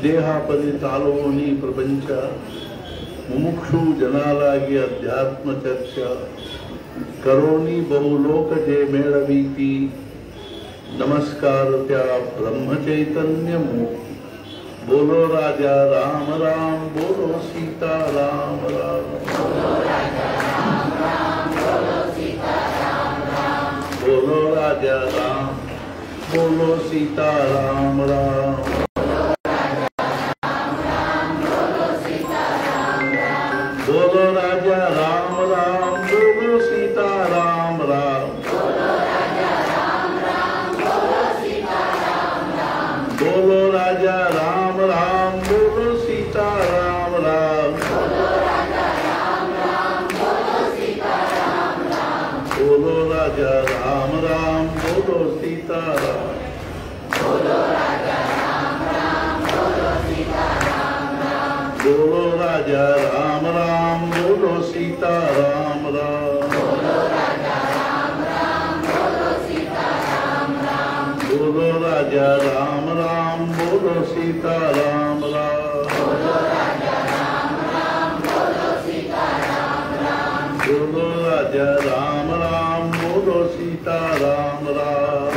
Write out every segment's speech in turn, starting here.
ದೇಹಾಪದಿ ತಾಲೋನಿ ಪ್ರಪಂಚ ಮುಮುಕ್ಷು ಜನಾಲಾಗಿ ಅಧ್ಯಾತ್ಮ ಚರ್ಚಾ ಕರೋನಿ ಬಹುಲೋಕ ಜಯ ಮೇಳವೀತಿ ನಮಸ್ಕಾರ त्या ब्रह्म चैतन्य मूर्ति बोलो राजा राम राम बोलो सीता राम राम बोलो राजा राम बोलो सीता राम राम बोलो राजा राम राम बोलो सीता राम राम बोलो राजा राम राम बोलो सीता राम राम बोलो राजा राम राम बोलो सीता राम बोलो राजा राम राम बोलो सीता राम राम बोलो राजा राम राम बोलो सीता राम राम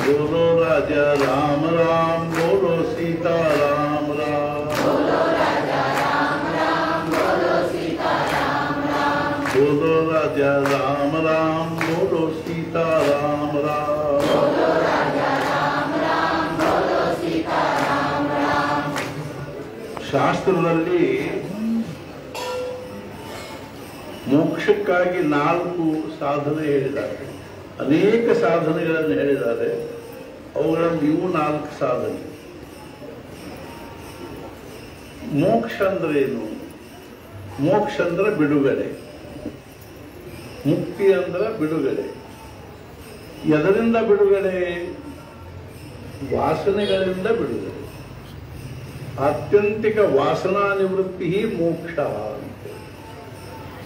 बोलो राजा राम राम बोलो सीता राम राम बोलो राजा राम राम बोलो सीता राम राम बोलो राजा राम राम बोलो सीता राम राम ಶಾಸ್ತ್ರದಲ್ಲಿ ಮೋಕ್ಷಕ್ಕಾಗಿ 4 ಸಾಧನೆ ಹೇಳಿದ್ದಾರೆ. ಅನೇಕ ಸಾಧನೆಗಳನ್ನು ಹೇಳಿದ್ದಾರೆ. ಅವುಗಳಲ್ಲಿ ಇವು 4 ಸಾಧನೆ. ಮೋಕ್ಷ ಅಂದ್ರೆ ಏನು? ಮೋಕ್ಷ ಅಂದ್ರೆ ಬಿಡುಗಡೆ, ಮುಕ್ತಿ ಅಂದ್ರೆ ಬಿಡುಗಡೆ. ಎದರಿಂದ ಬಿಡುಗಡೆ? ವಾಸನೆಗಳಿಂದ ಬಿಡುಗಡೆ. ಆತ್ಯಂತಿಕ ವಾಸನಾ ನಿವೃತ್ತಿ ಮೋಕ್ಷ.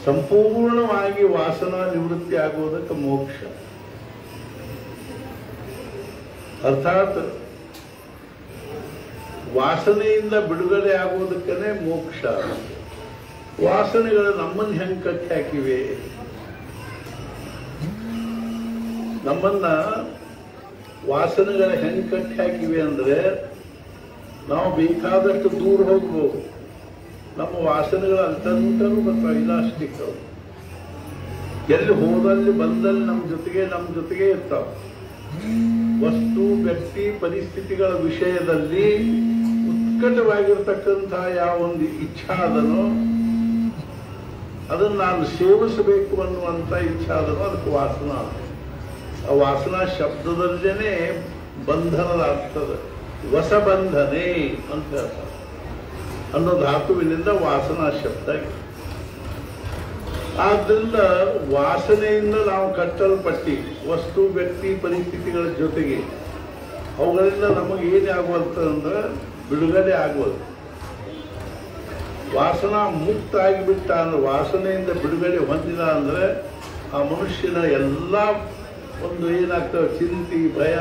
ಸಂಪೂರ್ಣವಾಗಿ ವಾಸನಾ ನಿವೃತ್ತಿ ಆಗುವುದಕ್ಕೆ ಮೋಕ್ಷ. ಅರ್ಥಾತ್ ವಾಸನೆಯಿಂದ ಬಿಡುಗಡೆ ಆಗುವುದಕ್ಕೇ ಮೋಕ್ಷ. ವಾಸನೆಗಳು ನಮ್ಮನ್ನು ಹೆಂಗೆ ಕಟ್ಟಿ ಹಾಕಿವೆ? ನಮ್ಮನ್ನ ವಾಸನೆಗಳ ಹೆಂಗೆ ಕಟ್ಟಿ ಹಾಕಿವೆ ಅಂದ್ರೆ, ನಾವು ಬೇಕಾದಷ್ಟು ದೂರ ಹೋಗ್ಬೋದು, ನಮ್ಮ ವಾಸನೆಗಳು ಅಂತಂತರೂ ಬರ್ತಾವೆ, ಇಲಾಸ್ಟಿಕ್. ಎಲ್ಲಿ ಹೋದಲ್ಲಿ ಬಂದಲ್ಲಿ ನಮ್ಮ ಜೊತೆಗೆ ಇರ್ತಾವೆ. ವಸ್ತು, ವ್ಯಕ್ತಿ, ಪರಿಸ್ಥಿತಿಗಳ ವಿಷಯದಲ್ಲಿ ಉತ್ಕಟವಾಗಿರ್ತಕ್ಕಂಥ ಯಾವ ಒಂದು ಇಚ್ಛಾ ಅದನೋ ಅದನ್ನು ನಾನು ಸೇವಿಸಬೇಕು ಅನ್ನುವಂಥ ಇಚ್ಛಾ ಅದನೋ ಅದಕ್ಕೆ ವಾಸನ. ಆ ವಾಸನಾ ಶಬ್ದದಲ್ಲೇನೆ ಬಂಧನದ ಅರ್ಥದ ವಸಬಂಧನೆ ಅಂತ ಅನ್ನೋ ಧಾತುವಿನಿಂದ ವಾಸನಾ ಶಬ್ದ. ಆದ್ದರಿಂದ ವಾಸನೆಯಿಂದ ನಾವು ಕಟ್ಟಲ್ಪಟ್ಟಿ ವಸ್ತು, ವ್ಯಕ್ತಿ, ಪರಿಸ್ಥಿತಿಗಳ ಜೊತೆಗೆ ಅವುಗಳಿಂದ ನಮಗೆ ಏನಾಗುವಂತಂದ್ರೆ ಬಿಡುಗಡೆ ಆಗುವುದು. ವಾಸನಾ ಮುಕ್ತ ಆಗಿಬಿಟ್ಟ ಅಂದ್ರೆ, ವಾಸನೆಯಿಂದ ಬಿಡುಗಡೆ ಹೊಂದಿದ ಅಂದ್ರೆ ಆ ಮನುಷ್ಯನ ಎಲ್ಲ ಒಂದು ಏನಾಗ್ತವೆ, ಚಿಂತೆ, ಭಯ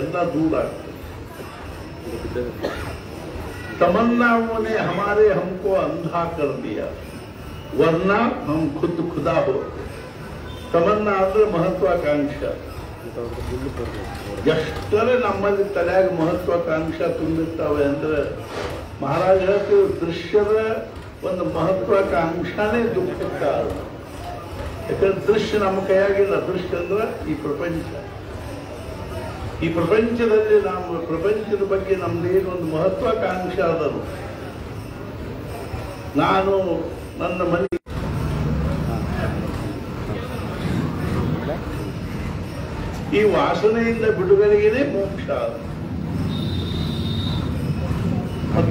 ಎಲ್ಲ ದೂರ ಆಗ್ತದೆ. तमन्नाओं ने हमारे हमको अंधा कर दिया, वरना हम खुद खुदा होते. तमन्ना ಅಂದ್ರೆ ಮಹತ್ವಾಕಾಂಕ್ಷೆ. ಎಷ್ಟರೇ ನಮ್ಮಲ್ಲಿ ತಲೆಯಾಗ ಮಹತ್ವಾಕಾಂಕ್ಷೆ ತುಂಬಿರ್ತಾವೆ ಅಂದ್ರೆ, ಮಹಾರಾಜ ಹೇಳ್ತೀವಿ ದೃಶ್ಯದ ಒಂದು ಮಹತ್ವಾಕಾಂಕ್ಷನೇ ದುಃಖಕ್ಕೆ ಕಾರಣ. ಯಾಕಂದ್ರೆ ದೃಶ್ಯ ನಮ್ಮ ಕೈಯಾಗಿಲ್ಲ. ದೃಶ್ಯ ಅಂದ್ರೆ ಈ ಪ್ರಪಂಚ. ಈ ಪ್ರಪಂಚದಲ್ಲಿ ನಾವು ಪ್ರಪಂಚದ ಬಗ್ಗೆ ನಮ್ದೇನು ಒಂದು ಮಹತ್ವಾಕಾಂಕ್ಷೆ ಆದನು. ನಾನು ನನ್ನ ಮನೆ ಈ ವಾಸನೆಯಿಂದ ಬಿಡುಗಡೆಗೆ ಮೋಕ್ಷ.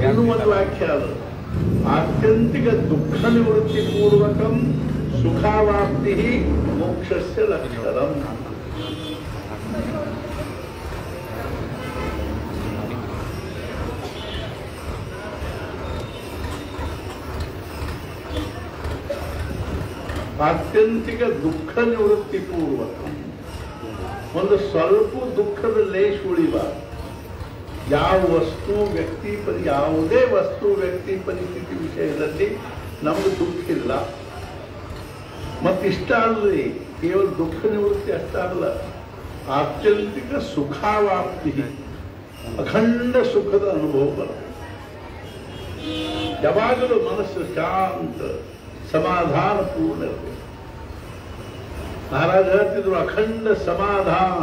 ಇನ್ನೂ ಒಂದು ವ್ಯಾಖ್ಯೆ ಅದು, ಆತ್ಯಂತಿಕ ದುಃಖ ನಿವೃತ್ತಿ ಪೂರ್ವಕಂ ಸುಖಾವಾಪ್ತಿ ಮೋಕ್ಷಸ್ಯ ಲಕ್ಷಣಂ. ಆತ್ಯಂತಿಕ ದುಃಖ ನಿವೃತ್ತಿ ಪೂರ್ವಕ. ಒಂದು ಸ್ವಲ್ಪ ದುಃಖದ ಲೇಷ ಉಳಿಬಾರದು. ಯಾವ ವಸ್ತು ವ್ಯಕ್ತಿ ಯಾವುದೇ ವಸ್ತು ವ್ಯಕ್ತಿ ಪರಿಸ್ಥಿತಿ ವಿಷಯದಲ್ಲಿ ನಮ್ಗೆ ದುಃಖ ಇಲ್ಲ. ಮತ್ತಿಷ್ಟ ಅಲ್ರಿ, ಕೇವಲ ದುಃಖ ನಿವೃತ್ತಿ ಅಷ್ಟಾಗಲ್ಲ, ಆತ್ಯಂತಿಕ ಸುಖಾವಾಪ್ತಿ, ಅಖಂಡ ಸುಖದ ಅನುಭವ ಬರುತ್ತೆ. ಯಾವಾಗಲೂ ಮನಸ್ಸು ಶಾಂತ ಸಮಾಧಾನ ಪೂರ್ಣ ಇರಬೇಕು. ಮಹಾರಾಜ ಹೇಳ್ತಿದ್ರು, ಅಖಂಡ ಸಮಾಧಾನ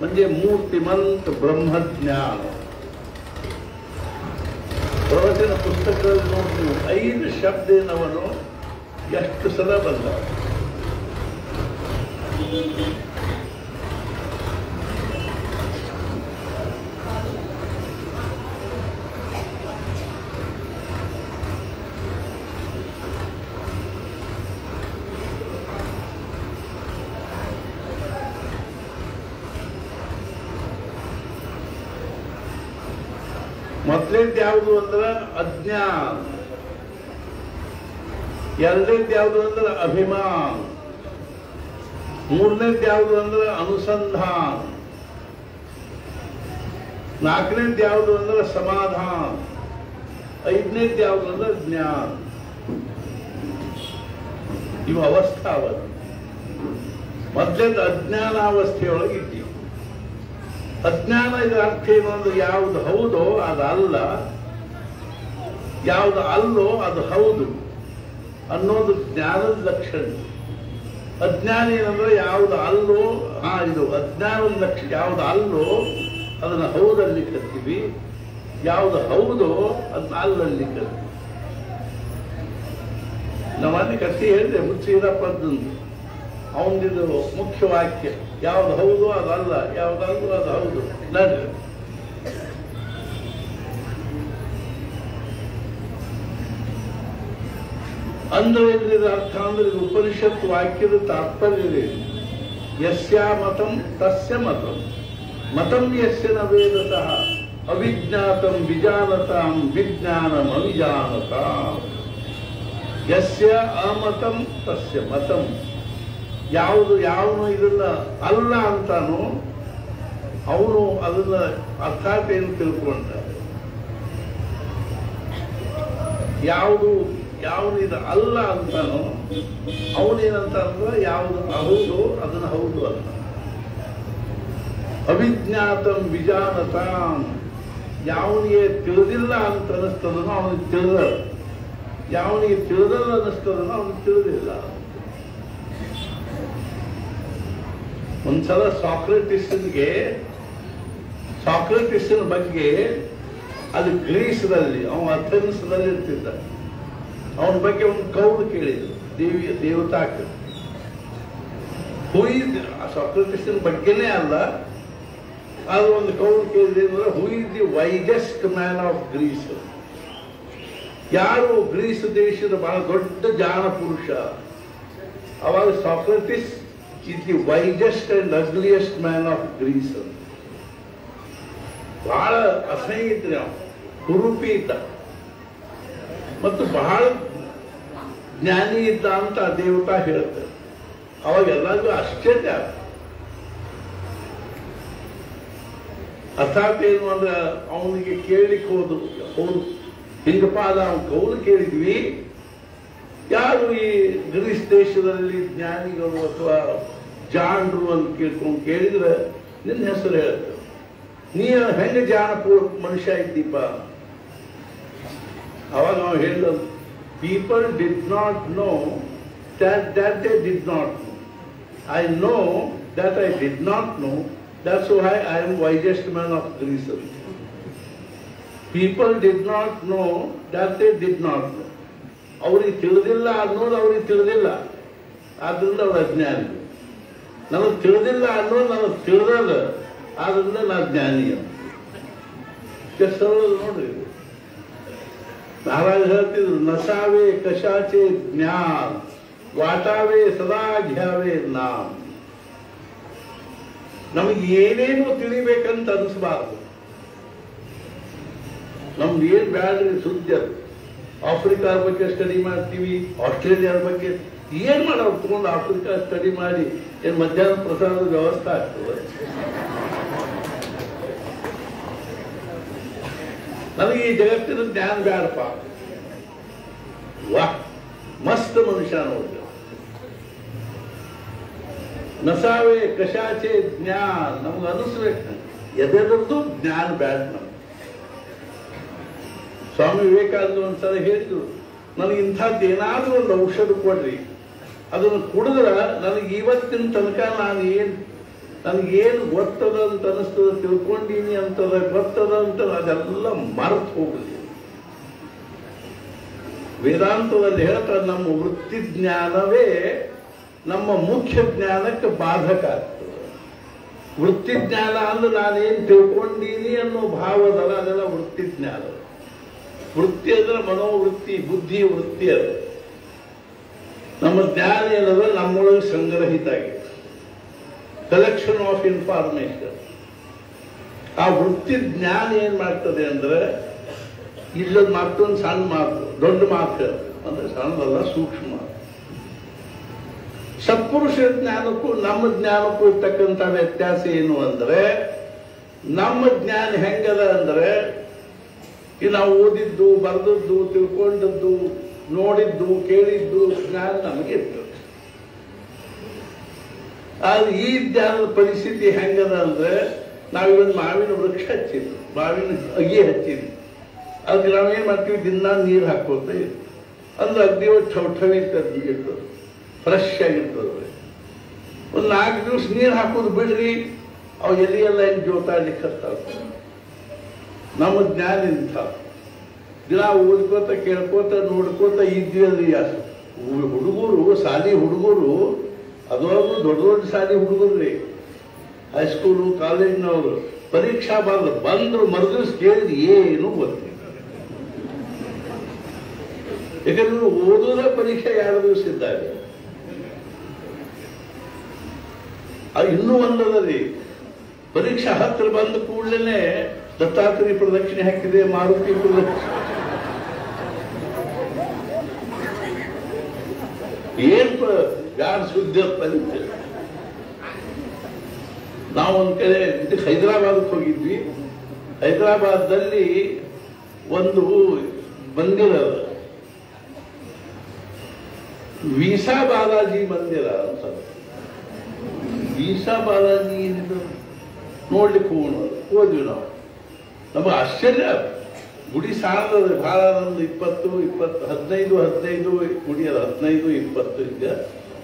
म्हणजे ಮೂರ್ತಿಮಂತ ಬ್ರಹ್ಮಜ್ಞಾನ. ಪ್ರವಚನ ಪುಸ್ತಕದಲ್ಲಿ ನೋಡಿ ನೀವು 5 ಶಬ್ದೇನವನು ಎಷ್ಟು ಸಲ ಬಂದ. ಮೊದಲೇದು ಯಾವುದು ಅಂದ್ರೆ ಅಜ್ಞಾನ, ಎರಡನೇದು ಯಾವುದು ಅಂದ್ರೆ ಅಭಿಮಾನ, ಮೂರನೇದು ಯಾವುದು ಅಂದ್ರೆ ಅನುಸಂಧಾನ, ನಾಲ್ಕನೇದು ಯಾವುದು ಅಂದ್ರೆ ಸಮಾಧಾನ, ಐದನೇದು ಯಾವುದು ಅಂದ್ರೆ ಜ್ಞಾನ. ಇವು ಅವಸ್ಥಾವ. ಮೊದಲೇದು ಅಜ್ಞಾನಾವಸ್ಥೆಯೊಳಗೆ ಇದ್ದೀವಿ. ಅಜ್ಞಾನ ಇದರ ಅರ್ಥ ಏನು ಅಂದ್ರೆ ಯಾವುದು ಹೌದೋ ಅದು ಅಲ್ಲ, ಯಾವುದು ಅಲ್ಲೋ ಅದು ಹೌದು ಅನ್ನೋದು ಜ್ಞಾನದ ಲಕ್ಷಣ. ಅಜ್ಞಾನ ಏನಂದ್ರೆ ಯಾವುದು ಅಲ್ಲೋ, ಇದು ಅಜ್ಞಾನದ ಲಕ್ಷಣ. ಯಾವುದು ಅಲ್ಲೋ ಅದನ್ನು ಹೌದಲ್ಲಿ ಕಲ್ತೀವಿ, ಯಾವುದು ಹೌದೋ ಅದನ್ನ ಅಲ್ಲಲ್ಲಿ ಕಲ್ತೀವಿ. ನಮ್ಮಲ್ಲಿ ಕಥೆ ಹೇಳಿದೆ ಮುಚ್ಚೀರಪ್ಪದ್ದು, ಅವನಿದು ಮುಖ್ಯ ವಾಕ್ಯ, ಯಾವ್ದು ಹೌದು ಅದಲ್ಲ, ಯಾವ್ದಲ್ಲೋ ಅದು ಹೌದು ನಡ್ರಿ. ಅಂದ್ರೆ ಇದ್ರ ಅರ್ಥ ಅಂದ್ರೆ ಇದು ಉಪನಿಷತ್ ವಾಕ್ಯದ ತಾತ್ಪರ್ಯ. ಯಸ್ಯ ಮತಂ ತಸ್ಯ ಮತಂ, ಮತಂ ಯಸ್ಯ ನ ವೇದತಃ ಅವಿಜ್ಞಾತಂ ವಿಜಾನತಾಂ ವಿಜ್ಞಾನಂ ಅವಿಜಾನತಾಂ. ಯಸ್ಯ ಅಮತಂ ತಸ್ಯ ಮತಂ. ಯಾವುದು ಯಾವನು ಇದನ್ನ ಅಲ್ಲ ಅಂತಾನೋ ಅವನು ಅದನ್ನ ಅರ್ಥಾತ್ ಏನು ತಿಳ್ಕೊಂಡ. ಯಾವನು ಇದು ಅಲ್ಲ ಅಂತಾನೋ ಅವನೇನಂತ ಅಂದ್ರೆ ಯಾವುದು ಹೌದು ಅದನ್ನ ಹೌದು ಅಲ್ಲ. ಅವಿಜ್ಞಾತಂ ವಿಜಾನತಾಂ, ಯಾವನಿಗೆ ತಿಳಿದಿಲ್ಲ ಅಂತ ಅನಿಸ್ತದನೋ ಅವನಿಗೆ ತಿಳಿದ, ಯಾವನಿಗೆ ತಿಳಿದಲ್ಲ ಅನಿಸ್ತದನೋ ಅವನಿಗೆ ತಿಳಿದಿಲ್ಲ. ಒಂದ್ಸಲ ಸಾಕ್ರೆಟಿಸ್ನ ಬಗ್ಗೆ ಅದು ಗ್ರೀಸ್ನಲ್ಲಿ, ಅವನು ಅಥೆನ್ಸ್ನಲ್ಲಿ ಇರ್ತಿದ್ದ, ಅವನ ಬಗ್ಗೆ ಒಂದು ಕೌಲು ಕೇಳಿದ್ರು ದೇವತಾಕ. ಸಾಕ್ರೆಟಿಸ್ನ ಬಗ್ಗೆನೇ ಅಲ್ಲ, ಅದು ಒಂದು ಕೌಲು ಕೇಳಿದ್ರೆ ಅಂದ್ರೆ who is the wisest man of Greece. ಯಾರು ಗ್ರೀಸ್ ದೇಶದ ಬಹಳ ದೊಡ್ಡ ಜಾಣ ಪುರುಷ. ಅವಾಗ Socrates is the wisest and ugliest man of Greece. ಬಹಳ ಅಸಹ್ಯ ಇದ್ರಿ, ಅವನು ಕುರೂಪಿ ಇದ್ದ ಮತ್ತು ಬಹಳ ಜ್ಞಾನಿ ಇದ್ದ ಅಂತ ದೇವತಾ ಹೇಳ್ತಾರೆ. ಅವಾಗ ಎಲ್ಲರಿಗೂ ಆಶ್ಚರ್ಯ. ಅರ್ಥಾತ್ ಏನು ಅಂದ್ರೆ ಅವನಿಗೆ ಕೇಳಲಿಕ್ಕೆ ಹೌದು ಹಿಂಗಪ್ಪ ನಾವು ಕೌಲು ಕೇಳಿದ್ವಿ, ಯಾರು ಈ ಗ್ರೀಸ್ ದೇಶದಲ್ಲಿ ಜ್ಞಾನಿಗಳು ಅಥವಾ ಜಾಣರು ಅಂತ ಕೇಳಿದ್ರೆ ನಿನ್ನ ಹೆಸರು ಹೇಳ್ತಾರೆ. ನೀ ಹೆಂಗೆ ಜಾಣ ಮನುಷ್ಯ ಇದ್ದೀಪ. ಅವಾಗ ನಾವು ಹೇಳಿದ people did not know that they did not know. I know that I did not know. That's why I am wisest man of Greece. People did not know that they did not know. ಅವ್ರಿಗೆ ತಿಳಿದಿಲ್ಲ ಅನ್ನೋದು ಅವ್ರಿಗೆ ತಿಳಿದಿಲ್ಲ, ಆದ್ರಿಂದ ಅವ್ರ ಅಜ್ಞಾನಿ. ನನಗೆ ತಿಳಿದಿಲ್ಲ ಅನ್ನೋದು ನನಗೆ ತಿಳಿದದ, ಆದ್ರಿಂದ ನಾ ಜ್ಞಾನಿ ಅಂತ. ನೋಡ್ರಿ, ಮಹಾರಾಜ ಹೇಳ್ತಿದ್ರು, ನಸಾವೆ ಕಶಾಚೆ ಜ್ಞಾನ ವಾಟಾವೆ ಸದಾ ಘ್ಯಾವೆ ನಾಮ್. ನಮಗೆ ಏನೇನು ತಿಳಿಬೇಕಂತ ಅನಿಸ್ಬಾರ್ದು. ನಮ್ದು ಏನ್ ಬ್ಯಾಡ್ರಿ ಸುದ್ದಿ ಅದು. ಆಫ್ರಿಕಾ ಬಗ್ಗೆ ಸ್ಟಡಿ ಮಾಡ್ತೀವಿ, ಆಸ್ಟ್ರೇಲಿಯಾದ ಬಗ್ಗೆ ಏನ್ ಮಾಡೋರು ತಗೊಂಡು ಆಫ್ರಿಕಾ ಸ್ಟಡಿ ಮಾಡಿ ಏನ್ ಮಧ್ಯಾಹ್ನ ಪ್ರಸಾದದ ವ್ಯವಸ್ಥೆ ಆಗ್ತದೆ? ನನಗೆ ಈ ಜಗತ್ತಿನ ಜ್ಞಾನ ಬೇಡಪ್ಪ. ವಾಹ್, ಮಸ್ತ್ ಮನುಷ್ಯ ನೋಡಿ. ನಸಾವೆ ಕಶಾಚೆ ಜ್ಞಾನ ನಮ್ಗೆ ಅನಿಸ್ಬೇಕು. ಎದೆದರದ್ದು ಜ್ಞಾನ ಬೇಡ ನಮ್ಗೆ. ಸ್ವಾಮಿ ವಿವೇಕಾನಂದ ಒಂದ್ಸಲ ಹೇಳಿದ್ರು, ನನಗೆ ಇಂಥದ್ದು ಏನಾದ್ರೂ ಒಂದು ಔಷಧ ಕೊಡ್ರಿ, ಅದನ್ನು ಕುಡಿದ್ರೆ ನನಗೆ ಇವತ್ತಿನ ತನಕ ನನಗೇನು ಗೊತ್ತದ ಅಂತ ಅನಿಸ್ತದ, ತಿಳ್ಕೊಂಡೀನಿ ಅಂತದ, ಗೊತ್ತದ ಅಂತ ಅದೆಲ್ಲ ಮರೆತು ಹೋಗಲಿ. ವೇದಾಂತದಲ್ಲಿ ಹೇಳ್ತಾರೆ, ನಮ್ಮ ವೃತ್ತಿ ಜ್ಞಾನವೇ ನಮ್ಮ ಮುಖ್ಯ ಜ್ಞಾನಕ್ಕೆ ಬಾಧಕ ಆಗ್ತದೆ. ವೃತ್ತಿ ಜ್ಞಾನ ಅಂದ್ರೆ ನಾನೇನು ತಿಳ್ಕೊಂಡೀನಿ ಅನ್ನೋ ಭಾವದಲ್ಲ, ಅದೆಲ್ಲ ವೃತ್ತಿ ಜ್ಞಾನ. ವೃತ್ತಿ ಅಂದ್ರೆ ಮನೋವೃತ್ತಿ, ಬುದ್ಧಿ ವೃತ್ತಿ. ಅದು ನಮ್ಮ ಜ್ಞಾನ ಏನದ ನಮ್ಮೊಳಗೆ ಸಂಗ್ರಹಿತ ಆಗಿದೆ, ಕಲೆಕ್ಷನ್ ಆಫ್ ಇನ್ಫಾರ್ಮೇಶನ್. ಆ ವೃತ್ತಿ ಜ್ಞಾನ ಏನ್ ಮಾಡ್ತದೆ ಅಂದ್ರೆ, ಇಲ್ಲದ ಮತ್ತೊಂದು ಸಣ್ಣ ಮಾತು, ದೊಡ್ಡ ಮಾತು ಅಂದ್ರೆ ಸಣ್ಣದಲ್ಲ, ಸೂಕ್ಷ್ಮ. ಸತ್ಪುರುಷ ಜ್ಞಾನಕ್ಕೂ ನಮ್ಮ ಜ್ಞಾನಕ್ಕೂ ಇರ್ತಕ್ಕಂಥ ವ್ಯತ್ಯಾಸ ಏನು ಅಂದ್ರೆ, ನಮ್ಮ ಜ್ಞಾನ ಹೆಂಗದ ಅಂದ್ರೆ, ನಾವು ಓದಿದ್ದು, ಬರೆದದ್ದು, ತಿಳ್ಕೊಂಡದ್ದು, ನೋಡಿದ್ದು, ಕೇಳಿದ್ದು ಜ್ಞಾನ ನಮಗೆ ಇರ್ತದೆ. ಆದ್ರೆ ಈ ಜ್ಞಾನದ ಪರಿಸ್ಥಿತಿ ಹೆಂಗದ ಅಂದ್ರೆ, ನಾವಿವತ್ತು ಮಾವಿನ ವೃಕ್ಷ ಹಚ್ಚಿದ್ವಿ, ಮಾವಿನ ಅಗಿ ಹಚ್ಚಿದ್ವಿ, ಅದಕ್ಕೆ ನಾವೇನ್ ಮಾಡ್ತೀವಿ, ದಿನ ನೀರು ಹಾಕೋತೇವೆ. ಅಂದ್ರೆ ಅಗ್ದಿ ಠವಿ ಇರ್ತದೆ, ಫ್ರೆಶ್ ಆಗಿರ್ತದೆ. ಒಂದು 4 ದಿವಸ ನೀರು ಹಾಕೋದು ಬಿಡ್ರಿ, ಅವು ಎಲೆಯೆಲ್ಲ ಏನು ಜೋತಾಡ್ಲಿಕ್ಕೆ ಹತ್ತಾವ. ನಮ್ಮ ಜ್ಞಾನ ಇಂಥ ದಿನ ಓದ್ಕೋತ ಕೇಳ್ಕೋತ ನೋಡ್ಕೋತ ಇದ್ವಿ ಅಂದ್ರೆ ಹುಡುಗರು, ಶಾಲಿ ಹುಡುಗರು, ಅದರೊಳಗೂ ದೊಡ್ಡ ದೊಡ್ಡ ಶಾಲಿ ಹುಡುಗರ್ರಿ, ಹೈಸ್ಕೂಲು ಕಾಲೇಜಿನವರು ಪರೀಕ್ಷಾ ಬಂದ್ರು ಮರುದಿವ್ಸ ಕೇಳಿದ್ರೆ ಏನು ಗೊತ್ತಿಲ್ಲ. ಯಾಕಂದ್ರೆ ಓದೋದ ಪರೀಕ್ಷೆ 2 ದಿವಸ ಇದ್ದಾಗ. ಇನ್ನೂ ಒಂದದರಿ, ಪರೀಕ್ಷಾ ಹತ್ರ ಬಂದ ಕೂಡಲೇ ದತ್ತಾತ್ರೇಯ ಪ್ರದಕ್ಷಿಣೆ ಹಾಕಿದೆ, ಮಾರುತಿ ಪ್ರದಕ್ಷಿಣೆ, ಏನ್ ಯಾರು ಸುದ್ದಿ ಪರೀಕ್ಷೆ. ನಾವೊಂದ್ ಕಡೆ ಹೈದರಾಬಾದಕ್ಕೆ ಹೋಗಿದ್ವಿ. ಹೈದರಾಬಾದ್ದಲ್ಲಿ ಒಂದು ಮಂದಿರ, ವೀಸಾ ಬಾಲಾಜಿ ಮಂದಿರ ಅಂತ. ವೀಸಾ ಬಾಲಾಜಿ ಏನಿದೆ ನೋಡ್ಲಿಕ್ಕೆ ಹೋದ್ವಿ ನಾವು. ನಮಗೆ ಆಶ್ಚರ್ಯ, ಗುಡಿ ಸಾಲದ ಬಹಳ, ಒಂದು 15 ಗುಡಿ ಅದ, 15-20 ಈಗ.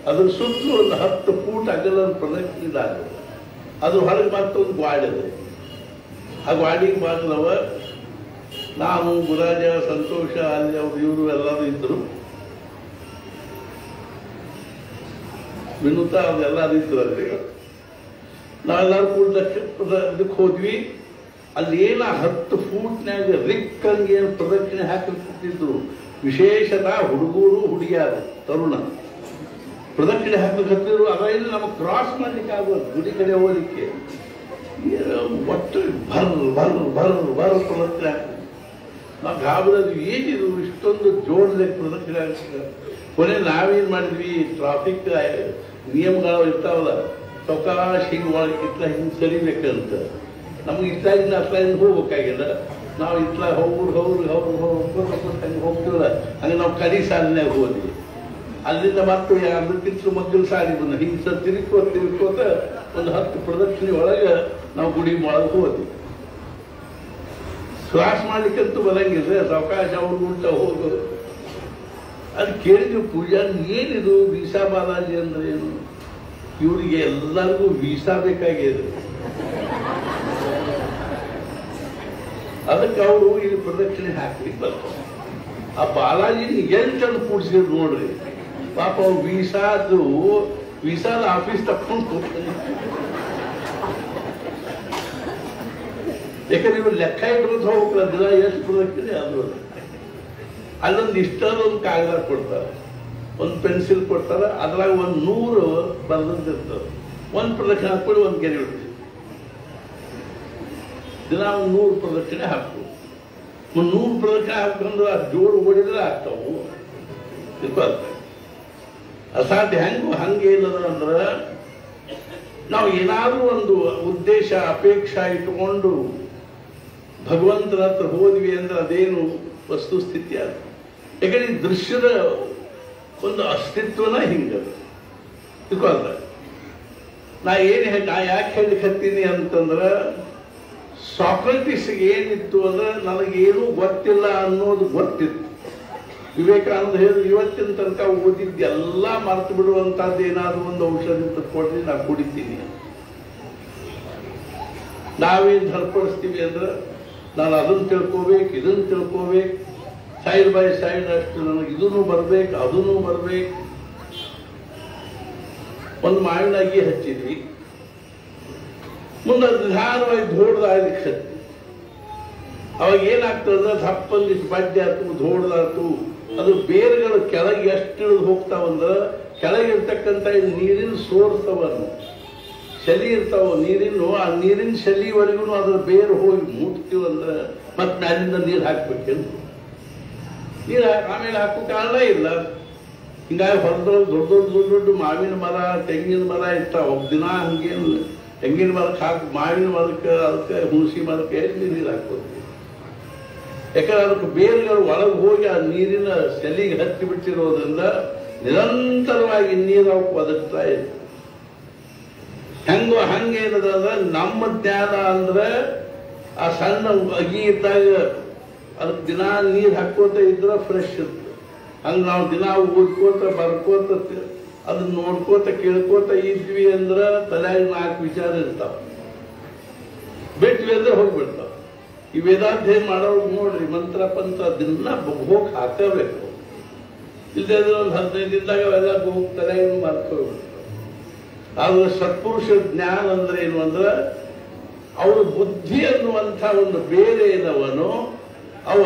ಅದ್ರ ಸುತ್ತಲೂ ಒಂದು 10 ಫೂಟ್ ಅಗಲ ಪ್ರದಕ್ಷಿಣೆ ಆಗಿದೆ. ಅದ್ರ ಹೊರಗೆ ಮತ್ತೊಂದು ಗ್ವಾಡಿ ಇದೆ. ಆ ಗ್ವಾಡಿಗೆ ಬಾಗಿಲವ ನಾನು, ಗುರಾಜ, ಸಂತೋಷ, ಅಲ್ಲಿ ಅವರು ಇವರು ಎಲ್ಲರೂ ಇದ್ರು, ವಿನೂತ ಅವ್ರೆಲ್ಲರೂ ಇದ್ರು. ಅಲ್ಲಿ ನಾವೆಲ್ಲರೂ ಕೂಡ ಇದಕ್ಕೆ ಹೋದ್ವಿ. ಅಲ್ಲಿ ಏನ 10 ಫೂಟ್ನಾಗ ರಿಕ್ಕಂಗೆ ಏನು ಪ್ರದಕ್ಷಿಣೆ ಹಾಕಿರ್ತಿದ್ರು. ವಿಶೇಷತಃ ಹುಡುಗರು, ಹುಡುಗಿಯಾರು, ತರುಣ ಪ್ರದಕ್ಷಿಣೆ ಹಾಕಲಿಕ್ಕೆ. ಅವೆಲ್ಲ ನಮಗೆ ಕ್ರಾಸ್ ಮಾಡ್ಲಿಕ್ಕೆ ಆಗೋದು, ಗುಡಿ ಕಡೆ ಹೋಗ್ಲಿಕ್ಕೆ. ಒಟ್ಟು ಬರ್ ಪ್ರದಕ್ಷಿಣೆ ಹಾಕಿ ನಾವು ಗಾಬರಿದ್ವಿ, ಏನಿದು ಇಷ್ಟೊಂದು ಜೋಡ್ಲೆ ಪ್ರದಕ್ಷಿಣೆ ಹಾಕಿದ. ಕೊನೆ ನಾವೇನ್ ಮಾಡಿದ್ವಿ, ಟ್ರಾಫಿಕ್ ನಿಯಮಗಳು ಇರ್ತಾವಲ್ಲ, ಸಾವಕಾಶ ಹಿಂಗೆ ಒಳಗೆ ಹಿಂಗೆ ಸರಿಬೇಕಂತ. ನಮ್ಗೆ ಇತ್ಲಾಗಿಂದ ಅತ್ಲಾಗಿಂದ ಹೋಗ್ಬೇಕಾಗಿಲ್ಲ. ನಾವು ಇತ್ಲಾ ಹಂಗೆ ಹೋಗ್ತೀವಲ್ಲ, ಹಂಗೆ ನಾವು ಕಡಿ ಸಾಲಿನಾಗ ಹೋದ್ವಿ. ಅಲ್ಲಿಂದ ಮತ್ತೆ 2 ಕಿಂಚಲು ಮಗ್ಗಲು ಸಾಲಿ ಬಂದ, ಹಿಂಗೆ ತಿರುಕೋತ ಒಂದು 10 ಪ್ರದಕ್ಷಿಣೆ ಒಳಗೆ ನಾವು ಗುಡಿ ಒಳಗೆ ಹೋದ್ವಿ. ಕ್ರಾಸ್ ಮಾಡ್ಲಿಕ್ಕಂತೂ ಬರಂಗಿಲ್ಲ, ಸಾವಕಾಶ ಅವ್ರು ಉಂಟ ಹೋಗೋದು. ಅದು ಕೇಳಿದ್ವಿ ಪೂಜಾರಿ, ಏನಿದು ವೀಸಾ ಬಾಲಾಜಿ ಅಂದ್ರೆ ಏನು? ಇವರಿಗೆ ಎಲ್ಲರಿಗೂ ವೀಸಾ ಬೇಕಾಗಿದೆ. ಅದಕ್ಕೆ ಅವರು ಇಲ್ಲಿ ಪ್ರದಕ್ಷಿಣೆ ಹಾಕ್ಲಿಕ್ಕೆ ಬರ್ತಾರೆ. ಆ ಬಾಲಾಜಿನ ಎಲ್ಲಿ ತಂದು ಕೂಡಿಸಿದ್ರು ನೋಡ್ರಿ. ಪಾಪ ಅವ್ರು ವೀಸಾದ ಆಫೀಸ್ ತಕ್ಕೊಂಡು ಕೂತ್ಕೊಂಡು, ಯಾಕಂದ್ರೆ ಇವ್ರು ಲೆಕ್ಕ ಇಟ್ಕೊತ ಹೋಗ್ಬೇಕಲ್ಲ, ದಿನ ಎಷ್ಟು ಪ್ರದಕ್ಷಿಣೆ ಅದು. ಅಲ್ಲೊಂದು ಇಷ್ಟೊಂದು ಕಾಗದ ಕೊಡ್ತಾರೆ, ಒಂದು ಪೆನ್ಸಿಲ್ ಕೊಡ್ತಾರೆ, ಅದ್ರಾಗ 100 ಬರೆದಿರ್ತದೆ. ಒಂದು ಪ್ರದಕ್ಷಿಣೆ ಹಾಕ್ಕೊಂಡು ಒಂದು ಗೆರೆ ಬಿಡ್ತೀವಿ. ದಿನ 100 ಪ್ರದಕ್ಷಿಣೆ ಹಾಕ್ಬೋದು. 100 ಬದಕ ಹಾಕೊಂಡು ಆ ಜೋರು ಓಡಿದ್ರೆ ಆಗ್ತಾವು. ಅಸಾಧ್ಯ. ಹಂಗೇನದ ಅಂದ್ರೆ ನಾವು ಏನಾದ್ರೂ ಒಂದು ಉದ್ದೇಶ ಅಪೇಕ್ಷೆ ಇಟ್ಟುಕೊಂಡು ಭಗವಂತನ ಹತ್ರ ಹೋದ್ವಿ ಅಂದ್ರೆ ಅದೇನು ವಸ್ತುಸ್ಥಿತಿ ಅದ. ಯಾಕಂದ್ರೆ ಈ ದೃಶ್ಯದ ಒಂದು ಅಸ್ತಿತ್ವನ ಹಿಂಗದ. ತಿಳ್ಕೊಳ್ರ, ನಾ ಯಾಕೆ ಹೇಳಿಕತ್ತೀನಿ ಅಂತಂದ್ರೆ ಸಾಕ್ರೆಟಿಸ್ಗೆ ಏನಿತ್ತು ಅಂದ್ರೆ ನನಗೇನು ಗೊತ್ತಿಲ್ಲ ಅನ್ನೋದು ಗೊತ್ತಿತ್ತು. ವಿವೇಕಾನಂದ ಹೇಳಿದ್ರು, ಇವತ್ತಿನ ತನಕ ಓದಿದ್ದೆಲ್ಲ ಮರೆತು ಬಿಡುವಂತಹದ್ದು ಏನಾದ್ರು ಒಂದು ಔಷಧಿ ಕೊಡ್ರಿ ನಾ ಕುಡಿತೀನಿ. ನಾವೇನು ಧರ್ಪಡಿಸ್ತೀವಿ ಅಂದ್ರೆ ನಾನು ಅದನ್ನು ತಿಳ್ಕೋಬೇಕು, ಇದನ್ನು ತಿಳ್ಕೋಬೇಕು, ಸೈಡ್ ಬೈ ಸೈಡ್ ಅಷ್ಟು ನನಗೆ ಇದನ್ನು ಬರ್ಬೇಕು, ಅದನ್ನು ಬರ್ಬೇಕು. ಒಂದು ಮಾವಿನ ಅಗಿ ಹಚ್ಚಿದ್ವಿ, ಮುಂದೆ ನಿಧಾನವಾಗಿ ಧೋಡ್ದಾಗ್ಲಿಕ್ಕೆ ಹತ್ತಿ. ಅವಾಗ ಏನಾಗ್ತದೆ, ದಪ್ಪಂದಿಷ್ಟು ಬಡ್ಡೆ ಆಯ್ತು, ಧೋಡ್ದಾತು, ಅದು ಬೇರುಗಳು ಕೆಳಗೆ ಎಷ್ಟು ಇಳಿದು ಹೋಗ್ತಾವಂದ್ರೆ ಕೆಳಗಿರ್ತಕ್ಕಂಥ ನೀರಿನ ಸೋರ್ಸ್ ಅವನ್ನು ಶಲಿ ಇರ್ತಾವ ನೀರಿನ, ಆ ನೀರಿನ ಶಲಿವರೆಗೂ ಅದ್ರ ಬೇರು ಹೋಗಿ ಮುಟ್ತೀವಂದ್ರೆ ಮತ್ತೆ ಮ್ಯಾಲಿಂದ ನೀರು ಹಾಕ್ಬೇಕೆಂದು ನೀರು ಆಮೇಲೆ ಹಾಕೋ ಕಾರಣ ಇಲ್ಲ. ಹಿಂಗಾಗಿ ಹೊರದೊಳಗೆ ದೊಡ್ಡ ದೊಡ್ಡ ದೊಡ್ಡ ದೊಡ್ಡ ಮಾವಿನ ಮರ, ತೆಂಗಿನ ಮರ ಇರ್ತಾವ. ದಿನ ಹಂಗೇನು ತೆಂಗಿನ ಮರಕ್ಕೆ ಹಾಕಿ ಮಾವಿನ ಮರಕ್ಕೆ, ಅದಕ್ಕೆ ಹುಣಸಿ ಮರಕ್ಕೆ ಎಲ್ಲಿ ನೀರು ಹಾಕ್ಬೋದು. ಯಾಕಂದ್ರೆ ಅದಕ್ಕೆ ಬೇರುಗಳು ಒಳಗೆ ಹೋಗಿ ಆ ನೀರಿನ ಸೆಲಿಗೆ ಹತ್ತಿ ಬಿಟ್ಟಿರೋದ್ರಿಂದ ನಿರಂತರವಾಗಿ ನೀರು ಅವಕ್ಕೆ ಒದಗ್ತಾ ಇದೆ. ಹಂಗೇನದ ಅಂದ್ರೆ ನಮ್ಮ ಜ್ಞಾನ ಅಂದ್ರೆ ಆ ಸಣ್ಣ ಅಗಿ ಇದ್ದಾಗ ಅದಕ್ಕೆ ದಿನ ನೀರು ಹಾಕೋತ ಇದ್ರೆ ಫ್ರೆಶ್ ಇರ್ತದೆ. ಹಂಗೆ ನಾವು ದಿನ ಓದ್ಕೋತ ಬರ್ಕೋತ ಅದನ್ನ ನೋಡ್ಕೋತ ಕೇಳ್ಕೋತ ಇದ್ವಿ ಅಂದ್ರೆ ತಲೆಯಾಗ 4 ವಿಚಾರ ಇರ್ತಾವ. ಬಿಟ್ವಿ ಅಂದ್ರೆ ಹೋಗ್ಬಿಡ್ತಾವ. ಈ ವೇದಾಧ್ಯಯನ ಮಾಡೋರು ನೋಡ್ರಿ, ಮಂತ್ರ ಪಂತ್ರ ದಿನ ಹೋಗಿ ಹಾಕಬೇಕು. ಇಲ್ಲದೆ ಒಂದು 15 ದಿನದಾಗ ಅವೆಲ್ಲ ಹೋಗಿ ತಲೆಯಾಗ ಮರ್ಕೋಗ್ಬಿಡ್ತಾವ. ಆದ್ರೆ ಸತ್ಪುರುಷ ಜ್ಞಾನ ಅಂದ್ರೆ ಏನು ಅಂದ್ರೆ ಅವರ ಬುದ್ಧಿ ಅನ್ನುವಂಥ ಒಂದು ಬೇರೆ ಏನವನು ಅವ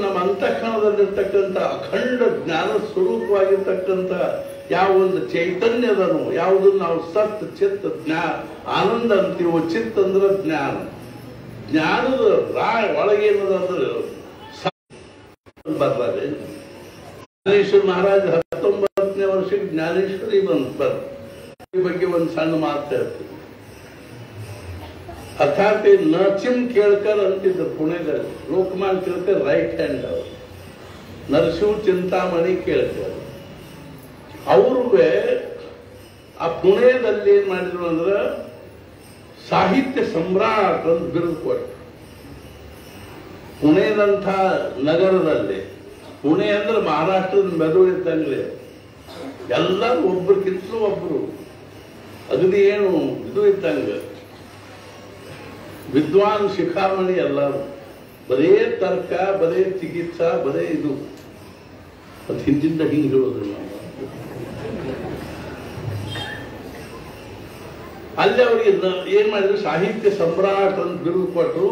ನಮ್ಮ ಅಂತಃಕರಣದಲ್ಲಿರ್ತಕ್ಕಂಥ ಅಖಂಡ ಜ್ಞಾನ ಸ್ವರೂಪವಾಗಿರ್ತಕ್ಕಂಥ ಯಾವ ಒಂದು ಚೈತನ್ಯದನು, ಯಾವುದನ್ನು ನಾವು ಸತ್ ಚಿತ್ತ ಆನಂದ ಅಂತೀವೋ. ಚಿತ್ತ ಅಂದ್ರೆ ಜ್ಞಾನ. ಜ್ಞಾನದ ಒಳಗೇನದ ಅಂದ್ರೆ ಬರ್ತಾರೆ. ಜ್ಞಾನೇಶ್ವರ ಮಹಾರಾಜ 19ನೇ ವರ್ಷಕ್ಕೆ ಜ್ಞಾನೇಶ್ವರಿ ಈ ಬಗ್ಗೆ ಒಂದು ಸಣ್ಣ ಮಾತು ಹೇಳ್ತೀವಿ. ಅರ್ಥಾತ್ ನಚಿಮ್ ಕೇಳ್ಕರ್ ಅಂತಿದ್ರು ಪುಣೆದಲ್ಲಿ. ಲೋಕಮಾನ್ ಕೇಳ್ಕರ್ ರೈಟ್ ಹ್ಯಾಂಡ್ ಅವರು, ನರಸಿಂಹ ಚಿಂತಾಮಣಿ ಕೇಳ್ಕರ್. ಅವ್ರಿಗೆ ಆ ಪುಣೆದಲ್ಲಿ ಏನ್ ಮಾಡಿದ್ರು ಅಂದ್ರೆ ಸಾಹಿತ್ಯ ಸಮ್ರಾಟ್ ಅಂತ ಬಿರುದು ಕೊಟ್ಟರು. ಪುಣೆದಂಥ ನಗರದಲ್ಲಿ, ಪುಣೆ ಅಂದ್ರೆ ಮಹಾರಾಷ್ಟ್ರದ ಮೆದುಳು ಇದ್ದಂಗ್ಲೆ, ಎಲ್ಲರೂ ಒಬ್ಬರಿಗಿಂತಲೂ ಒಬ್ರು ಅಗದಿ ಏನು ಇದು ಇದ್ದಂಗ ವಿದ್ವಾನ್ ಶಿಖಾಮಣಿ. ಎಲ್ಲರೂ ಬರೇ ತರ್ಕ, ಬರೇ ಚಿಕಿತ್ಸಾ, ಬರೇ ಇದು. ಅದು ಹಿಂದಿಂದ ಹಿಂಗೆ ಹೇಳೋದು ನಾವು. ಅಲ್ಲಿ ಅವ್ರಿಗೆ ಏನ್ ಮಾಡಿದ್ರು, ಸಾಹಿತ್ಯ ಸಮ್ರಾಟ್ ಅಂತ ಬಿರುದು ಕೊಟ್ಟರು.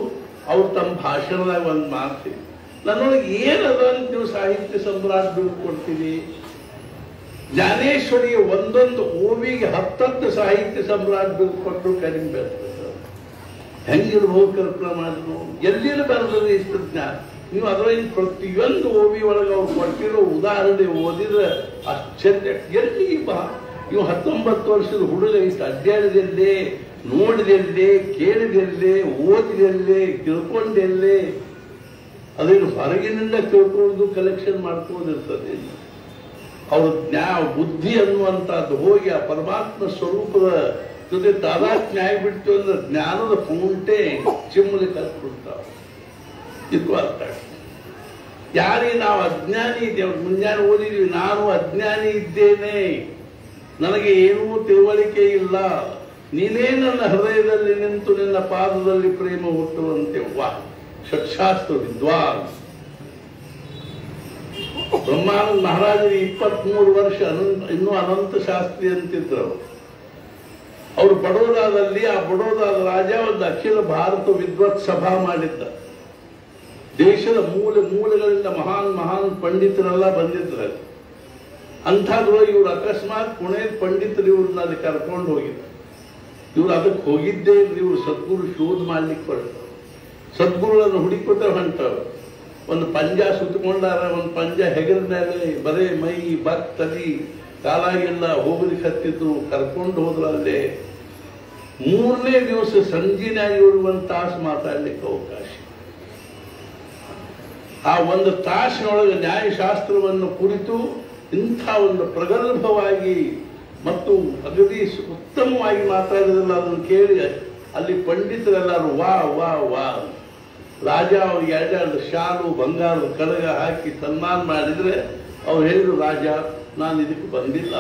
ಅವ್ರು ತಮ್ಮ ಭಾಷಣದಾಗ ಒಂದು ಮಾತು, ನನ್ನೊಳಗೆ ಏನದ ಅಂತ ನೀವು ಸಾಹಿತ್ಯ ಸಮ್ರಾಟ್ ಬಿರುದು ಕೊಡ್ತೀವಿ. ಜ್ಞಾನೇಶ್ವರಿಯ ಒಂದೊಂದು ಓವಿಗೆ 10 ಸಾಹಿತ್ಯ ಸಮ್ರಾಟ್ ಬಿರುದು ಕೊಟ್ಟರು. ಕಡಿಮೆ ಬೆಳೆದ ಹೆಂಗಿರ್ಬೋದು ಕಲ್ಪನಾ ಮಾಡಿದ್ರು. ಎಲ್ಲಿನ ಬರೆದ್ರೆ ಇಷ್ಟು ಜ್ಞಾನ. ನೀವು ಅದರಲ್ಲಿ ಪ್ರತಿಯೊಂದು ಓವಿ ಒಳಗೆ ಅವ್ರು ಕೊಟ್ಟಿರೋ ಉದಾಹರಣೆ ಓದಿದ್ರೆ ಆಶ್ಚರ್ಯ. ಎಲ್ಲಿ ಇವು 19 ವರ್ಷದ ಹುಡುಗ ಇಷ್ಟು ಅಡ್ಡಾಡಿದೆಲ್ಲೇ, ನೋಡಿದೆಲ್ಲೇ, ಕೇಳಿದೆಲ್ಲೇ, ಓದಿದೆಲ್ಲೇ, ತಿಳ್ಕೊಂಡೆಲ್ಲೇ. ಅದೇನು ಹೊರಗಿನಿಂದ ತಿಳ್ಕೊಳ್ಳೋದು, ಕಲೆಕ್ಷನ್ ಮಾಡ್ಕೋದಿರ್ತದೆ. ಅವ್ರ ಬುದ್ಧಿ ಅನ್ನುವಂಥದ್ದು ಹೋಗಿ ಆ ಪರಮಾತ್ಮ ಸ್ವರೂಪದ ಜೊತೆ ತಾದಾತ್ಮ್ಯ ಆಗಿಬಿಡ್ತು ಅಂದ್ರೆ ಜ್ಞಾನದ ಫೌಂಟೇ ಚಿಮ್ಮಲಿ ಕಲ್ತ್ಬಿಡ್ತಾವ. ಇದು ಅರ್ಥ. ಯಾರೇ ನಾವು ಅಜ್ಞಾನಿ ಇದ್ದೇವೆ, ಮುಂಜಾನೆ ಓದಿದ್ವಿ, ನಾನು ಅಜ್ಞಾನಿ ಇದ್ದೇನೆ, ನನಗೆ ಏನೂ ತಿಳುವಳಿಕೆ ಇಲ್ಲ, ನೀನೇ ನನ್ನ ಹೃದಯದಲ್ಲಿ ನಿಂತು ನಿನ್ನ ಪಾದದಲ್ಲಿ ಪ್ರೇಮ ಹುಟ್ಟುವಂತೆ. ವಾ, ಷಟ್ಶಾಸ್ತ್ರ ವಿದ್ವಾನ್. ಬ್ರಹ್ಮಾನಂದ ಮಹಾರಾಜರಿಗೆ 23 ವರ್ಷ ಇನ್ನೂ ಅನಂತ ಶಾಸ್ತ್ರಿ ಅಂತಿದ್ರು. ಅವರು ಬಡೋದಾದಲ್ಲಿ, ಆ ಬಡೋದಾದ ರಾಜ ಒಂದು ಅಖಿಲ ಭಾರತ ವಿದ್ವತ್ ಸಭಾ ಮಾಡಿದ್ದ. ದೇಶದ ಮೂಲೆಗಳಿಂದ ಮಹಾನ್ ಪಂಡಿತರೆಲ್ಲ ಬಂದಿದ್ರು. ಅಂಥದ್ರೊಳಗೆ ಇವ್ರು ಅಕಸ್ಮಾತ್ ಪುಣೆ ಪಂಡಿತರು ಇವ್ರನ್ನ ಅದಕ್ಕೆ ಕರ್ಕೊಂಡು ಹೋಗಿದ್ರು. ಇವ್ರು ಅದಕ್ಕೆ ಹೋಗಿದ್ದೇ ಇವ್ರು ಸದ್ಗುರು ಶೋಧ ಮಾಡ್ಲಿಕ್ಕೆ ಹೊರಟರು. ಸದ್ಗುರುಗಳನ್ನು ಹುಡುಕೋತ ಹೊಂಟರು. ಒಂದು ಪಂಜ ಸುತ್ತಕೊಂಡಾರ, ಒಂದು ಪಂಜ ಹೆಗಲ ಮೇಲೆ, ಬರೇ ಮೈ ಬತ್ತಲಿ ಕಾಲಾಗೆಲ್ಲ ಹೋಗ್ಲಿಕ್ಕೆ ಹತ್ತಿದ್ರು, ಕರ್ಕೊಂಡು ಹೋದ್ರಲ್ಲೇ 3ನೇ ದಿವಸ ಸಂಜೆನಾಗಿ ಇವರು 1 ತಾಸು ಮಾತಾಡ್ಲಿಕ್ಕೆ ಅವಕಾಶ. ಆ 1 ತಾಸಿನೊಳಗೆ ನ್ಯಾಯಶಾಸ್ತ್ರವನ್ನು ಕುರಿತು ಇಂಥ ಒಂದು ಪ್ರಗಲ್ಭವಾಗಿ ಮತ್ತು ಅಗದಿ ಉತ್ತಮವಾಗಿ ಮಾತಾಡಿದ್ರಲ್ಲ, ಅದನ್ನು ಕೇಳಿ ಅಲ್ಲಿ ಪಂಡಿತರೆಲ್ಲರೂ ವಾ ವಾ ವಾ. ರಾಜ ಅವ್ರಿಗೆ 2 ಶಾಲು ಬಂಗಾರದ ಕಡಗ ಹಾಕಿ ಸನ್ಮಾನ ಮಾಡಿದ್ರೆ ಅವ್ರು ಹೇಳಿದ್ರು, ರಾಜ ನಾನು ಇದಕ್ಕೆ ಬಂದಿಲ್ಲ,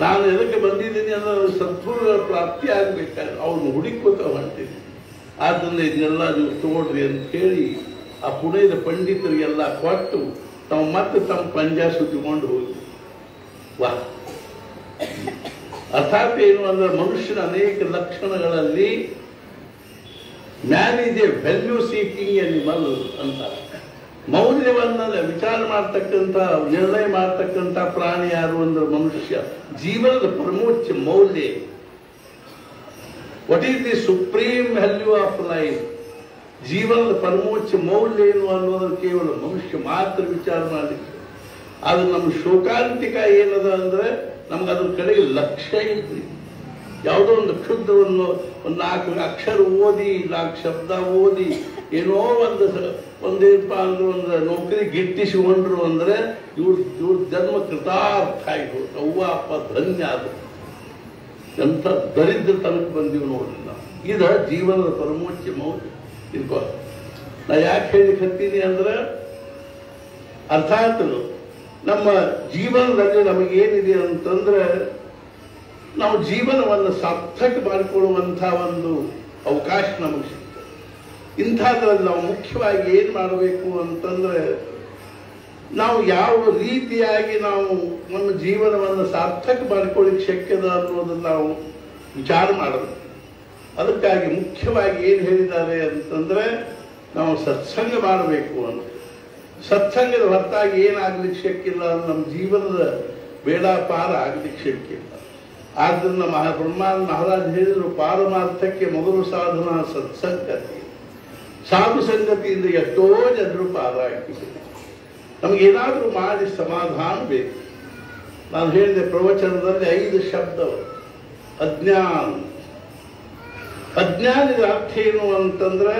ನಾನು ಎದಕ್ಕೆ ಬಂದಿದ್ದೀನಿ ಅಂದ್ರೆ ಸದ್ಗುರುಗಳ ಪ್ರಾಪ್ತಿ ಆಗ್ಬೇಕಾದ್ರೆ ಅವ್ರನ್ನ ಹುಡುಕೋತ ಹೊಂಟಿದ್ದೀನಿ, ಆದ್ದರಿಂದ ಇದನ್ನೆಲ್ಲ ನೀವು ತಗೊಳ್ರಿ ಅಂತ ಹೇಳಿ ಆ ಪುಣೆದ ಪಂಡಿತರಿಗೆಲ್ಲ ಕೊಟ್ಟು ತಾವು ಮತ್ತೆ ತಮ್ಮ ಪಂಜ ಸುತ್ತಿಕೊಂಡು ಹೋಗಿ. ವಾ, ಅರ್ಥಾತ್ ಏನು ಅಂದ್ರೆ ಮನುಷ್ಯನ ಅನೇಕ ಲಕ್ಷಣಗಳಲ್ಲಿ man is a value seeking animal ಅಂತ. ಮೌಲ್ಯವನ್ನ ವಿಚಾರ ಮಾಡ್ತಕ್ಕಂಥ, ನಿರ್ಣಯ ಮಾಡ್ತಕ್ಕಂಥ ಪ್ರಾಣಿ ಯಾರು ಅಂದ್ರೆ ಮನುಷ್ಯ. ಜೀವನದ ಪ್ರಮೋಚ್ಚ ಮೌಲ್ಯ, what is the supreme value of life, ಜೀವನದ ಪರಮೋಚ್ಚ ಮೌಲ್ಯ ಏನು ಅನ್ನೋದನ್ನು ಕೇವಲ ಮನುಷ್ಯ ಮಾತ್ರ ವಿಚಾರ ಮಾಡಲಿಕ್ಕೆ. ಅದು ನಮ್ಮ ಶೋಕಾಂತಿಕ ಏನದ ಅಂದ್ರೆ ನಮ್ಗೆ ಅದ್ರ ಕಡೆಗೆ ಲಕ್ಷ್ಯ ಇದ್ರಿ. ಯಾವುದೋ ಒಂದು ಕ್ಷುದ್ರವನ್ನು 4 ಅಕ್ಷರ ಓದಿ, 4 ಶಬ್ದ ಓದಿ ಏನೋ ಒಂದೇನಪ್ಪ ಅಂದ್ರೆ ಒಂದು ನೌಕರಿ ಗಿಟ್ಟಿಸಿಕೊಂಡ್ರು ಅಂದ್ರೆ ಇವ್ರ ಜನ್ಮ ಕೃತಾರ್ಥ ಆಗಿ ಅವ್ವ ಅಪ್ಪ ಧನ್ಯ ಅದು. ಎಂಥ ದರಿದ್ರ ತನಕ ಬಂದೀವಿ ನೋಡ್ರಿ ನಾವು. ಇದ ಜೀವನದ ಪರಮೋಚ್ಚ ಮೌಲ್ಯ. ಇದ್ಕೋ ನಾ ಯಾಕೆ ಹೇಳಿಕ್ ಹತ್ತೀನಿ ಅಂದ್ರೆ ಅರ್ಥಾತ್ ನಮ್ಮ ಜೀವನದಲ್ಲಿ ನಮಗೇನಿದೆ ಅಂತಂದ್ರೆ ನಾವು ಜೀವನವನ್ನು ಸಾರ್ಥಕ ಮಾಡಿಕೊಳ್ಳುವಂಥ ಒಂದು ಅವಕಾಶ ನಮಗೆ ಸಿಗ್ತದೆ. ಇಂಥದ್ರಲ್ಲಿ ನಾವು ಮುಖ್ಯವಾಗಿ ಏನು ಮಾಡಬೇಕು ಅಂತಂದ್ರೆ ನಾವು ಯಾವ ರೀತಿಯಾಗಿ ನಾವು ನಮ್ಮ ಜೀವನವನ್ನು ಸಾರ್ಥಕ ಮಾಡಿಕೊಳ್ಳಿಕ್ಕೆ ಶಕ್ಯದ ಅನ್ನೋದನ್ನು ನಾವು ವಿಚಾರ ಮಾಡಬೇಕು. ಅದಕ್ಕಾಗಿ ಮುಖ್ಯವಾಗಿ ಏನು ಹೇಳಿದ್ದಾರೆ ಅಂತಂದ್ರೆ ನಾವು ಸತ್ಸಂಗ ಮಾಡಬೇಕು ಅಂತ. ಸತ್ಸಂಗದ ಹೊರತಾಗಿ ಏನಾಗ್ಲಿಕ್ಕೆ ಶಕ್ಕಿಲ್ಲ, ನಮ್ಮ ಜೀವನದ ಬೇಡಾಪಾರ ಆಗ್ಲಿಕ್ಕೆ ಶಕ್ಕಿಲ್ಲ. ಆದ್ದರಿಂದ ಬ್ರಹ್ಮಾನಂದ ಮಹಾರಾಜ್ ಹೇಳಿದ್ರು, ಪಾರಮಾರ್ಥಕ್ಕೆ ಮೊದಲು ಸಾಧನ ಸತ್ಸಂಗತಿ, ಸಾಧು ಸಂಗತಿಯಿಂದ ಎಷ್ಟೋ ಜನರು ಪಾರ ಆಗ್ತಿದ್ದಾರೆ. ನಮಗೇನಾದರೂ ಮಾಡಿ ಸಮಾಧಾನ ಬೇಕು. ನಾನು ಹೇಳಿದೆ ಪ್ರವಚನದಲ್ಲಿ 5 ಶಬ್ದಗಳು. ಅಜ್ಞಾನದ ಅರ್ಥ ಏನು ಅಂತಂದ್ರೆ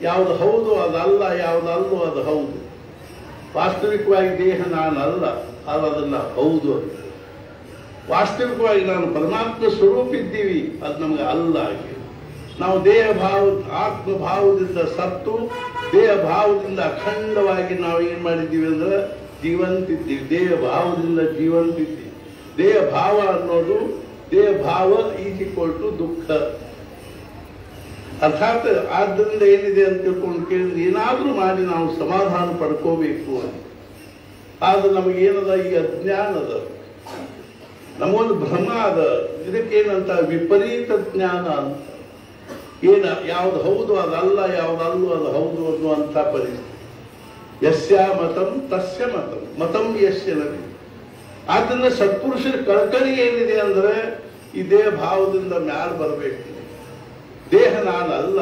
ಯಾವುದು ಹೌದು ಅದಲ್ಲ, ಯಾವುದಲ್ಲೋ ಅದು ಹೌದು. ವಾಸ್ತವಿಕವಾಗಿ ದೇಹ ನಾನಲ್ಲ, ಆದರೆ ಅದನ್ನ ಹೌದು ಅಂತ. ವಾಸ್ತವಿಕವಾಗಿ ನಾನು ಪರಮಾತ್ಮ ಸ್ವರೂಪ ಇದ್ದೀವಿ, ಅದು ನಮಗೆ ಅಲ್ಲ ಆಗಿದೆ. ನಾವು ದೇಹ ಭಾವ ಆತ್ಮಭಾವದಿಂದ ಸತ್ತು ದೇಹ ಭಾವದಿಂದ ಅಖಂಡವಾಗಿ ನಾವು ಏನ್ ಮಾಡಿದ್ದೀವಿ ಅಂದ್ರೆ ಜೀವಂತಿದ್ದೀವಿ. ದೇಹ ಭಾವದಿಂದ ಜೀವಂತಿದ್ದೀವಿ. ದೇಹ ಭಾವ ಅನ್ನೋದು ದೇಹ ಭಾವ ಈಸ್ ಈಕ್ವಲ್ ಟು ದುಃಖ. ಅರ್ಥಾತ್ ಆದ್ದರಿಂದ ಏನಿದೆ ಅಂತ ತಿಳ್ಕೊಂಡು ಕೇಳಿದ್ರೆ ಏನಾದ್ರೂ ಮಾಡಿ ನಾವು ಸಮಾಧಾನ ಪಡ್ಕೋಬೇಕು ಅಂತ. ಆದ್ರೆ ನಮಗೇನದ ಈ ಅಜ್ಞಾನದ, ನಮಗೊಂದು ಭ್ರಮ ಅದ. ಇದಕ್ಕೇನಂತ ವಿಪರೀತ ಜ್ಞಾನ ಅಂತ. ಯಾವ್ದು ಹೌದು ಅದಲ್ಲ, ಯಾವ್ದಲ್ಲೂ ಅದು ಹೌದು ಅನ್ನುವಂಥ ಪರಿಸ್ಥಿತಿ. ಯಸ್ಯ ಮತಂ ತಸ್ಯ ಮತಂ, ಮತಂ ಯಸ್ಯ ನದಿ. ಆದ್ದರಿಂದ ಸತ್ಪುರುಷರ ಕಳಕಳಿ ಏನಿದೆ ಅಂದ್ರೆ ಈ ದೇಹ ಭಾವದಿಂದ ಮ್ಯಾಲ ಬರಬೇಕು. ದೇಹ ನಾನಲ್ಲ,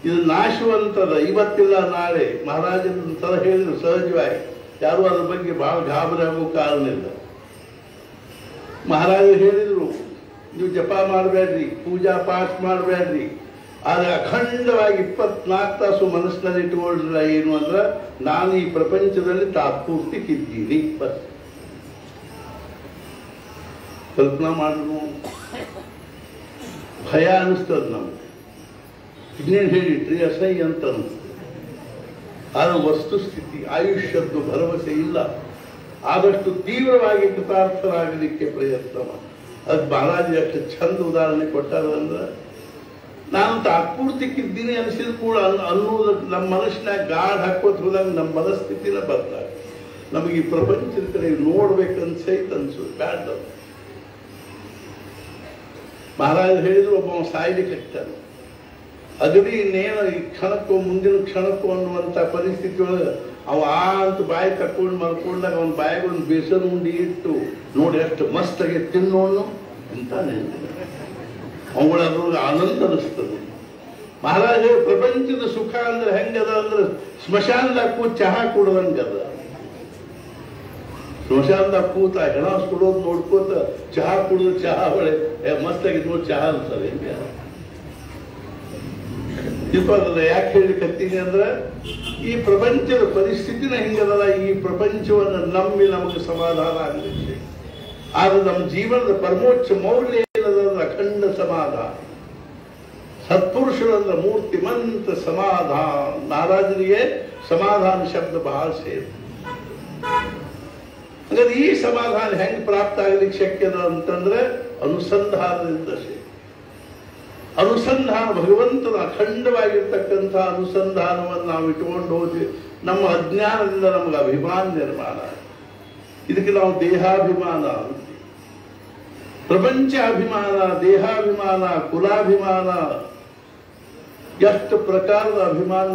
ಇದು ನಾಶವಂತದ, ಇವತ್ತಿಲ್ಲ ನಾಳೆ. ಮಹಾರಾಜನ ತರ ಹೇಳಿದ್ರು ಸಹಜವಾಗಿ, ಯಾರು ಅದ್ರ ಬಗ್ಗೆ ಬಹಳ ಗಾಬರಿ ಆಗೋ ಕಾರಣ ಇಲ್ಲ. ಮಹಾರಾಜರು ಹೇಳಿದ್ರು, ನೀವು ಜಪ ಮಾಡಬೇಡ್ರಿ, ಪೂಜಾ ಪಾಠ ಮಾಡಬೇಡ್ರಿ, ಆದ್ರೆ ಅಖಂಡವಾಗಿ 24 ತಾಸು ಮನಸ್ಸಿನಲ್ಲಿ ಇಟ್ಕೊಳ್ಳಿಲ್ಲ. ಏನು ಅಂದ್ರೆ ನಾನು ಈ ಪ್ರಪಂಚದಲ್ಲಿ ತಾತ್ಪೂರ್ತಿಕ್ಕಿದ್ದೀನಿ. ಕಲ್ಪನಾ ಮಾಡಿದ್ರು ಭಯ ಅನಿಸ್ತದ ನಮ್ಗೆ. ಇನ್ನೇನು ಹೇಳಿಟ್ರಿ ಅಸಹ್ಯ ಅಂತ ಅನಿಸ್ತದೆ. ಆದ್ರೆ ವಸ್ತುಸ್ಥಿತಿ ಆಯುಷ್ಯದ್ದು ಭರವಸೆ ಇಲ್ಲ. ಆದಷ್ಟು ತೀವ್ರವಾಗಿ ಕೃತಾರ್ಥರಾಗಲಿಕ್ಕೆ ಪ್ರಯತ್ನ ಮಾಡಿ. ಅದು ಮಹಾರಾಜ ಎಷ್ಟು ಚಂದ ಉದಾಹರಣೆ ಕೊಟ್ಟಾರಂದ್ರೆ, ನಾನು ತಾತ್ಪೂರ್ತಿಕ್ಕಿದ್ದೀನಿ ಅನಿಸಿದ ಕೂಡ ಅನ್ನೋದಕ್ಕೆ ನಮ್ಮ ಮನಸ್ಸಿನಾಗ ಗಾಢ ಹಾಕೋತ್ ಹೋದಾಗ ನಮ್ಮ ಮನಸ್ಥಿತಿನ ಬರ್ತಾರೆ. ನಮಗೆ ಈ ಪ್ರಪಂಚದ ಕಡೆ ನೋಡ್ಬೇಕನ್ಸೈತ್ ಅನ್ಸೋದು ಬ್ಯಾಡ. ಮಹಾರಾಜರು ಹೇಳಿದ್ರು, ಒಬ್ಬ ಸಾಯ್ಲಿಕ್ಕೆ ಹಚ್ಚಾನೆ. ಅಗದಿ ಇನ್ನೇನು ಈ ಕ್ಷಣಕ್ಕೂ ಮುಂದಿನ ಕ್ಷಣಕ್ಕೂ ಅನ್ನುವಂಥ ಪರಿಸ್ಥಿತಿ ಒಳಗೆ ಅವ ಅಂತ ಬಾಯಿ ತಕ್ಕೊಂಡು ಮಲ್ಕೊಂಡಾಗ ಅವನ ಬಾಯಿಗೆ ಒಂದು ಬೇಸನ್ ಉಂಡಿ ಇಟ್ಟು ನೋಡಿ ಎಷ್ಟು ಮಸ್ತಾಗಿ ತಿನ್ನೋನು ಅಂತಾನೆ. ಅವುಗಳ ಅದ್ರೊಳಗೆ ಆನಂದ ಅನಿಸ್ತದೆ. ಮಹಾರಾಜ ಪ್ರಪಂಚದ ಸುಖ ಅಂದ್ರೆ ಹೆಂಗದ ಅಂದ್ರೆ ಸ್ಮಶಾನದಾಗ ಕೂತ್ ಚಹಾ ಕುಡ್ದಂಗದ. ಸ್ಮಶಾನದಾಗ ಕೂತ ಹೆಣ ಸುಡೋದು ನೋಡ್ಕೋತ ಚಹಾ ಕುಡಿದು ಚಹಾ ಹೊಳೆ ಮಸ್ತ್ ಆಗಿದ್ ನೋಡಿ ಚಹಾ ಅಂತಾರೆ. ಹಿಂಗೆ ತಿಳ್ಕೋದಲ್ಲ. ಯಾಕೆ ಹೇಳಿಕತ್ತೀನಿ ಅಂದ್ರೆ ಈ ಪ್ರಪಂಚದ ಪರಿಸ್ಥಿತಿನ ಹಿಂಗದಲ್ಲ. ಈ ಪ್ರಪಂಚವನ್ನು ನಂಬಿ ನಮಗೆ ಸಮಾಧಾನ ಆಗಲಿಕ್ಕೆ, ಆದ್ರೆ ನಮ್ಮ ಜೀವನದ ಪರಮೋಚ್ಚ ಮೌಲ್ಯ ಏನದ ಅಖಂಡ ಸಮಾಧಾನ. ಸತ್ಪುರುಷರಂದ್ರ ಮೂರ್ತಿಮಂತ ಸಮಾಧಾನ. ಮಹಾರಾಜರಿಗೆ ಸಮಾಧಾನ ಶಬ್ದ ಬಹಳ ಸೇರಿ. ಹಾಗಾದ್ರೆ ಈ ಸಮಾಧಾನ ಹೆಂಗ್ ಪ್ರಾಪ್ತ ಆಗ್ಲಿಕ್ಕೆ ಶಕ್ಯದ ಅಂತಂದ್ರೆ ಅನುಸಂಧಾನದಿಂದ ಸೇರಿ. ಅನುಸಂಧಾನ ಭಗವಂತನ ಅಖಂಡವಾಗಿರ್ತಕ್ಕಂಥ ಅನುಸಂಧಾನವನ್ನು ನಾವು ಇಟ್ಕೊಂಡು ಹೋದ್ವಿ. ನಮ್ಮ ಅಜ್ಞಾನದಿಂದ ನಮಗೆ ಅಭಿಮಾನ ನಿರ್ಮಾಣ. ಇದಕ್ಕೆ ನಾವು ದೇಹಾಭಿಮಾನ ಅಂತೀವಿ. ಪ್ರಪಂಚ ಅಭಿಮಾನ, ದೇಹಾಭಿಮಾನ, ಕುಲಾಭಿಮಾನ, ಎಷ್ಟು ಪ್ರಕಾರದ ಅಭಿಮಾನ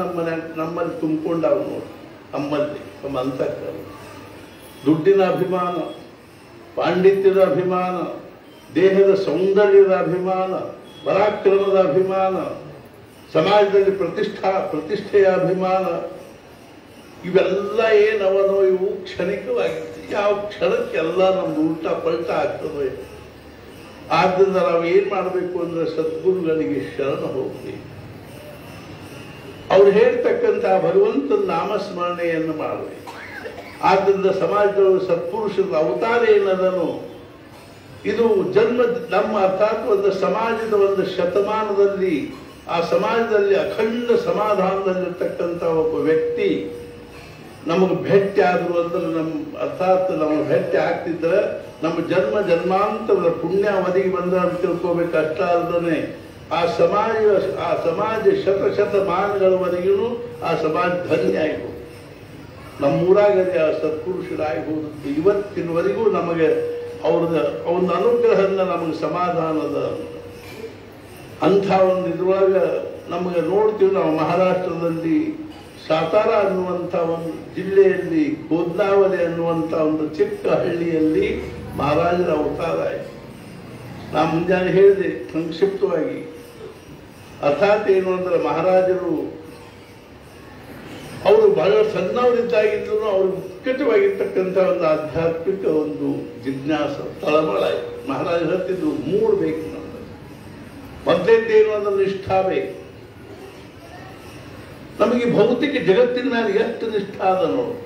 ನಮ್ಮಲ್ಲಿ ತುಂಬಿಕೊಂಡಾವ ನೋಡಿ. ನಮ್ಮಲ್ಲಿ ನಮ್ಮ ಅಂತಃಕರಣ ದುಡ್ಡಿನ ಅಭಿಮಾನ, ಪಾಂಡಿತ್ಯದ ಅಭಿಮಾನ, ದೇಹದ ಸೌಂದರ್ಯದ ಅಭಿಮಾನ, ಪರಾಕ್ರಮದ ಅಭಿಮಾನ, ಸಮಾಜದಲ್ಲಿ ಪ್ರತಿಷ್ಠೆಯ ಅಭಿಮಾನ, ಇವೆಲ್ಲ ಏನವನೋ ಇವು ಕ್ಷಣಿಕವಾಗಿರ್ತವೆ. ಯಾವ ಕ್ಷಣಕ್ಕೆಲ್ಲ ನಮ್ದು ಉಲ್ಟಾ ಪಲ್ಟಾ ಆಗ್ತದೆ. ಆದ್ದರಿಂದ ನಾವು ಏನ್ ಮಾಡಬೇಕು ಅಂದ್ರೆ ಸದ್ಗುರುಗಳಿಗೆ ಶರಣ ಹೋಗ್ತೀವಿ. ಅವ್ರು ಹೇಳ್ತಕ್ಕಂತಹ ಭಗವಂತನ ನಾಮಸ್ಮರಣೆಯನ್ನು ಮಾಡಬೇಕು. ಆದ್ದರಿಂದ ಸಮಾಜದವರು ಸತ್ಪುರುಷರ ಅವತಾರ ಏನದನು, ಇದು ಜನ್ಮ ನಮ್ಮ ಅರ್ಥಾತ್ ಒಂದು ಸಮಾಜದ ಒಂದು ಶತಮಾನದಲ್ಲಿ ಆ ಸಮಾಜದಲ್ಲಿ ಅಖಂಡ ಸಮಾಧಾನದಲ್ಲಿರ್ತಕ್ಕಂಥ ಒಬ್ಬ ವ್ಯಕ್ತಿ ನಮಗೆ ಭೇಟಿ ಆದ್ರು ಅಂದ್ರೆ ನಮ್ಮ ಅರ್ಥಾತ್ ನಮಗೆ ಭೇಟಿ ಆಗ್ತಿದ್ರೆ ನಮ್ಮ ಜನ್ಮ ಜನ್ಮಾಂತರದ ಪುಣ್ಯ ಅವಧಿಗೆ ಬಂದ ಅಂತ ತಿಳ್ಕೋಬೇಕು. ಅಷ್ಟ ಅಲ್ಲದೆ ಆ ಸಮಾಜ ಶತಮಾನಗಳವರೆಗೂ ಆ ಸಮಾಜ ಧನ್ಯ ಆಗಿ ನಮ್ಮೂರಾಗದೆ ಆ ಸತ್ಪುರುಷರಾಗಿ ಹೋದದ್ದು ಇವತ್ತಿನವರೆಗೂ ನಮಗೆ ಅವ್ರನ್ನ ಅನುಗ್ರಹದಿಂದ ನಮಗೆ ಸಮಾಧಾನದ ಅಂಥ ಒಂದು ಇದ್ರೊಳಗೆ ನಮಗೆ ನೋಡ್ತೀವಿ. ನಾವು ಮಹಾರಾಷ್ಟ್ರದಲ್ಲಿ ಸಾತಾರ ಅನ್ನುವಂಥ ಒಂದು ಜಿಲ್ಲೆಯಲ್ಲಿ ಗೋದ್ಲಾವಲೆ ಅನ್ನುವಂಥ ಒಂದು ಚಿಕ್ಕ ಹಳ್ಳಿಯಲ್ಲಿ ಮಹಾರಾಜರ ಅವತಾರ ಆಯಿತು. ನಾ ಮುಂಜಾನೆ ಹೇಳಿದೆ ಸಂಕ್ಷಿಪ್ತವಾಗಿ. ಅರ್ಥಾತ್ ಏನು ಅಂದ್ರೆ ಮಹಾರಾಜರು ಅವರು ಬಹಳ ಸಣ್ಣವರಿದ್ದಾಗಿದ್ರು ಅವರು ಉತ್ಕಟವಾಗಿರ್ತಕ್ಕಂಥ ಒಂದು ಆಧ್ಯಾತ್ಮಿಕ ಒಂದು ಜಿಜ್ಞಾಸ ತಳಮಳ ಆಯಿತು. ಮಹಾರಾಜ ಹೇಳ್ತಿದ್ರು 3 ಬೇಕು ನಮ್ಗೆ. ಮೊದಲೇದೇನು ಅಂದ್ರೆ ನಿಷ್ಠಾ ಬೇಕು. ನಮಗೆ ಭೌತಿಕ ಜಗತ್ತಿನ ಮೇಲೆ ಎಷ್ಟು ನಿಷ್ಠಾ ಅದ ನೋಡಿ.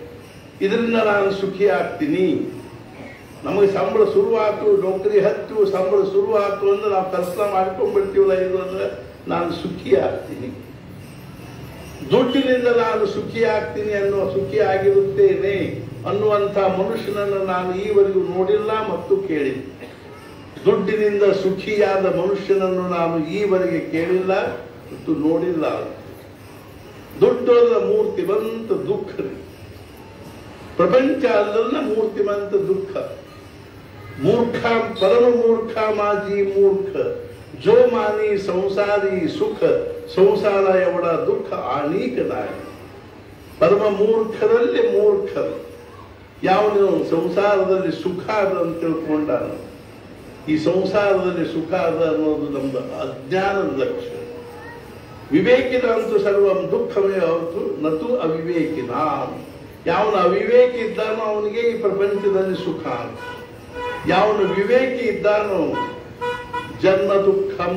ಇದರಿಂದ ನಾನು ಸುಖಿ ಆಗ್ತೀನಿ. ನಮಗೆ ಸಂಬಳ ಶುರುವಾತು, ನೌಕರಿ ಹತ್ತು, ಸಂಬಳ ಶುರುವಾತು ಅಂದ್ರೆ ನಾವು ಕಲ್ಪನಾ ಮಾಡ್ಕೊಂಡ್ಬಿಡ್ತೀವಲ್ಲ. ಇದು ಅಂದ್ರೆ ನಾನು ಸುಖಿ ಆಗ್ತೀನಿ, ದುಡ್ಡಿನಿಂದ ನಾನು ಸುಖಿ ಆಗ್ತೀನಿ ಸುಖಿ ಆಗಿರುತ್ತೇನೆ ಅನ್ನುವಂಥ ಮನುಷ್ಯನನ್ನು ನಾನು ಈವರೆಗೂ ನೋಡಿಲ್ಲ ಮತ್ತು ಕೇಳಿಲ್ಲ. ದುಡ್ಡಿನಿಂದ ಸುಖಿಯಾದ ಮನುಷ್ಯನನ್ನು ನಾನು ಈವರೆಗೆ ಕೇಳಿಲ್ಲ ಮತ್ತು ನೋಡಿಲ್ಲ. ದುಡ್ಡಲ್ಲ ಮೂರ್ತಿವಂತ ದುಃಖ. ಪ್ರಪಂಚ ಅಲ್ಲ ಮೂರ್ತಿವಂತ ದುಃಖ. ಮೂರ್ಖ ಪರಮ ಮೂರ್ಖ ಮಾಜಿ ಮೂರ್ಖ ಜೋ ಮಾನಿ ಸಂಸಾರಿ ಸುಖ ಸಂಸಾರ ಎವಡ ದುಃಖ ಅನೇಕನಾಯ. ಪರಮ ಮೂರ್ಖರಲ್ಲಿ ಮೂರ್ಖರು ಯಾವನು ಸಂಸಾರದಲ್ಲಿ ಸುಖ ಅದ ಅಂತ ತಿಳ್ಕೊಂಡಾನ. ಈ ಸಂಸಾರದಲ್ಲಿ ಸುಖ ಅದ ಅನ್ನೋದು ನಮ್ದು ಅಜ್ಞಾನದ ಲಕ್ಷಣ. ವಿವೇಕಿನ ಅಂತೂ ಸರ್ವಂ ದುಃಖವೇ ಹೊರತು ನತು ಅವಿವೇಕಿನ. ಯಾವನು ಅವಿವೇಕಿ ಇದ್ದಾನೋ ಅವನಿಗೆ ಈ ಪ್ರಪಂಚದಲ್ಲಿ ಸುಖ. ಯಾವನು ವಿವೇಕಿ ಇದ್ದಾನೋ ಜನ್ಮ ದುಃಖಂ,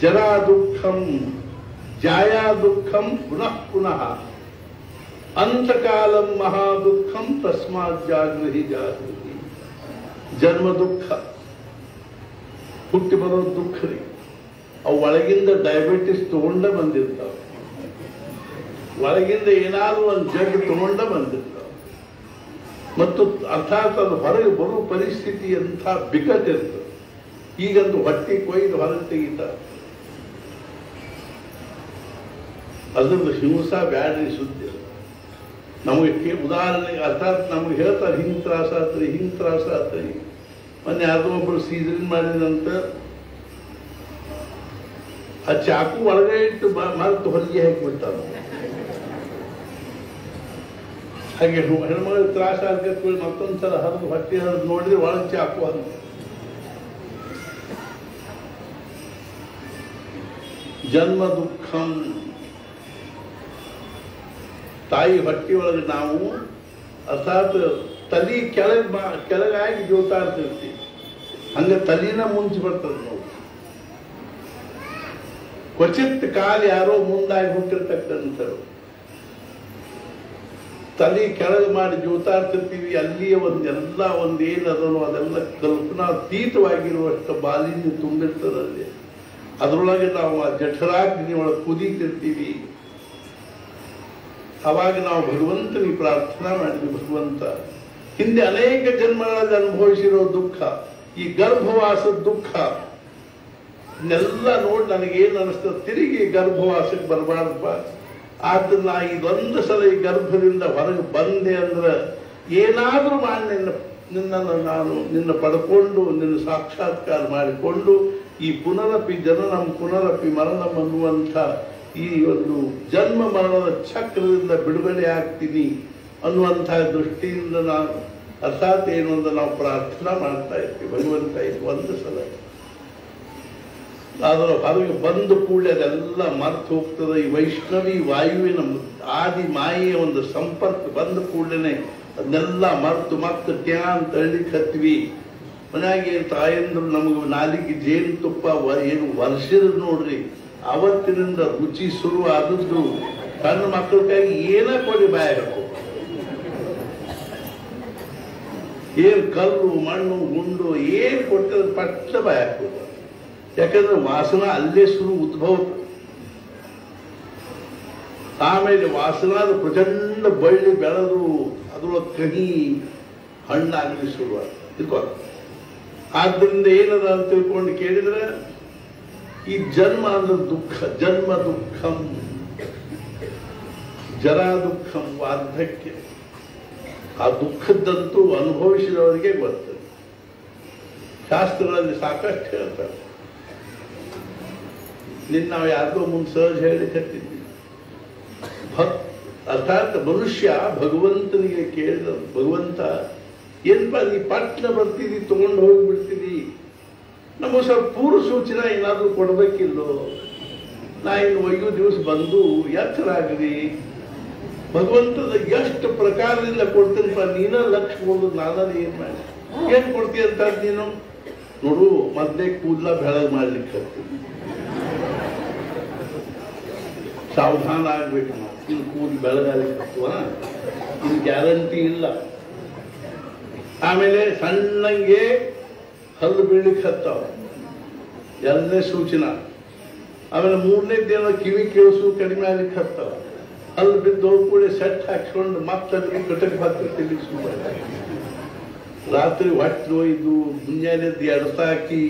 ಜರಾ ದುಃಖಂ, ಜಾಯಾ ದುಃಖಂ ಪುನಃ ಪುನಃ ಅಂತಕಾಲಂ ಮಹಾ ದುಃಖಂ ತಸ್ಮಾತ್ ಜಾಗೃತಿ ಜಾಗೃತಿ. ಜನ್ಮ ದುಃಖ, ಹುಟ್ಟಿ ಬರೋ ದುಃಖ ರೀ. ಅವು ಒಳಗಿಂದ ಡಯಾಬಿಟಿಸ್ ತಗೊಂಡ ಬಂದಿರ್ತಾವೆ, ಒಳಗಿಂದ ಏನಾದ್ರೂ ಒಂದು ಜಗ್ ತಗೊಂಡ ಬಂದಿರ್ತಾವೆ. ಮತ್ತು ಅರ್ಥಾತ್ ಅದು ಹೊರಗೆ ಬರುವ ಪರಿಸ್ಥಿತಿ ಎಂಥ ಬಿಕಟ್ಟಿರ್ತದೆ. ಈಗಂತೂ ಹೊಟ್ಟೆ ಕೊಯ್ದು ಹೊರಗೆ ತೆಗಿತಾರೆ. ಅದ್ರದ್ದು ಹಿಂಸಾ ಬ್ಯಾಡ್ರಿ ಸುದ್ದಿ. ನಮಗೆ ಉದಾಹರಣೆಗೆ ಅರ್ಥಾತ್ ನಮ್ಗೆ ಹೇಳ್ತಾರೆ ಹಿಂಗ್ ತ್ರಾಸ ಆತ್ರಿ, ಹಿಂಗ್ ತ್ರಾಸ ಆತ್ರಿ. ಮೊನ್ನೆ ಯಾರ್ದೋ ಒಬ್ಬರು ಸೀಸನ್ ಮಾಡಿದಂತ ಆ ಚಾಕು ಒಳಗೆ ಇಟ್ಟು ಮರೆತು ಹೊರಗೆ ಹಾಕಿಬಿಡ್ತಾರೆ. ಹಾಗೆ ಹೆಣ್ಮಗಳಿಗೆ ತ್ರಾಸ ಆಗ್ಬೇಕು ಮತ್ತೊಂದ್ಸಲ ಹರಿದು ಹೊಟ್ಟೆ ಹರಿದು ನೋಡಿದ್ರೆ ಒಳಗೆ ಚಾಕು ಅಂತ. ಜನ್ಮ ದುಃಖಂ. ತಾಯಿ ಹೊಟ್ಟೆಯೊಳಗೆ ನಾವು ಅರ್ಥಾತ್ ತಲೆ ಕೆಳಗಾಗಿ ಜೋತಾಡ್ತಿರ್ತೀವಿ, ಹಂಗೆ ತಲೆನ ಮುಂಚೆ ಬರ್ತದೆ ನಾವು. ಕ್ವಚಿತ್ ಕಾಲ ಯಾರೋ ಮುಂದಾಗಿ ಹುಟ್ಟಿರ್ತಕ್ಕಂಥವ್ರು ತಲೆ ಕೆಳಗೆ ಮಾಡಿ ಜೋತಾಡ್ತಿರ್ತೀವಿ. ಅಲ್ಲಿಯ ಒಂದೆಲ್ಲ ಒಂದೇನದನೋ ಅದೆಲ್ಲ ಕಲ್ಪನಾತೀತವಾಗಿರುವಷ್ಟು ಬಾಲಿನ್ಯ ತುಂಬಿರ್ತದಲ್ಲಿ. ಅದರೊಳಗೆ ನಾವು ಆ ಜಠರಾಗ್ನಿ ಒಳಗೆ ಕುದೀತಿರ್ತೀವಿ. ಅವಾಗ ನಾವು ಭಗವಂತನಿಗೆ ಪ್ರಾರ್ಥನಾ ಮಾಡಿದ್ವಿ, ಭಗವಂತ ಹಿಂದೆ ಅನೇಕ ಜನ್ಮಗಳಲ್ಲಿ ಅನುಭವಿಸಿರೋ ದುಃಖ, ಈ ಗರ್ಭವಾಸದ ದುಃಖ ಇದನ್ನೆಲ್ಲ ನೋಡಿ ನನಗೇನು ಅನಿಸ್ತದೆ, ತಿರುಗಿ ಗರ್ಭವಾಸಕ್ಕೆ ಬರಬಾರ್ದಪ್ಪ. ಆದ್ರೆ ನಾ ಇದೊಂದು ಸಲ ಈ ಗರ್ಭದಿಂದ ಹೊರಗೆ ಬಂದೆ ಅಂದ್ರೆ ಏನಾದರೂ ಮಾಡಿ ನಿನ್ನನ್ನು ನಾನು ನಿನ್ನ ಪಡ್ಕೊಂಡು ನಿನ್ನ ಸಾಕ್ಷಾತ್ಕಾರ ಮಾಡಿಕೊಂಡು ಈ ಪುನರಪಿ ಜನನಂ ಪುನರಪಿ ಮರಣಂ ಅನ್ನುವಂಥ ಈ ಒಂದು ಜನ್ಮ ಮರಣದ ಚಕ್ರದಿಂದ ಬಿಡುಗಡೆ ಆಗ್ತೀನಿ ಅನ್ನುವಂಥ ದೃಷ್ಟಿಯಿಂದ ನಾನು ಅರ್ಥಾತ್ ಏನು ಅಂತ ನಾವು ಪ್ರಾರ್ಥನಾ ಮಾಡ್ತಾ ಇರ್ತೀವಿ. ಭಗವಂತ ಇದು ಒಂದು ಸಲ ಅದರ ಹೊರಗೆ ಬಂದ ಕೂಡಲೇ ಅದೆಲ್ಲ ಮರ್ತು ಹೋಗ್ತದೆ. ಈ ವೈಷ್ಣವಿ ವಾಯುವಿನ ಆದಿ ಮಾಯೆಯ ಒಂದು ಸಂಪರ್ಕ ಬಂದ ಕೂಡಲೇ ಅದನ್ನೆಲ್ಲ ಮರ್ತು ಮತ್ತೆ ಅಂತ ಹೇಳಲಿಕ್ಕೆ ಹತ್ವಿ. ಮನೆಯಾಗೆ ತಾಯಂದ್ರು ನಮಗೆ ನಾಲಿಗೆ ಜೇನುತುಪ್ಪ ಏನು ವರ್ಷದ ನೋಡ್ರಿ, ಅವತ್ತಿನಿಂದ ರುಚಿ ಶುರು ಆದದ್ದು. ಸಣ್ಣ ಮಕ್ಕಳಿಗಾಗಿ ಏನ ಕೊಡಿ ಬಾಯಾಗಬೇಕು, ಏನ್ ಕಲ್ಲು ಮಣ್ಣು ಗುಂಡು ಏನ್ ಕೊಟ್ಟಿದ್ರೆ ಪಟ್ಟ ಬಾಯಾಕೋದು. ಯಾಕಂದ್ರೆ ವಾಸನ ಅಲ್ಲೇ ಶುರು ಉದ್ಭವ. ಆಮೇಲೆ ವಾಸನಾದ ಪ್ರಚಂಡ ಬಳ್ಳಿ ಬೆಳೆದು ಅದ್ರೊಳಗೆ ಕಹಿ ಹಣ್ಣಾಗಲಿ ಶುರುವಾದ ತಿಳ್ಕೊ. ಆದ್ದರಿಂದ ಏನದ ಅಂತ ತಿಳ್ಕೊಂಡು ಕೇಳಿದ್ರೆ ಈ ಜನ್ಮ ಅಂದ್ರೆ ದುಃಖ. ಜನ್ಮ ದುಃಖಂ, ಜರಾ ದುಃಖಂ, ವಾರ್ಧಕ್ಯ. ಆ ದುಃಖದ್ದಂತೂ ಅನುಭವಿಸಿದವರಿಗೆ ಬರ್ತದೆ. ಶಾಸ್ತ್ರಗಳಲ್ಲಿ ಸಾಕಷ್ಟು ಹೇಳ್ತಾರೆ. ನಿನ್ನ ನಾವು ಯಾರಿಗೋ ಮುಂದೆ ಸಹಜ ಹೇಳಿಕತ್ತಿದ್ವಿ. ಅರ್ಥಾತ್ ಮನುಷ್ಯ ಭಗವಂತನಿಗೆ ಕೇಳಿದ, ಭಗವಂತ ಏನಪ್ಪ ನೀ ಪಟ್ನ ಬರ್ತಿದಿ ತಗೊಂಡು ಹೋಗಿಬಿಡ್ತೀನಿ, ನಮಗೆ ಸ್ವಲ್ಪ ಪೂರ್ವ ಸೂಚನೆ ಏನಾದರೂ ಕೊಡ್ಬೇಕಿಲ್ಲೋ, ನಾ ಇನ್ನು ಒಯ್ಯೋ ದಿವಸ ಬಂದು ಎಚ್ಚರ ಆಗಲಿ. ಭಗವಂತದ ಎಷ್ಟು ಪ್ರಕಾರದಿಂದ ಕೊಡ್ತೀನಪ್ಪ, ನೀನ ಲಕ್ಷ ಕೊಡೋದು ನಾನೇ ಏನ್ ಮಾಡಿ ಏನ್ ಕೊಡ್ತೀಯ ಅಂತ ನೀನು ನೋಡು. ಮೊದಲೇ ಕೂದಲ ಬೆಳಗ್ ಮಾಡ್ಲಿಕ್ಕೆ ಸಾವಧಾನ ಆಗ್ಬೇಕು ನಾವು. ಇನ್ನು ಕೂದಲು ಬೆಳಗಾಲಿಕ್ಕವ ಇನ್ನು ಗ್ಯಾರಂಟಿ ಇಲ್ಲ. ಆಮೇಲೆ ಸಣ್ಣಂಗೆ ಹಲ್ಲು ಬೀಳ್ಲಿಕ್ಕೆ ಹತ್ತಾವ, ಎರಡನೇ ಸೂಚನಾ. ಆಮೇಲೆ ಮೂರನೇದ್ದೇನೋ ಕಿವಿ ಕೇಳಿಸು ಕಡಿಮೆ ಆಗ್ಲಿಕ್ಕೆ ಹತ್ತಾವ. ಹಲ್ಲು ಬಿದ್ದು ಹೋಗ್ಕೂಡೆ ಸೆಟ್ ಹಾಕ್ಸ್ಕೊಂಡು ಮತ್ತೆ ಕಟಕ್ ಹತ್ತಿರ ತಿಳಿಸ್ಕೊಂಡು ರಾತ್ರಿ ಹೊಟ್ಟೆ ನೋಯ್ದು ಮುಂಜಾನೆದ್ದು ಎಡತಾಕಿ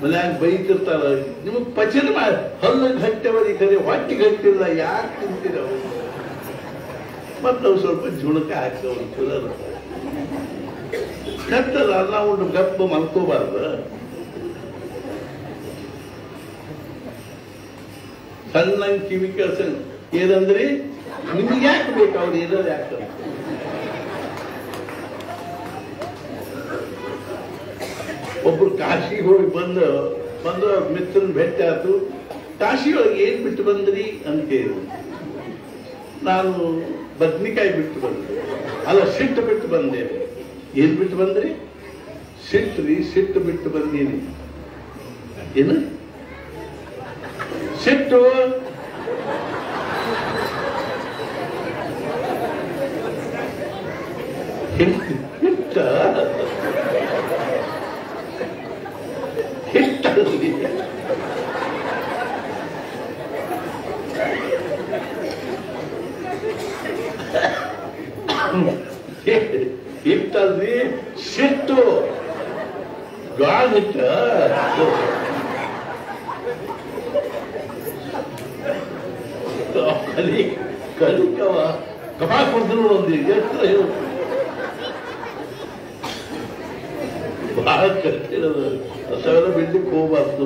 ಮನ್ಯಾಗ ಬೈತಿರ್ತಾರ. ನಿಮಗ್ ಪಚನ ಮಾಡಿ ಹಲ್ಲು ಗಟ್ಟೆವರಿ ಕರೆ ಹೊಟ್ಟೆ ಗಟ್ಟಿಲ್ಲ, ಯಾಕೆ ತಿಂತೀರವು? ಮತ್ತೆ ನಾವು ಸ್ವಲ್ಪ ಜುಣಕ ಹಾಕ್ತವ್ರು ಚಲೋ ಕಟ್ಟದ ಅನ್ನ ಉಂಡು ಗಪ್ಪ ಮಲ್ಕೋಬಾರ್ದ. ಸಣ್ಣ ಕಿವಿ ಕೆಲಸ ಏನಂದ್ರಿ, ನಿಮ್ಗೆ ಯಾಕೆ ಬೇಕು ಅವ್ರು ಏನಾದ್ರು ಯಾಕೆ? ಒಬ್ರು ಕಾಶಿಗೆ ಹೋಗಿ ಬಂದು ಅವ್ರ ಮಿತ್ರನ ಭೇಟಿ ಆಯ್ತು. ಕಾಶಿಯೊಳಗೆ ಏನ್ ಬಿಟ್ಟು ಬಂದ್ರಿ ಅಂತ ಕೇಳಿದ್ರು. ನಾನು ಬದ್ನಿಕಾಯಿ ಬಿಟ್ಟು ಬಂದೆ. ಅಲ್ಲ, ಸಿಟ್ಟು ಬಿಟ್ಟು ಬಂದೇನೆ. ಏನ್ ಬಿಟ್ಟು ಬಂದ್ರಿ? ಸಿಟ್ಟ್ರಿ, ಸಿಟ್ಟು ಬಿಟ್ಟು ಬಂದೀನಿ. ಏನು ಸಿಟ್ಟು? ಹಿಟ್ಟ ಹಿಟ್ಟಲ್ಲಿ ಹಿಟ್ಟಲ್ಲಿ ಸಿಟ್ಟು, ಗಾಳ ಹಿಟ್ಟ. ಕಲಿಕವ ಕಮಾ ಕೊಡ್ತೀನಿ ಒಂದು ಎಷ್ಟು ಬಹಳ ಕಟ್ಟಿರೋದು. ಅಷ್ಟೆಲ್ಲ ಬಿಡ್ಲಿಕ್ಕೆ ಹೋಗ್ಬಾರ್ದು.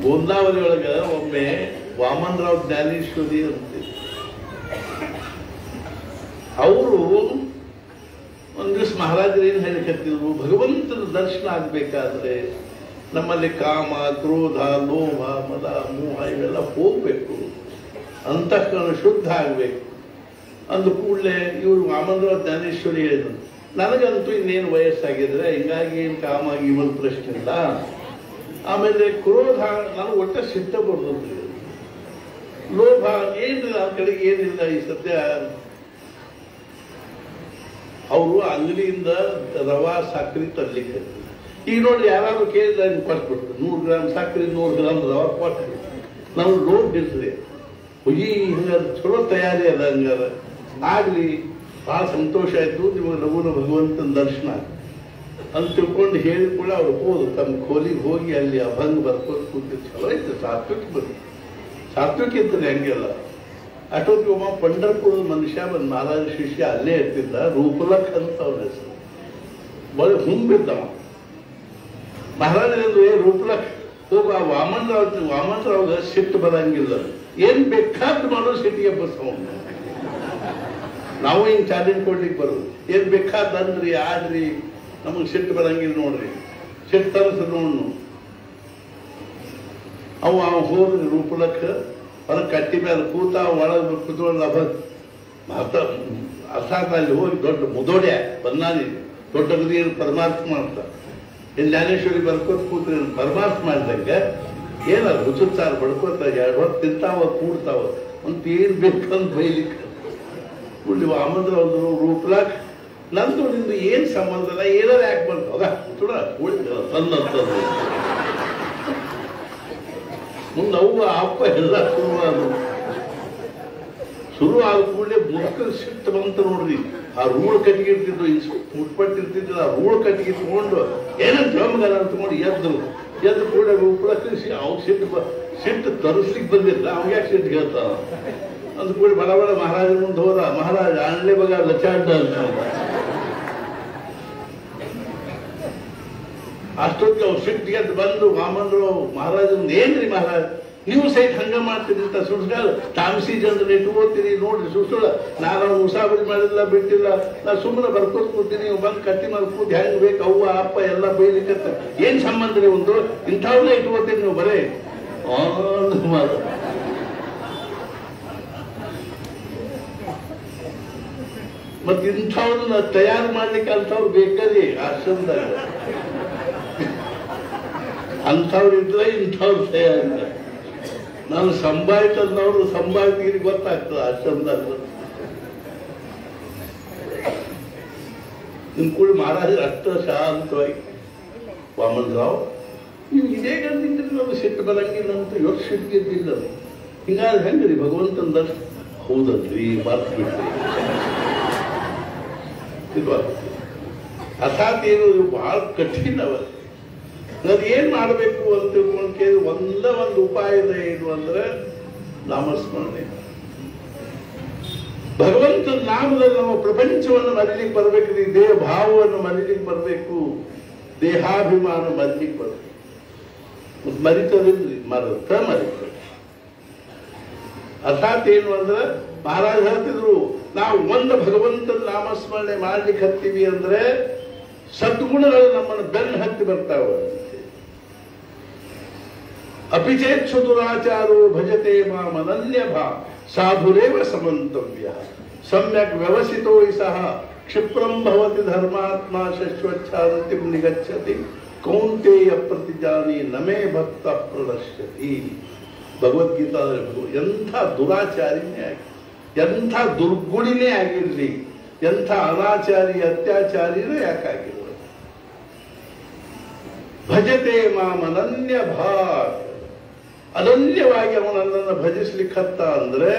ಗೋಂದಾವಲಿ ಒಳಗ ಒಮ್ಮೆ ವಾಮನರಾವ್ ಜ್ಞಾನೇಶ್ವರಿ ಅಂತ ಅವರು ಒಂದ್ ದಿವಸ ಮಹಾರಾಜರು ಏನ್ ಹೇಳಿಕತ್ತಿದ್ರು, ಭಗವಂತನ ದರ್ಶನ ಆಗ್ಬೇಕಾದ್ರೆ ನಮ್ಮಲ್ಲಿ ಕಾಮ, ಕ್ರೋಧ, ಲೋಭ, ಮದ, ಮೋಹ ಇವೆಲ್ಲ ಹೋಗ್ಬೇಕು, ಅಂತಃಕರಣ ಶುದ್ಧ ಆಗಬೇಕು. ಅಂದ ಕೂಡಲೇ ಇವರು ವಾಮನರಾವ್ ಜ್ಞಾನೇಶ್ವರಿ ಹೇಳಿದ್ರು, ನನಗಂತೂ ಇನ್ನೇನು ವಯಸ್ಸಾಗಿದ್ರೆ ಹಿಂಗಾಗಿ ಏನು ಕಾಮ ಇವನ್ ಪ್ರಶ್ನೆ ಇಲ್ಲ. ಆಮೇಲೆ ಕ್ರೋಧ ನನಗೆ ಒಟ್ಟ ಸಿಟ್ಟ ಬರ್ತದೆ, ಲೋಭ ಏನಿಲ್ಲ ಆ ಕಡೆಗೆ ಏನಿಲ್ಲ. ಈ ಸದ್ಯ ಅವರು ಅಂಗಡಿಯಿಂದ ರವಾ ಸಕ್ಕರೆ ತರ್ಲಿಕ್ಕೆ, ಈಗ ನೋಡಿ ಯಾರಾದ್ರೂ ಕೇಳಿದ್ರೆ ಕೊಟ್ಬಿಡ್ತಾರೆ 100 ಗ್ರಾಮ್ ಸಕ್ಕರೆ 100 ಗ್ರಾಮ್ ರವಾ ಕೊಟ್ಟು ನಾವು ಲೋಡ್ ಇರ್ತದೆ. ಹುಗಿ ಹಂಗಾರೆ ಚಲೋ ತಯಾರಿ ಅದ, ಹಂಗಾರ ಆಗ್ಲಿ, ಬಹಳ ಸಂತೋಷ ಆಯ್ತು, ನಿಮಗೆ ಲಘುನ ಭಗವಂತನ ದರ್ಶನ ಅಂತ ತಿಳ್ಕೊಂಡು ಹೇಳಿಕೊಳ್ಳಿ. ಅವ್ರು ಹೋದ್ರು ತಮ್ಮ ಕೋಲಿಗೆ ಹೋಗಿ ಅಲ್ಲಿ ಅಭಂಗ ಬರ್ಕೊಂಡು ಕೂತಿದ್ದು. ಚಲೋ ಐತೆ, ಸಾತ್ವಿಕ ಬಂದು ಸಾತ್ವಿಕ ಇರ್ತದೆ ಹಂಗೆಲ್ಲ. ಅಷ್ಟೊತ್ತಿಗೆ ಒಬ್ಬ ಪಂಡರ್ಪುರದ ಮನುಷ್ಯ ಬಂದು ಮಹಾರಾಜ ಶಿಷ್ಯ ಅಲ್ಲೇ ಇರ್ತಿದ್ದ, ರೂಪಲಕ್ ಅಂತ ಅವನ ಹೆಸರು. ಬರೀ ಹುಂಬಿದ್ದವ. ಮಹಾರಾಜ ರೂಪಲಕ್ ಹೋಗ ವಾಮನರಾವ್ಗ ಸಿಟ್ಟು ಬರಂಗಿಲ್ಲ, ಏನ್ ಬೇಕಾದ್ದು ಮಾಡೋ ಸಿಟ್ಟಿಗೆ ಬಸ್ಸವ. ನಾವು ಹಿಂಗೆ ಚಾಲೆಂಜ್ ಕೊಡ್ಲಿಕ್ಕೆ ಬರೋದು, ಏನ್ ಬೇಕಾದ ಅಂದ್ರಿ ಆಡ್ರಿ, ನಮಗೆ ಸಿಟ್ಟು ಬರಂಗಿಲ್ಲ ನೋಡ್ರಿ, ಸಿಟ್ಟು ತರಿಸ್ ನೋಡ್ನು. ಅವ ಹೋದ್ರಿ ರೂಪಲಕ್ಕ, ಹೊರಗೆ ಕಟ್ಟಿ ಮೇಲೆ ಕೂತ, ಒಳಗೆ ಕೂತ್ಕೊಂಡು ಅರ್ಥಾತ್ ಅಲ್ಲಿ ಹೋಗಿ ದೊಡ್ಡ ಮುದೋಡ್ಯ ಬಂದಾನಿ, ದೊಡ್ಡ ಗದಿಯನ್ನು ಪರಮಾರ್ಥ ಮಾಡ್ತಾ. ಇಲ್ಲಿ ಜ್ಞಾನೇಶ್ವರಿ ಬರ್ಕೋತ ಕೂತ್ರಿ ಪರಮಾರ್ಥ ಮಾಡಿದಂಗೆ ಏನಲ್ಲ ಹುಚ್ಚುಚ್ಚಾರ ಬಡ್ಕೋತ 2 ಹೊತ್ತು ತಿಂತಾವ ಕೂಡ್ತಾವ ಅಂತ ಏನ್ ಬೇಕಂತ ಬೈಲಿಕ್ಕೆ. ಇಲ್ಲಿ ವಾಮನರಾವ್ರು ರೂಪಲಾಕ್, ನಂದು ನಿಂದು ಏನ್ ಸಂಬಂಧ ಇಲ್ಲ, ಏನಾರು ಯಾಕೆ ಬರ್ತಾವ ತುಡ ತಂದಂತದ್ದು. ಮುಂದೆ ಅವ್ವ ಅಪ್ಪ ಎಲ್ಲ ಶುರು ಆದ ಕೂಡಲೇ ಮುಖ ಸಿಟ್ಟು ಬಂತ ನೋಡ್ರಿ. ಆ ರೂಢ ಕಟ್ಟಿಗೆ ಇರ್ತಿದ್ರು, ಮುಟ್ಪಟ್ಟಿರ್ತಿದ್ರು, ಆ ರೂಢ ಕಟ್ಟಿಗೆ ತಗೊಂಡು ಏನಂತ ಜಮಗಾರ ತಗೊಂಡು ಎದ್ದು ಕೂಡ ರೂಪಲಕ್ಕಿ ಅವ್ರು ಸಿಟ್ಟು ತರಿಸ್ಲಿಕ್ಕೆ ಬಂದಿಲ್ಲ, ಅವ್ಗೆ ಯಾಕೆ ಸಿಟ್ಟು ಹೇಳ್ತಾವ ಅಂದ ಕೂಡ ಬಡ ಬಡ ಮಹಾರಾಜನ ಮುಂದೆ ಹೋದ. ಮಹಾರಾಜ ಆಣ್ಲೆ ಬಗ ಲಚಾಡ್ಡ ಅಂತ. ಅಷ್ಟೊತ್ತಿಗೆ ಅವ್ರು ಸಿಟ್ಟಿಗೆ ಎದ್ದು ಬಂದು ವಾಮನರು ಮಹಾರಾಜನ, ಏನ್ರಿ ಮಹಾರಾಜ್ ನೀವು ಸಹಿತ ಹಂಗ ಮಾಡ್ತೀರಿ ಅಂತ ಸುಡ್ಸ್ಗಾಲ ತಾಮಸಿ ಜನರನ್ನ ಇಟ್ಕೋತೀರಿ ನೋಡ್ರಿ, ಸುಡ್ಸೋಳ ನಾನು ಮುಸಾಫರಿ ಮಾಡಿಲ್ಲ ಬಿಟ್ಟಿಲ್ಲ, ನಾ ಸುಮ್ಮನೆ ಬರ್ಕೋತ್ ಕೂತೀನಿ, ನೀವು ಬಂದು ಕಟ್ಟಿ ಮಾಡಿ ಕೂತಿ ಹೆಂಗ್ ಬೇಕು ಅವ್ವ ಅಪ್ಪ ಎಲ್ಲ ಬೈಲಿಕ್ಕೆ ಏನ್ ಸಂಬಂಧ ರೀ ಒಂದು, ಇಂಥವ್ರನ್ನೇ ಇಟ್ಕೋತೀರಿ ನೀವು ಬರೇ ಮತ್ ಇಂಥವ್ರನ್ನ ತಯಾರು ಮಾಡ್ಲಿಕ್ಕೆ ಅಂಥವ್ರು ಬೇಕರಿ ಆಶ್ರಮದಾಗ. ಅಂಥವ್ರು ಇದ್ರೆ ಇಂಥವ್ರು ತಯಾರಿಲ್ಲ. ನಾನು ಸಂಭಾಯಿತದವರು ಸಂಭಾಯಿತಿಗೆ ಗೊತ್ತಾಗ್ತದೆ ಆಶ್ರಮದಾಗ. ನಿಮ್ ಕೂಡ ಮಹಾರಾಜ ಅಷ್ಟ ಶಾಂತವಾಗಿ, ವಾಮನರಾವ್ ನೀವು ಇದೇ ಗಂಟಿದ್ರೆ ನಾವು ಸಿಟ್ಟು ಬರಂಗಿಲ್ಲ ಅಂತ ಎಷ್ಟು ಸಿಟ್ಟಿದ್ದಿಲ್ಲ. ಹಿಂಗಾದ್ರೆ ಹೆಂಗ್ರಿ ಭಗವಂತನ ದರ್ಶನ? ಹೌದಲ್ರಿ, ಮರ್ತು ಬಿಡ್ರಿ. ಅರ್ಥಾತ್ ಏನು ಬಹಳ ಕಠಿಣ. ಅದು ಏನ್ ಮಾಡಬೇಕು ಅಂತ ತಿಳ್ಕೊಂಡು ಕೇಳಿ ಒಂದು ಉಪಾಯದ ಏನು ಅಂದ್ರೆ ನಾಮಸ್ಮರಣೆ. ಭಗವಂತನ ನಾಮದಲ್ಲಿ ನಾವು ಪ್ರಪಂಚವನ್ನು ಮರಿಲಿಕ್ಕೆ ಬರ್ಬೇಕ್ರಿ, ದೇಹ ಭಾವವನ್ನು ಮರಿಲಿಕ್ಕೆ ಬರಬೇಕು, ದೇಹಾಭಿಮಾನ ಮರಿಲಿಕ್ಕೆ ಬರ್ಬೇಕು. ಮರಿತದಿಲ್ರಿ, ಮರಿತದೆ. ಅರ್ಥಾತ್ ಏನು ಅಂದ್ರೆ ಮಹಾರಾಜ ಹೇಳ್ತಿದ್ರು, ನಾವು ಒಂದು ಭಗವಂತನ ನಾಮಸ್ಮರಣೆ ಮಾಡ್ಲಿಕ್ಕೆ ಹತ್ತೀವಿ ಅಂದ್ರೆ ಸದ್ಗುಣಗಳು ನಮ್ಮನ್ನು ಬೆನ್ನು ಹತ್ತಿ ಬರ್ತಾವ. ಅಪಿಚೇತ್ಸು ದುರಾಚಾರೋ ಭಜತೆ ಮಾಂ ಅನನ್ಯ ಭಾ ಸಾಧುರೇವ ಸಮಂತವ್ಯ ಸಮ್ಯಕ್ ವ್ಯವಸಿತೋ ಸಹ ಕ್ಷಿಪ್ರಂ ಭವತಿ ಧರ್ಮಾತ್ಮ ಶಶ್ವಚ್ಛಾಂತಿಂ ನಿಗಚ್ಚತಿ ಕೌಂತೆಯ ಪ್ರತಿಜಾನಿ ನಮೇ ಭಕ್ತ ಪ್ರಣಶ್ಯತಿ. ಭಗವದ್ಗೀತಾ ಎಂಥ ದುರಾಚಾರಿನೇ ಆಗಿ, ಎಂಥ ದುರ್ಗುಣಿನೇ ಆಗಿರ್ಲಿ, ಎಂಥ ಅನಾಚಾರಿ ಅತ್ಯಾಚಾರಿನೇ ಯಾಕಾಗಿಲ್ಲ. ಭಜತೆ ಮಾಂ ಅನನ್ಯ ಭಾಗ್, ಅನನ್ಯವಾಗಿ ಅವನನ್ನು ಭಜಿಸ್ಲಿಕ್ಕತ್ತ ಅಂದ್ರೆ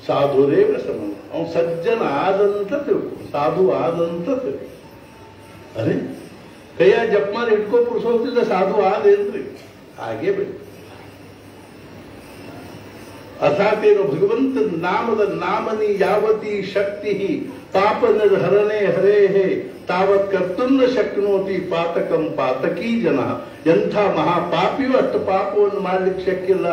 ಸಾಧುರೇವ ಸಂಬಂಧ. ಅವನು ಸಜ್ಜನ ಆದಂತ ತಿಳ್ಕೊ, ಸಾಧು ಆದಂತ ತಿಳ್ಕೊ. ಅರೆ ಕೈಯ ಜಪ್ ಮಾಡಿ ಇಟ್ಕೋ ಪುರುಸೋತಿಲ್ಲ, ಸಾಧು ಆದೇನ್ರಿ? ಹಾಗೆ ಬೇಕು. ಅರ್ಥಾತ್ ಏನು ಭಗವಂತನ ನಾಮದ ನಾಮನಿ ಯಾವತಿ ಶಕ್ತಿ ಪಾಪನ ಹರಣೆ ಹರೇಹೇ ತಾವತ್ ಕರ್ತುನ್ನ ಶಕ್ನೋತಿ ಪಾತಕಂ ಪಾತಕೀ ಜನ. ಎಂಥ ಮಹಾಪಾಪಿಯೂ ಅಷ್ಟು ಪಾಪವನ್ನು ಮಾಡ್ಲಿಕ್ಕೆ ಶಕ್ಯ ಇಲ್ಲ,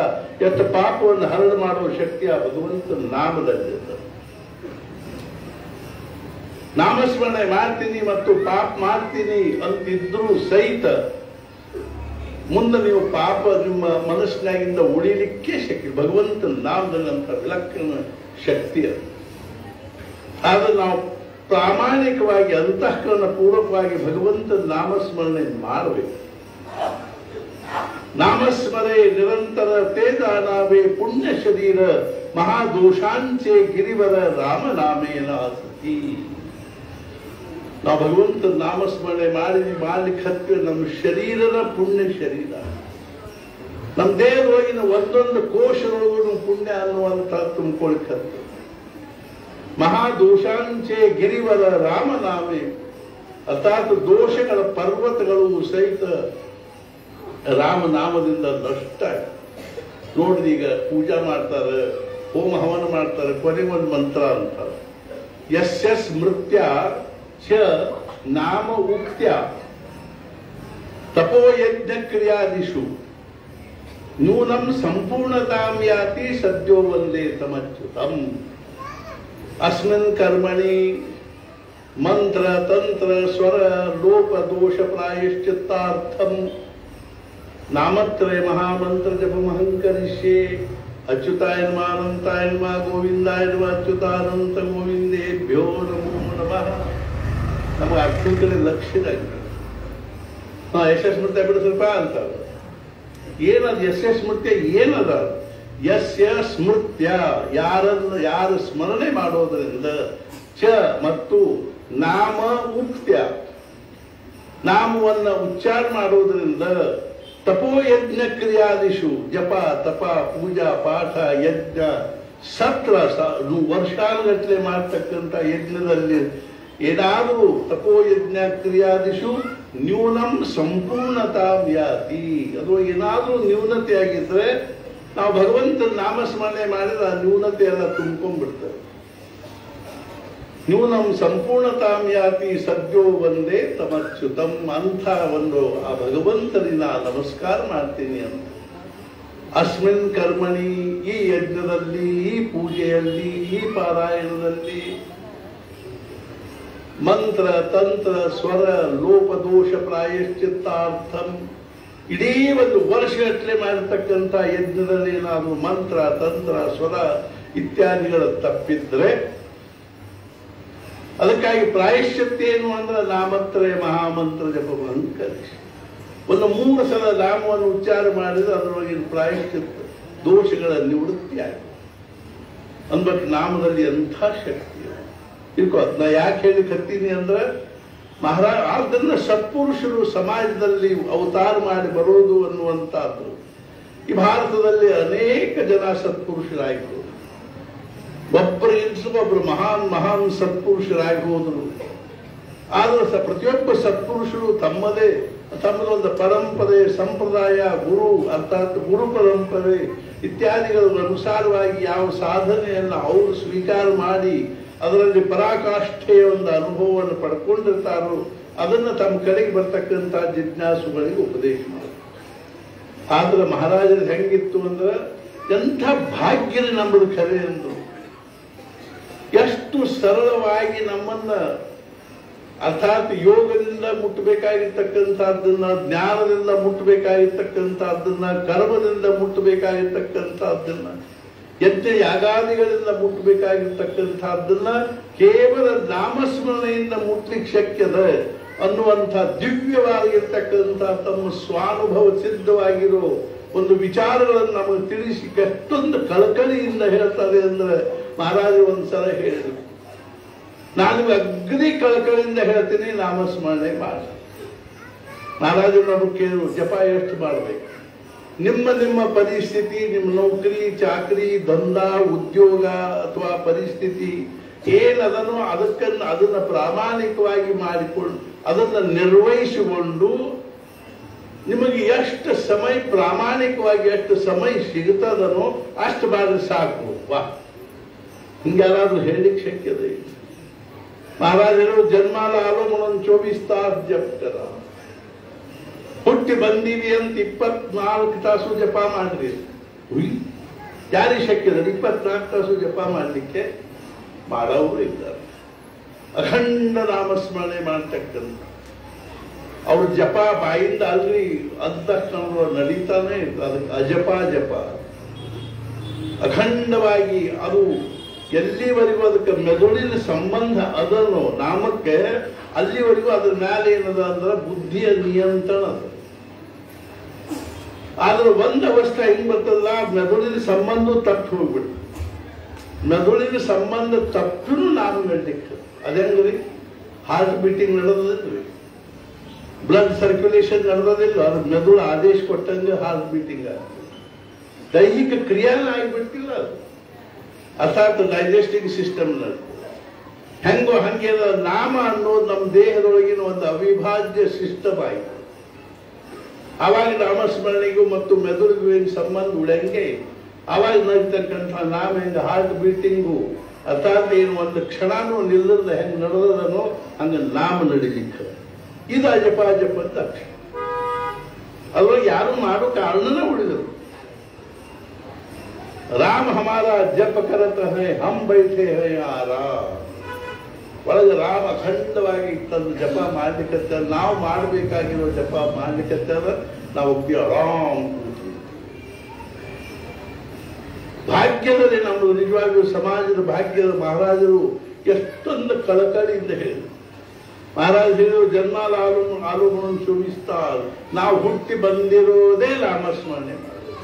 ಎಷ್ಟು ಪಾಪವನ್ನು ಹರಣ ಮಾಡುವ ಶಕ್ತಿ ಆ ಭಗವಂತನ ನಾಮದಲ್ಲಿದೆ. ನಾಮಸ್ಮರಣೆ ಮಾಡ್ತೀನಿ ಮತ್ತು ಪಾಪ ಮಾಡ್ತೀನಿ ಅಂತಿದ್ರು ಸಹಿತ ಮುಂದೆ ನೀವು ಪಾಪ ನಿಮ್ಮ ಮನಸ್ಸಿನಾಗಿಂದ ಉಳಿಲಿಕ್ಕೆ ಶಕ್ತಿ. ಭಗವಂತನ ನಾಮದಲ್ಲಂತ ವಿಲಕ್ಷಣ ಶಕ್ತಿ ಅದು. ಆದ್ರೆ ನಾವು ಪ್ರಾಮಾಣಿಕವಾಗಿ ಅಂತಃಕರಣ ಪೂರ್ವಕವಾಗಿ ಭಗವಂತನ ನಾಮಸ್ಮರಣೆ ಮಾಡಬೇಕು. ನಾಮಸ್ಮರೆ ನಿರಂತರ ತೇಜಾನಾವೇ ಪುಣ್ಯ ಶರೀರ ಮಹಾದೋಷಾಂಚೆ ಗಿರಿವರ ರಾಮನಾಮೇನ ಸತಿ. ನಾವು ಭಗವಂತನ ನಾಮಸ್ಮರಣೆ ಮಾಡ್ಲಿಕ್ಕೆ ಹತ್ತಿರ ನಮ್ಮ ಶರೀರದ ಪುಣ್ಯ ಶರೀರ, ನಮ್ಮ ದೇಹದೊಳಗಿನ ಒಂದೊಂದು ಕೋಶದೊಳಗೂ ಪುಣ್ಯ ಅನ್ನುವಂಥ ತುಂಬಿಕೊಳ್ಳಿಕ್ಕೆ ಹತ್ತಿರ. ಮಹಾದೋಷಾಂಚೆ ಗಿರಿವರ ರಾಮನಾಮೆ, ಅರ್ಥಾತ್ ದೋಷಗಳ ಪರ್ವತಗಳು ಸಹಿತ ರಾಮನಾಮದಿಂದ ನಷ್ಟ. ನೋಡ್ರಿ, ಈಗ ಪೂಜಾ ಮಾಡ್ತಾರೆ, ಹೋಮ ಹವನ ಮಾಡ್ತಾರೆ, ಕೊನೆಗೆ ಒಂದು ಮಂತ್ರ ಅಂತಾರೆ, ಯಸ್ಯ ಸ್ಮೃತ್ಯ ಚ ನಾಮ ಉಕ್ತ್ಯ ತಪೋಯಜ್ಞ ಕ್ರಿಯಾದಿಷು ನೂನಂ ಸಂಪೂರ್ಣತಾಂ ಯಾತಿ ಸದ್ಯೋ ವಂದೇ ತಮಚ್ಯುತಂ. ಅಸ್ಮಿನ್ ಕರ್ಮಣಿ ಮಂತ್ರ ತಂತ್ರ ಸ್ವರ ಲೋಪ ದೋಷ ಪ್ರಾಯಶ್ಚಿತ್ತಾರ್ಥಂ ನಾಮತ್ರಯ ಮಹಾಮಂತ್ರ ಜಪಮಹಂ ಕರಿಷ್ಯೆ. ಅಚ್ಯುತಾಯ ನಮಃ, ಅನಂತಾಯ ನಮಃ, ಗೋವಿಂದಾಯ ನಮಃ, ಅಚ್ಯುತಾನಂತ ಗೋವಿಂದೇಭ್ಯೋ ನಮೋ ನಮಃ. ನಮಗೆ ಅರ್ಥದಲ್ಲಿ ಲಕ್ಷ್ಯದಾಗಿದೆ. ಯಶಸ್ಮೃತ್ಯ ಬಿಡು ಸ್ವಲ್ಪ ಅಂತಾರೆ. ಏನದು ಯಶಸ್ಮೃತ್ಯ? ಏನದ? ಯಸ್ಯ ಸ್ಮೃತ್ಯ, ಯಾರು ಸ್ಮರಣೆ ಮಾಡೋದರಿಂದ, ಚ ಮತ್ತು ನಾಮ ಉಕ್ತ್ಯ, ನಾಮವನ್ನ ಉಚ್ಚಾರ ಮಾಡೋದರಿಂದ, ತಪೋಯಜ್ಞ ಕ್ರಿಯಾದಿಷು ಜಪ ತಪ ಪೂಜಾ ಪಾಠ ಯಜ್ಞ ಸತ್ರ ವರ್ಷಾನುಗಟ್ಟಲೆ ಮಾಡ್ತಕ್ಕಂಥ ಯಜ್ಞದಲ್ಲಿ ಏನಾದರೂ ತಪೋಯಜ್ಞ ಕ್ರಿಯಾದಿಷು ನ್ಯೂನಂ ಸಂಪೂರ್ಣತಾ ವ್ಯಾತಿ, ಅದು ಏನಾದರೂ ನ್ಯೂನತೆ ಆಗಿದ್ರೆ ನಾವು ಭಗವಂತನ ನಾಮಸ್ಮರಣೆ ಮಾಡಿದ್ರೆ ಆ ನ್ಯೂನತೆ ಎಲ್ಲ ತುಂಬ್ಕೊಂಡ್ಬಿಡ್ತೇವೆ. ನ್ಯೂನಂ ಸಂಪೂರ್ಣತಾಂ ಯಾತಿ ಸದ್ಯೋ ವಂದೇ ತಮಚ್ಯುತಂ. ಅಂಥ ಒಂದು ಆ ಭಗವಂತನಿನ ನಮಸ್ಕಾರ ಮಾಡ್ತೀನಿ ಅಂತ. ಅಸ್ಮಿನ್ ಕರ್ಮಣಿ, ಈ ಯಜ್ಞದಲ್ಲಿ, ಈ ಪೂಜೆಯಲ್ಲಿ, ಈ ಪಾರಾಯಣದಲ್ಲಿ ಮಂತ್ರ ತಂತ್ರ ಸ್ವರ ಲೋಪದೋಷ ಪ್ರಾಯಶ್ಚಿತ್ತಾರ್ಥಂ, ಇಡೀ ಒಂದು ವರ್ಷಗಟ್ಟಲೆ ಮಾಡಿರ್ತಕ್ಕಂಥ ಯಜ್ಞದಲ್ಲಿ ಏನಾದರೂ ಮಂತ್ರ ತಂತ್ರ ಸ್ವರ ಇತ್ಯಾದಿಗಳ ತಪ್ಪಿದ್ರೆ ಅದಕ್ಕಾಗಿ ಪ್ರಾಯಶ್ಚಿತ್ತ ಏನು ಅಂದ್ರೆ ನಾಮತ್ರಯ ಮಹಾಮಂತ್ರ ಜಪಮಹಂ ಕರಿಷ್ಯೆ. ಒಂದು 3 ಸಲ ನಾಮವನ್ನು ಉಚ್ಚಾರ ಮಾಡಿದ್ರೆ ಅದರೊಳಗಿನ ಪ್ರಾಯಶ್ಚಿತ್ತ ದೋಷಗಳ ನಿವೃತ್ತಿ ಆಗಿದೆ. ಅಂದ್ಬಿಟ್ಟು ನಾಮದಲ್ಲಿ ಎಂಥ ಶಕ್ತಿ ಇರ್ಕೋ. ನಾ ಯಾಕೆ ಹೇಳಿ ಕತ್ತೀನಿ ಅಂದ್ರೆ, ಅದನ್ನ ಸತ್ಪುರುಷರು ಸಮಾಜದಲ್ಲಿ ಅವತಾರ ಮಾಡಿ ಬರೋದು ಅನ್ನುವಂಥದ್ದು. ಈ ಭಾರತದಲ್ಲಿ ಅನೇಕ ಜನ ಸತ್ಪುರುಷರಾಗಿ ಒಬ್ಬರು ಮಹಾನ್ ಸತ್ಪುರುಷರಾಗಿ ಹೋದರು. ಆದ್ರೆ ಪ್ರತಿಯೊಬ್ಬ ಸತ್ಪುರುಷರು ತಮ್ಮದೊಂದು ಪರಂಪರೆ ಸಂಪ್ರದಾಯ ಗುರು ಅರ್ಥಾತ್ ಗುರು ಪರಂಪರೆ ಇತ್ಯಾದಿಗಳ ಅನುಸಾರವಾಗಿ ಯಾವ ಸಾಧನೆಯನ್ನು ಅವರು ಸ್ವೀಕಾರ ಮಾಡಿ ಅದರಲ್ಲಿ ಪರಾಕಾಷ್ಠೆಯ ಒಂದು ಅನುಭವವನ್ನು ಪಡ್ಕೊಂಡಿರ್ತಾರೋ ಅದನ್ನು ತಮ್ಮ ಕಡೆಗೆ ಬರ್ತಕ್ಕಂಥ ಜಿಜ್ಞಾಸುಗಳಿಗೆ ಉಪದೇಶ ಮಾಡಿ. ಆದ್ರೆ ಮಹಾರಾಜರು ಹೆಂಗಿತ್ತು ಅಂದ್ರೆ, ಎಂಥ ಭಾಗ್ಯನ ನಂಬುದು ಖರೆ ಅಂದ್ರು. ಎಷ್ಟು ಸರಳವಾಗಿ ನಮ್ಮನ್ನ ಅರ್ಥಾತ್ ಯೋಗದಿಂದ ಮುಟ್ಟಬೇಕಾಗಿರ್ತಕ್ಕಂಥದ್ದನ್ನ, ಜ್ಞಾನದಿಂದ ಮುಟ್ಟಬೇಕಾಗಿರ್ತಕ್ಕಂಥದ್ದನ್ನ, ಕರ್ಮದಿಂದ ಮುಟ್ಟಬೇಕಾಗಿರ್ತಕ್ಕಂಥದ್ದನ್ನ, ಯಜ್ಞ ಯಾಗಾದಿಗಳಿಂದ ಮುಟ್ಟಬೇಕಾಗಿರ್ತಕ್ಕಂಥದ್ದನ್ನ ಕೇವಲ ನಾಮಸ್ಮರಣೆಯಿಂದ ಮುಟ್ಲಿಕ್ಕೆ ಶಕ್ಯದ ಅನ್ನುವಂಥ ದಿವ್ಯವಾಗಿರ್ತಕ್ಕಂಥ ತಮ್ಮ ಸ್ವಾನುಭವ ಸಿದ್ಧವಾಗಿರೋ ಒಂದು ವಿಚಾರಗಳನ್ನು ನಮಗೆ ತಿಳಿಸಿ ಎಷ್ಟೊಂದು ಕಳಕಳಿಯಿಂದ ಹೇಳ್ತಾರೆ ಅಂದ್ರೆ, ಮಹಾರಾಜರು ಒಂದ್ಸಲ ಹೇಳಿದ್ರು, ನಾನು ಅಗ್ನಿ ಕಳಕಳಿಯಿಂದ ಹೇಳ್ತೀನಿ ನಾಮಸ್ಮರಣೆ ಮಾಡಿ. ಮಹಾರಾಜರು ನಮಗೆ ಕೇಳಿದ್ರು, ಜಪ ಎಷ್ಟು ಮಾಡಬೇಕು? ನಿಮ್ಮ ಪರಿಸ್ಥಿತಿ, ನಿಮ್ಮ ನೌಕರಿ ಚಾಕರಿ ದಂಧ ಉದ್ಯೋಗ ಅಥವಾ ಪರಿಸ್ಥಿತಿ ಏನದನೋ ಅದನ್ನ ಪ್ರಾಮಾಣಿಕವಾಗಿ ಮಾಡಿಕೊಂಡು ಅದನ್ನು ನಿರ್ವಹಿಸಿಕೊಂಡು ನಿಮಗೆ ಎಷ್ಟು ಸಮಯ ಪ್ರಾಮಾಣಿಕವಾಗಿ ಎಷ್ಟು ಸಮಯ ಸಿಗುತ್ತದನೋ ಅಷ್ಟು ಮಾಡಿದ್ರೆ ಸಾಕು. ವಾ, ಹಿಂಗ್ಯಾರಾದ್ರೂ ಹೇಳಲಿಕ್ಕೆ ಶಕ್ಯದ? ಮಹಾರಾಜರು ಜನ್ಮಾಲ ಆಲೋ ಮನೊಂದು 24 ತಾಸು ಜಪ್ತಾರ. ಹುಟ್ಟಿ ಬಂದೀವಿ ಅಂತ 24 ತಾಸು ಜಪ ಮಾಡ್ರಿ. ಯಾರಿಗೆ ಶಕ್ಯದ 24 ತಾಸು ಜಪ ಮಾಡಲಿಕ್ಕೆ? ಮಾಡೋರು ಇದ್ದಾರೆ. ಅಖಂಡ ನಾಮಸ್ಮರಣೆ ಮಾಡ್ತಕ್ಕಂಥ ಅವ್ರ ಜಪ ಬಾಯಿಂದ ಅಲ್ರಿ ಅಂದ ನಡೀತಾನೆ, ಅದಕ್ಕೆ ಅಜಪ ಜಪ ಅಖಂಡವಾಗಿ. ಅದು ಎಲ್ಲಿವರೆಗೂ ಅದಕ್ಕೆ ಮೆದುಳಿನ ಸಂಬಂಧ ಅದನ್ನು ನಾಮಕ್ಕೆ, ಅಲ್ಲಿವರೆಗೂ ಅದ್ರ ಮೇಲೆ ಏನದ ಅಂದ್ರೆ ಬುದ್ಧಿಯ ನಿಯಂತ್ರಣ ಅದ. ಆದ್ರೆ ಒಂದು ಅವಸ್ಥೆ ಹೆಂಗ್ ಬರ್ತದಲ್ಲ, ಮೆದುಳಿನ ಸಂಬಂಧ ತಪ್ಪು ಹೋಗ್ಬಿಟ್ಟು, ಮೆದುಳಿನ ಸಂಬಂಧ ತಪ್ಪು ನಾನು ನಡಲಿಕ್ಕೆ ಅದೇಂಗ್ರಿ, ಹಾರ್ಟ್ ಬೀಟಿಂಗ್ ನಡೆದಿಲ್ರಿ, ಬ್ಲಡ್ ಸರ್ಕ್ಯುಲೇಷನ್ ನಡೆದಿಲ್ಲ, ಅದು ಮೆದುಳು ಆದೇಶ ಕೊಟ್ಟಂಗೆ ಹಾರ್ಟ್ ಬೀಟಿಂಗ್ ಆಗ್ತದೆ. ದೈಹಿಕ ಕ್ರಿಯಾನ ಆಗಿಬಿಡ್ತಿಲ್ಲ ಅದು, ಅರ್ಥಾತ್ ಡೈಜೆಸ್ಟಿಂಗ್ ಸಿಸ್ಟಮ್ ಹೆಂಗೋ ಹಂಗೆ ನಾಮ ಅನ್ನೋದು ನಮ್ಮ ದೇಹದೊಳಗಿನ ಒಂದು ಅವಿಭಾಜ್ಯ ಸಿಸ್ಟಮ್ ಆಯಿತು. ಆವಾಗ ನಾಮಸ್ಮರಣೆಗೂ ಮತ್ತು ಮೆದುಳಿಗೂ ಏನು ಸಂಬಂಧ ಉಳಂಗೆ, ಆವಾಗ ನಡೀತಕ್ಕಂಥ ನಾಮ ಹೆಂಗೆ ಹಾರ್ಟ್ ಬೀಟಿಂಗು ಅರ್ಥಾತ್ ಏನು ಒಂದು ಕ್ಷಣನೂ ನಿಲ್ಲದ ಹೆಂಗೆ ನಡೆದನೋ ಹಂಗೆ ನಾಮ ನಡಿಲಿಕ್ಕೆ. ಇದು ಅಜಪ ಜಪದ ಅಕ್ಷರ. ಅದ್ರೊಳಗೆ ಯಾರು ಮಾಡೋ ಕಾರಣನ ಉಳಿದರು. ರಾಮ ಹಮಾರ ಜಪ ಕರತ ಹೈ ಹಮ್ ಬೈಠೆ ಹೈ ಆರಾ. ಒಳಗೆ ರಾಮ ಅಖಂಡವಾಗಿ ತಂದು ಜಪ ಮಾಡ್ಲಿಕ್ಕೆ, ನಾವು ಮಾಡಬೇಕಾಗಿರೋ ಜಪ ಮಾಡ್ಲಿಕ್ಕೆ ನಾವು ಆರಾಮ್ ಕೂತೀವಿ. ಭಾಗ್ಯದಲ್ಲಿ ನಮ್ಮದು ನಿಜವಾಗಿಯೂ ಸಮಾಜದ ಭಾಗ್ಯದ ಮಹಾರಾಜರು ಎಷ್ಟೊಂದು ಕಳಕಳಿಯಿಂದ ಹೇಳಿದರು. ಮಹಾರಾಜ ಹೇಳಿದರು, ಜನ್ಮಾಲ ಆಲೋಮನ ಶೋಭಿಸ್ತಾರೆ. ನಾವು ಹುಟ್ಟಿ ಬಂದಿರೋದೇ ನಾಮಸ್ಮರಣೆ ಮಾಡೋದು,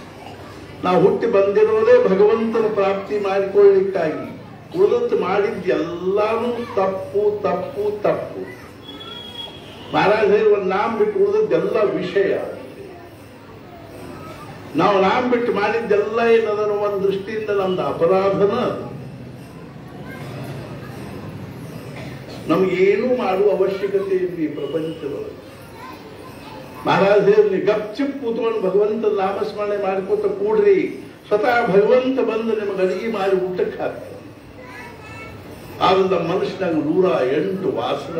ನಾವು ಹುಟ್ಟಿ ಬಂದಿರೋದೇ ಭಗವಂತನ ಪ್ರಾಪ್ತಿ ಮಾಡಿಕೊಳ್ಳಿಕ್ಕಾಗಿ. ಉಳಿದು ಮಾಡಿದ್ದೆಲ್ಲಾನು ತಪ್ಪು ತಪ್ಪು ತಪ್ಪು. ಮಹಾರಾಜ ಹೇಳಿ ಒಂದು ನಾಮ ಬಿಟ್ಟು ಉಳಿದದ್ದೆಲ್ಲ ವಿಷಯ. ನಾವು ನಾಮ ಬಿಟ್ಟು ಮಾಡಿದ್ದೆಲ್ಲ ಏನದನ್ನು ಒಂದು ದೃಷ್ಟಿಯಿಂದ ನಮ್ದು ಅಪರಾಧನ. ನಮಗೇನೂ ಮಾಡುವ ಅವಶ್ಯಕತೆ ಇಲ್ಲ ಈ ಪ್ರಪಂಚದೊಳಗೆ. ಮಹಾರಾಜ ಹೇಳಿ ಗಪ್ಚಿಪ್ ಕೂತ್ಕೊಂಡು ಭಗವಂತ ನಾಮಸ್ಮರಣೆ ಮಾಡ್ಕೋತ ಕೂಡ್ರಿ, ಸ್ವತಃ ಭಗವಂತ ಬಂದು ನಿಮಗೆ ಅಡಿಗೆ ಮಾಡಿ ಊಟಕ್ಕೆ ಹಾಕ್ತಾರೆ. ಆಗ ಮನುಷ್ಯನಾಗ 108 ವಾಸನ,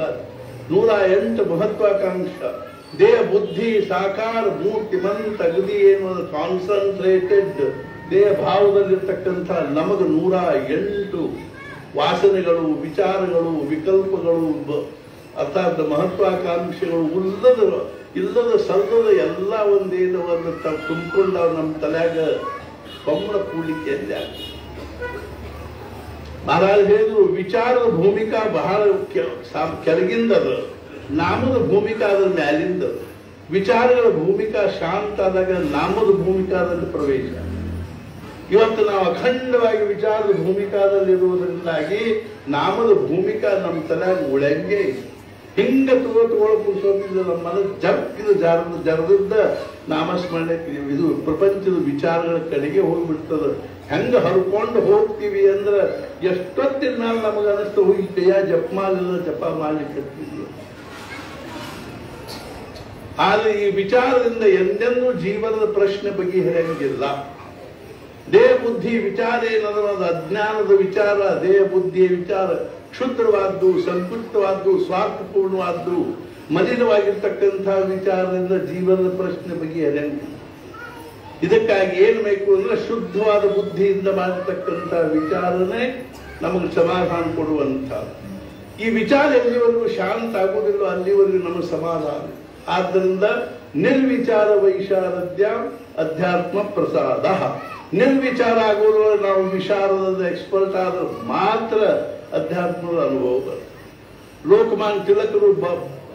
108 ಮಹತ್ವಾಕಾಂಕ್ಷ, ದೇಹ ಬುದ್ಧಿ ಸಾಕಾರ ಮೂರ್ತಿಮಂತ ಅಗದಿ ಏನು ಕಾನ್ಸಂಟ್ರೇಟೆಡ್ ದೇಹ ಭಾವದಲ್ಲಿರ್ತಕ್ಕಂಥ ನಮಗೆ 108 ವಾಸನೆಗಳು, ವಿಚಾರಗಳು, ವಿಕಲ್ಪಗಳು, ಅರ್ಥಾತ್ ಮಹತ್ವಾಕಾಂಕ್ಷೆಗಳು ಇಲ್ಲದ ಸಲ್ಲದ ಎಲ್ಲ ಒಂದೇನು ಒಂದು ತುಂಬಿಕೊಂಡ ನಮ್ಮ ತಲೆಯಾಗ ಕಂಬಳ ಕೂಡ್ಲಿಕ್ಕೆ ಎಲ್ಲ. ಮಹಾರಾಜ ಹೇಳಿದ್ರು, ವಿಚಾರದ ಭೂಮಿಕಾ ಬಹಳ ಕೆಳಗಿಂದದ, ನಾಮದ ಭೂಮಿಕಾ ಅದ್ರ ಮ್ಯಾಲಿಂದ. ವಿಚಾರಗಳ ಭೂಮಿಕಾ ಶಾಂತ ಆದಾಗ ನಾಮದ ಭೂಮಿಕಾದಲ್ಲಿ ಪ್ರವೇಶ. ಇವತ್ತು ನಾವು ಅಖಂಡವಾಗಿ ವಿಚಾರದ ಭೂಮಿಕಾದಲ್ಲಿರುವುದರಿಂದಾಗಿ ನಾಮದ ಭೂಮಿಕಾ ನಮ್ಮ ತಲೆಯಾಗ ಉಳಂಗೆ. ಹಿಂಗ ತಗೊಳ್ಕೋತಿದ್ದ ನಮ್ಮ ಮನಸ್ಸು ಜಪ್ಪಿದು ಜರದಿದ್ದ ನಾಮಸ್ಮರಣೆ ಇದು ಪ್ರಪಂಚದ ವಿಚಾರಗಳ ಕಡೆಗೆ ಹೋಗ್ಬಿಡ್ತದ. ಹೆಂಗ ಹರ್ಕೊಂಡು ಹೋಗ್ತೀವಿ ಅಂದ್ರೆ ಎಷ್ಟೊತ್ತಿನ ಮೇಲೆ ನಮಗೆ ಅನಿಸ್ತು, ಹೋಗಿ ಕೈಯ ಜಪ ಮಾಡ್ಲಿಕ್ಕೆ. ಆದ್ರೆ ಈ ವಿಚಾರದಿಂದ ಎಂದೆಂದೂ ಜೀವನದ ಪ್ರಶ್ನೆ ಬಗೆಹರಿಯಂಗಿಲ್ಲ. ದೇಹ ಬುದ್ಧಿ ವಿಚಾರ ಏನಂದ್ರೆ ಅದು ಅಜ್ಞಾನದ ವಿಚಾರ. ದೇಹ ಬುದ್ಧಿಯ ವಿಚಾರ ಕ್ಷುದ್ರವಾದ್ದು, ಸಂಕುಚಿತವಾದ್ದು, ಸ್ವಾರ್ಥಪೂರ್ಣವಾದ್ದು, ಮಲಿನವಾಗಿರ್ತಕ್ಕಂಥ ವಿಚಾರದಿಂದ ಜೀವನದ ಪ್ರಶ್ನೆ ಬಗೆಹರಿಯಂಗಿಲ್ಲ. ಇದಕ್ಕಾಗಿ ಏನ್ ಬೇಕು ಅಂದ್ರೆ ಶುದ್ಧವಾದ ಬುದ್ಧಿಯಿಂದ ಮಾಡತಕ್ಕಂಥ ವಿಚಾರನೇ ನಮಗೆ ಸಮಾಧಾನ ಕೊಡುವಂಥ. ಈ ವಿಚಾರ ಎಲ್ಲಿವರೆಗೂ ಶಾಂತ ಆಗುವುದಿಲ್ಲ ಅಲ್ಲಿವರೆಗೂ ನಮಗೆ ಸಮಾಧಾನ. ಆದ್ದರಿಂದ ನಿರ್ವಿಚಾರ ವೈಶಾರದ್ಯ ಅಧ್ಯಾತ್ಮ ಪ್ರಸಾದ. ನಿರ್ವಿಚಾರ ಆಗುವುದರೊಳಗೆ ನಾವು ವಿಚಾರದ ಎಕ್ಸ್ಪರ್ಟ್ ಆದ್ರೆ ಮಾತ್ರ ಅಧ್ಯಾತ್ಮದ ಅನುಭವ ಬರುತ್ತೆ. ಲೋಕಮಾನ್ಯ ತಿಲಕರು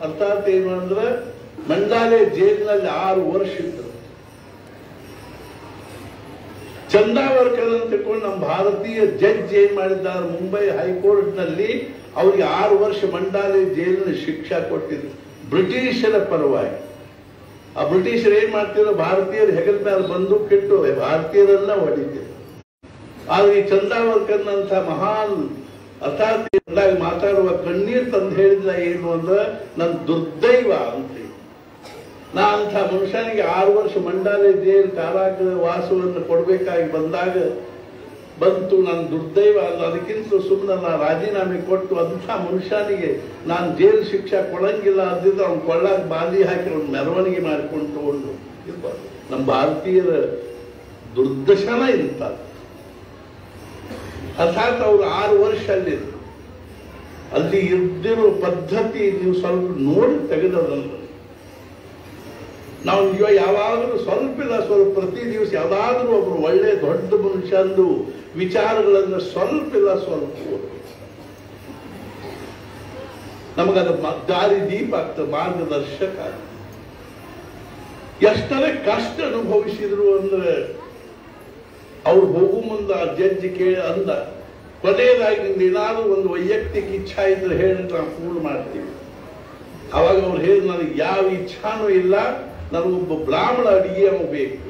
ಅರ್ಥಾತ್ ಏನು ಅಂದ್ರೆ ಮಂಡಾಲೆ ಜೈಲಿನಲ್ಲಿ 6 ವರ್ಷ ಇದ್ದರು. ಚಂದಾವರ್ಕರ್ ಅಂತ ತಿಳ್ಕೊಂಡು ನಮ್ಮ ಭಾರತೀಯ ಜಡ್ಜ್ ಏನ್ ಮಾಡಿದ್ದಾರೆ, ಮುಂಬೈ ಹೈಕೋರ್ಟ್ ನಲ್ಲಿ ಅವ್ರಿಗೆ 6 ವರ್ಷ ಮಂಡಾಲೆ ಜೈಲಿನ ಶಿಕ್ಷಾ ಕೊಟ್ಟಿದ್ರು ಬ್ರಿಟಿಷರ ಪರವಾಗಿ. ಆ ಬ್ರಿಟಿಷರು ಏನ್ ಮಾಡ್ತಿದ್ರು, ಭಾರತೀಯರು ಹೆಗಲ ಮೇಲೆ ಬಂದೂಕಿಟ್ಟು ಭಾರತೀಯರನ್ನ ಹೊಡಿತಿದ್ರು. ಆದ್ರೆ ಈ ಚಂದಾವರ್ಕರ್ನಂತ ಮಹಾನ್ ಅರ್ಥಾತ್ ಮಾತಾಡುವ ಕಣ್ಣೀರ್ ತಂದು ಹೇಳಿದ ಏನು ಅಂದ್ರೆ ನನ್ನ ದುರ್ದೈವ ಅಂತ. ನಾ ಅಂಥ ಮನುಷ್ಯನಿಗೆ 6 ವರ್ಷ ಮಂಡಾಲೆ ಜೈಲ್ ಕಾರಾಗೃಹ ವಾಸವನ್ನು ಕೊಡಬೇಕಾಗಿ ಬಂತು ನನ್ನ ದುರ್ದೈವ. ಅದಕ್ಕಿಂತ ಸುಮ್ಮನೆ ನಾನು ರಾಜೀನಾಮೆ ಕೊಟ್ಟು ಅಂಥ ಮನುಷ್ಯನಿಗೆ ನಾನು ಜೈಲು ಶಿಕ್ಷೆ ಕೊಡಂಗಿಲ್ಲ ಅಂದಿದ್ರೆ ಅವ್ನು ಕೊಳ್ಳಾಗ ಬಾಲಿ ಹಾಕಿ ಅವ್ನು ಮೆರವಣಿಗೆ ಮಾಡಿಕೊಂಡು ತಗೊಂಡು ಇರ್ಬಾರ್ದು. ನಮ್ಮ ಭಾರತೀಯರ ದುರ್ದಶನ ಇಂತ. ಅರ್ಥಾತ್ ಅವರು 6 ವರ್ಷ ಅಲ್ಲಿ ಇದ್ದಿರೋ ಪದ್ಧತಿ ನೀವು ಸ್ವಲ್ಪ ನೋಡಿ ತೆಗೆದದಲ್ಲ. ನಾವು ಯಾವಾಗಲೂ ಸ್ವಲ್ಪ ಇಲ್ಲ ಸ್ವಲ್ಪ ಪ್ರತಿ ದಿವಸ ಯಾವ್ದಾದ್ರೂ ಒಬ್ರು ಒಳ್ಳೆ ದೊಡ್ಡ ಮನುಷ್ಯಂದು ವಿಚಾರಗಳನ್ನು ಸ್ವಲ್ಪ ಇಲ್ಲ ಸ್ವಲ್ಪ ನಮಗದ ದಾರಿ ದೀಪ ಆಗ್ತದೆ, ಮಾರ್ಗದರ್ಶಕ ಆಗ್ತದೆ. ಎಷ್ಟರೇ ಕಷ್ಟ ಅನುಭವಿಸಿದ್ರು ಅಂದ್ರೆ ಅವ್ರು ಹೋಗು ಮುಂದೆ ಆ ಜಡ್ಜಿ ಕೇಳಿ ಅಂದ, ಕೊನೆಯದಾಗಿ ನಿಮ್ದು ಏನಾದ್ರೂ ಒಂದು ವೈಯಕ್ತಿಕ ಇಚ್ಛಾ ಇದ್ರೆ ಹೇಳಿ ನಾವು ಪೂರ್ಣ ಮಾಡ್ತೀವಿ. ಅವಾಗ ಅವ್ರು ಹೇಳಿ, ನನಗೆ ಯಾವ ಇಚ್ಛಾನೂ ಇಲ್ಲ, ನನಗೊಬ್ಬ ಬ್ರಾಹ್ಮಣ ಅಡಿಗೆ ಬೇಕು.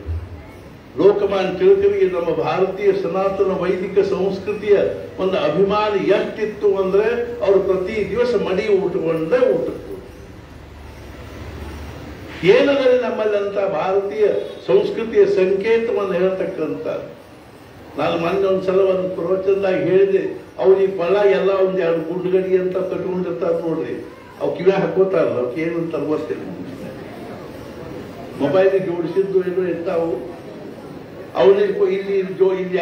ಲೋಕಮಾನ್ಯ ತಿಲಕರಿಗೆ ನಮ್ಮ ಭಾರತೀಯ ಸನಾತನ ವೈದಿಕ ಸಂಸ್ಕೃತಿಯ ಒಂದು ಅಭಿಮಾನ ಎಷ್ಟಿತ್ತು ಅಂದ್ರೆ ಅವರು ಪ್ರತಿ ದಿವಸ ಮಡಿ ಊಟಗೊಂಡೇ ಊಟಕ್ಕೆ ಏನಂದ್ರೆ ನಮ್ಮಲ್ಲಿ ಅಂತ ಭಾರತೀಯ ಸಂಸ್ಕೃತಿಯ ಸಂಕೇತವನ್ನು ಹೇಳ್ತಕ್ಕಂಥ. ನಾನು ಮೊನ್ನೆ ಒಂದ್ಸಲ ಒಂದು ಪ್ರವಚನದಾಗ ಹೇಳಿದೆ, ಅವ್ರಿಗೆ ಪಳ ಎಲ್ಲ ಒಂದ್ ಎರಡು ಗುಂಡುಗಡಿ ಅಂತ ಕಟ್ಕೊಂಡಿರ್ತಾರೆ ನೋಡ್ರಿ, ಅವ್ ಕಿವ್ಯಾ ಹಾಕೋತಾರಲ್ಲ, ಅವಕ್ಕೆ ಏನಂತ ಗೊತ್ತಿಲ್ಲ, ಮೊಬೈಲಿಗೆ ಜೋಡಿಸಿದ್ದು ಏನೋ ಇರ್ತಾವು. ಅವನಿಗೆ ಇಲ್ಲಿ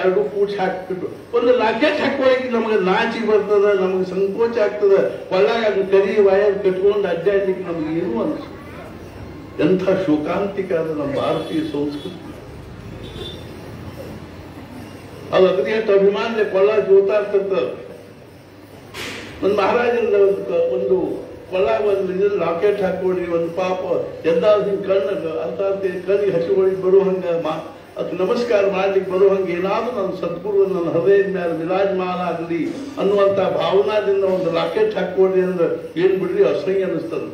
ಎರಡು ಕೂಚ್ ಹಾಕ್ಬಿಟ್ಟು ಒಂದು ಲಾಕೆಟ್ ಹಾಕೋಕೆ ನಮಗೆ ನಾಚಿ ಬರ್ತದ, ನಮಗೆ ಸಂಕೋಚ ಆಗ್ತದ. ಕೊಳ್ಳಾಗ ಅದು ಕರಿ ವಯರ್ ಕಟ್ಕೊಂಡು ಅಡ್ಡಾಡ್ಲಿಕ್ಕೆ ನಮ್ಗೆ ಏನೂ ಅನಿಸ್ತು. ಎಂಥ ಶೋಕಾಂತಿಕ ಅದು ನಮ್ಮ ಭಾರತೀಯ ಸಂಸ್ಕೃತಿ. ಅದು ಅಗದಿ ಎಷ್ಟು ಅಭಿಮಾನ ಕೊಳ್ಳ ಜೋತಾ ಇರ್ತದ. ಒಂದು ಮಹಾರಾಜರ ಒಂದು ಕೊಳ್ಳಾಗ ಒಂದು ಇದ್ರ ಲಾಕೆಟ್ ಹಾಕೊಳ್ರಿ, ಒಂದು ಪಾಪ ಎಂದಾದ್ರು ಹಿಂಗೆ ಕಣ್ಣಿಗೆ ಅಂತ ಕಣ್ಣಿಗೆ ಹಚ್ಚಿಕೊಳ್ಳಿ ಬರುವಂಗ ಅದು ನಮಸ್ಕಾರ ಮಾಡ್ಲಿಕ್ಕೆ ಬರುವಂಗೆ ಏನಾದ್ರೂ ನನ್ನ ಸದ್ಗುರು ನನ್ನ ಹೃದಯದ ಮೇಲೆ ವಿರಾಜಮಾನ ಆಗಲಿ ಅನ್ನುವಂಥ ಭಾವನಾದಿಂದ ಒಂದು ರಾಕೆಟ್ ಹಾಕೊಡ್ರಿ ಅಂದ್ರೆ ಏನ್ ಬಿಡ್ರಿ ಅಸಹ್ಯ ಅನಿಸ್ತದೆ.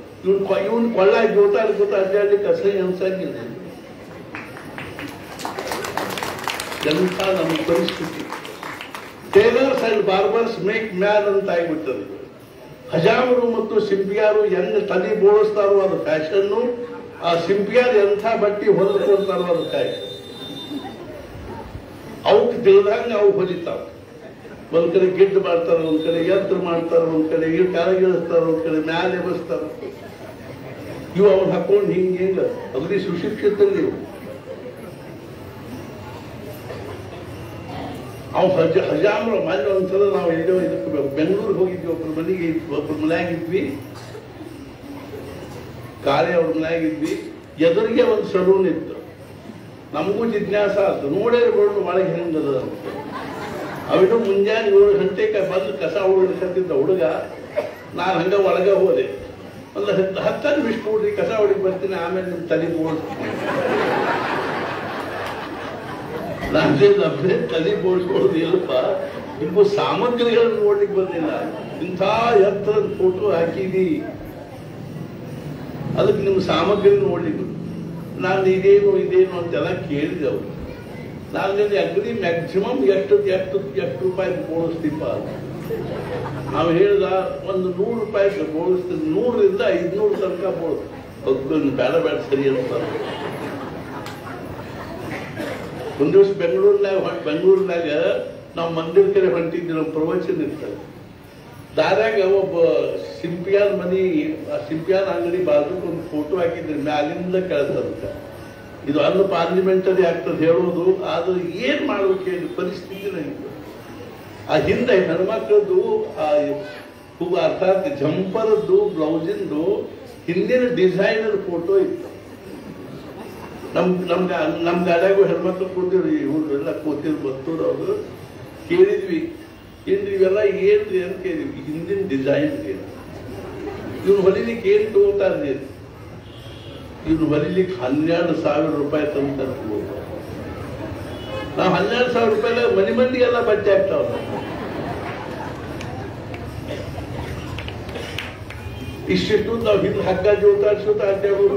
ಇವನ್ ಕೊಳ್ಳ ಜೋತಾ ಅಡ್ಡಾಡ್ಲಿಕ್ಕೆ ಅಸಹ್ಯ ಅನ್ಸಂಗಿಲ್ಲ. ಎಂಥ ನಮ್ಮ ಪರಿಸ್ಥಿತಿ. Taylor's and barbers make man ಅಂತ ಆಗ್ಬಿಡ್ತದೆ. ಹಜಾಮರು ಮತ್ತು ಸಿಂಪಿಯಾರು ಹೆಂಗ್ ತಲೆ ಬೋಳಿಸ್ತಾರೋ ಅದು ಫ್ಯಾಷನ್ನು, ಆ ಸಿಂಪಿಯಾರು ಎಂಥ ಬಟ್ಟಿ ಹೊಲಿದ್ಕೊಳ್ತಾರೋ ಅದು ಫ್ಯಾಷನ್. ಅವಕ್ಕೆ ತಿಳಿದಂಗೆ ಅವು ಹೊಲಿತಾವ. ಒಂದ್ ಕಡೆ ಗಿಡ್ಡ ಮಾಡ್ತಾರ, ಒಂದ್ ಕಡೆ ಯಂತ್ರ ಮಾಡ್ತಾರ, ಒಂದ್ ಕಡೆ ಕೆಳಗಿಳಿಸ್ತಾರ, ಒಂದ್ ಕಡೆ ಮ್ಯಾಲೆ ಎಬಸ್ತಾರ. ಇವು ಅವ್ನು ಹಾಕೊಂಡು ಹಿಂಗೆ ಅಗದಿ ಸುಶಿಕ್ಷಿತಲ್ಲಿ ಇವು. ಅವ್ ಹಜಾಮ್ರ ಮೊನ್ನೆ ಒಂದ್ಸಲ ನಾವು ಎಲ್ಲೋ ಇದಕ್ಕೆ ಬೆಂಗಳೂರಿಗೆ ಹೋಗಿದ್ವಿ, ಒಬ್ರ ಮನೆಯಾಗಿದ್ವಿ, ಕಾಳೆ ಅವ್ರ ಮನೆಯಾಗಿದ್ವಿ. ಎದುರಿಗೆ ಒಂದು ಸಲೂನ್ ಇತ್ತು. ನಮಗೂ ಜಿಜ್ಞಾಸ ಆಯ್ತು, ನೋಡಿರ್ಬೋದು ಒಳಗೆ ಹೆಂಗದ ಅಂತ. ಅವಿಟ್ಟು ಮುಂಜಾನೆ 7 ಗಂಟೆಗೆ ಬಂದು ಕಸ ಹೊಡಿಕತ್ತಿದ್ದ ಹುಡುಗ. ನಾನು ಹಂಗ ಒಳಗೆ ಹೋದೆ. ಒಂದು 10 ನಿಮಿಷ ಕೂಡ್ರಿ, ಕಸ ಹೊಡಿಗೆ ಬರ್ತೀನಿ, ಆಮೇಲೆ ನಿಮ್ ತಲೆ ಬೋಳಿಸ್ತೀನಿ. ನಾನು ತಲೆ ಬೋಳಿಸ್ಕೊಳ್ಳೋದು ಇಲ್ಲಪ್ಪ, ನಿಮ್ಮ ಸಾಮಗ್ರಿಗಳನ್ನು ನೋಡ್ಲಿಕ್ಕೆ ಬಂದಿಲ್ಲ. ಇಂಥ ಎತ್ತರದ ಫೋಟೋ ಹಾಕಿದಿ, ಅದಕ್ಕೆ ನಿಮ್ಮ ಸಾಮಗ್ರಿ ನೋಡ್ಲಿಕ್ಕೆ. ನಾನು ಇದೇನು ಅಂತೆಲ್ಲ ಕೇಳಿದೆ ಅವರು. ನಾನು ನಿನ್ನೆ ಅಗ್ರಿ ಮ್ಯಾಕ್ಸಿಮಮ್ ಎಷ್ಟು ರೂಪಾಯಿ ಬೋಳಿಸ್ತೀಪ. ನಾವು ಹೇಳ್ದ ಒಂದು 100 ರೂಪಾಯಿ ಬೋಳಿಸ್ತೀನಿ, 100ರಿಂದ 500 ತನಕ ಬೋಳಿಸ್ ಬೇಡ ಸರಿ ಅಂತ. ಒಂದ್ ದಿವಸ ಬೆಂಗಳೂರಿನಾಗ ನಾವು ಮಂದಿರ ಕಡೆ ಹೊಂಟಿದ್ವಿ, ನಮ್ಮ ಪ್ರವಚನ ಇರ್ತದೆ. ದಾರ್ಯಾಗ ಒಬ್ಬ ಸಿಂಪಿಯಾನ್ ಮನಿ, ಆ ಸಿಂಪಿಯಾನ್ ಅಂಗಡಿ ಬಾಜುಕ್ ಒಂದು ಫೋಟೋ ಹಾಕಿದ್ರಿ, ಮ್ಯಾಲಿಂದ ಕೆಳತಂತ. ಇದು ಅನ್ನು ಪಾರ್ಲಿಮೆಂಟರಿ ಆಗ್ತದೆ ಹೇಳೋದು, ಆದ್ರೆ ಏನ್ ಮಾಡ್ಬೇಕು ಹೇಳಿ ಪರಿಸ್ಥಿತಿ ನನಗೆ. ಆ ಹಿಂದೆ ಹೆಣ್ಮಕ್ಳದ್ದು ಅರ್ಥಾತ್ ಜಂಪರದ್ದು ಬ್ಲೌಸಿಂದು ಹಿಂದಿನ ಡಿಸೈನರ್ ಫೋಟೋ ಇತ್ತು. ನಮ್ ಗಾಡ್ಯಾಗೂ ಹೆಣ್ಮಕ್ಳು ಕೂತಿವ್ರಿ, ಇವ್ರೆಲ್ಲ ಕೂತಿರ್ ಬರ್ತವ್ರು. ಅವರು ಕೇಳಿದ್ವಿ, ಏನ್ರಿ ಇವೆಲ್ಲ ಏನ್ರಿ ಅಂತ ಕೇಳಿದ್ವಿ. ಹಿಂದಿನ ಡಿಸೈನ್ ಇವ್ನು ಹೊಲಿಲಿಕ್ಕೆ ಏನ್ ತಗೋತಾರ್ರಿ? ಇವ್ನು ಹೊಲಿಲಿಕ್ಕೆ 12,000 ರೂಪಾಯಿ ತಂತ. ನಾವು 12,000 ರೂಪಾಯಿ ಮಂದಿಗೆಲ್ಲ ಬಟ್ಟೆ ಆಗ್ತಾವ. ಇಷ್ಟಿಷ್ಟು ನಾವು ಹಿಂದೆ ಹಗ್ಗ ಜೋತಾಡ್ಸೋದು ಅಡ್ಡಾಡೋದು,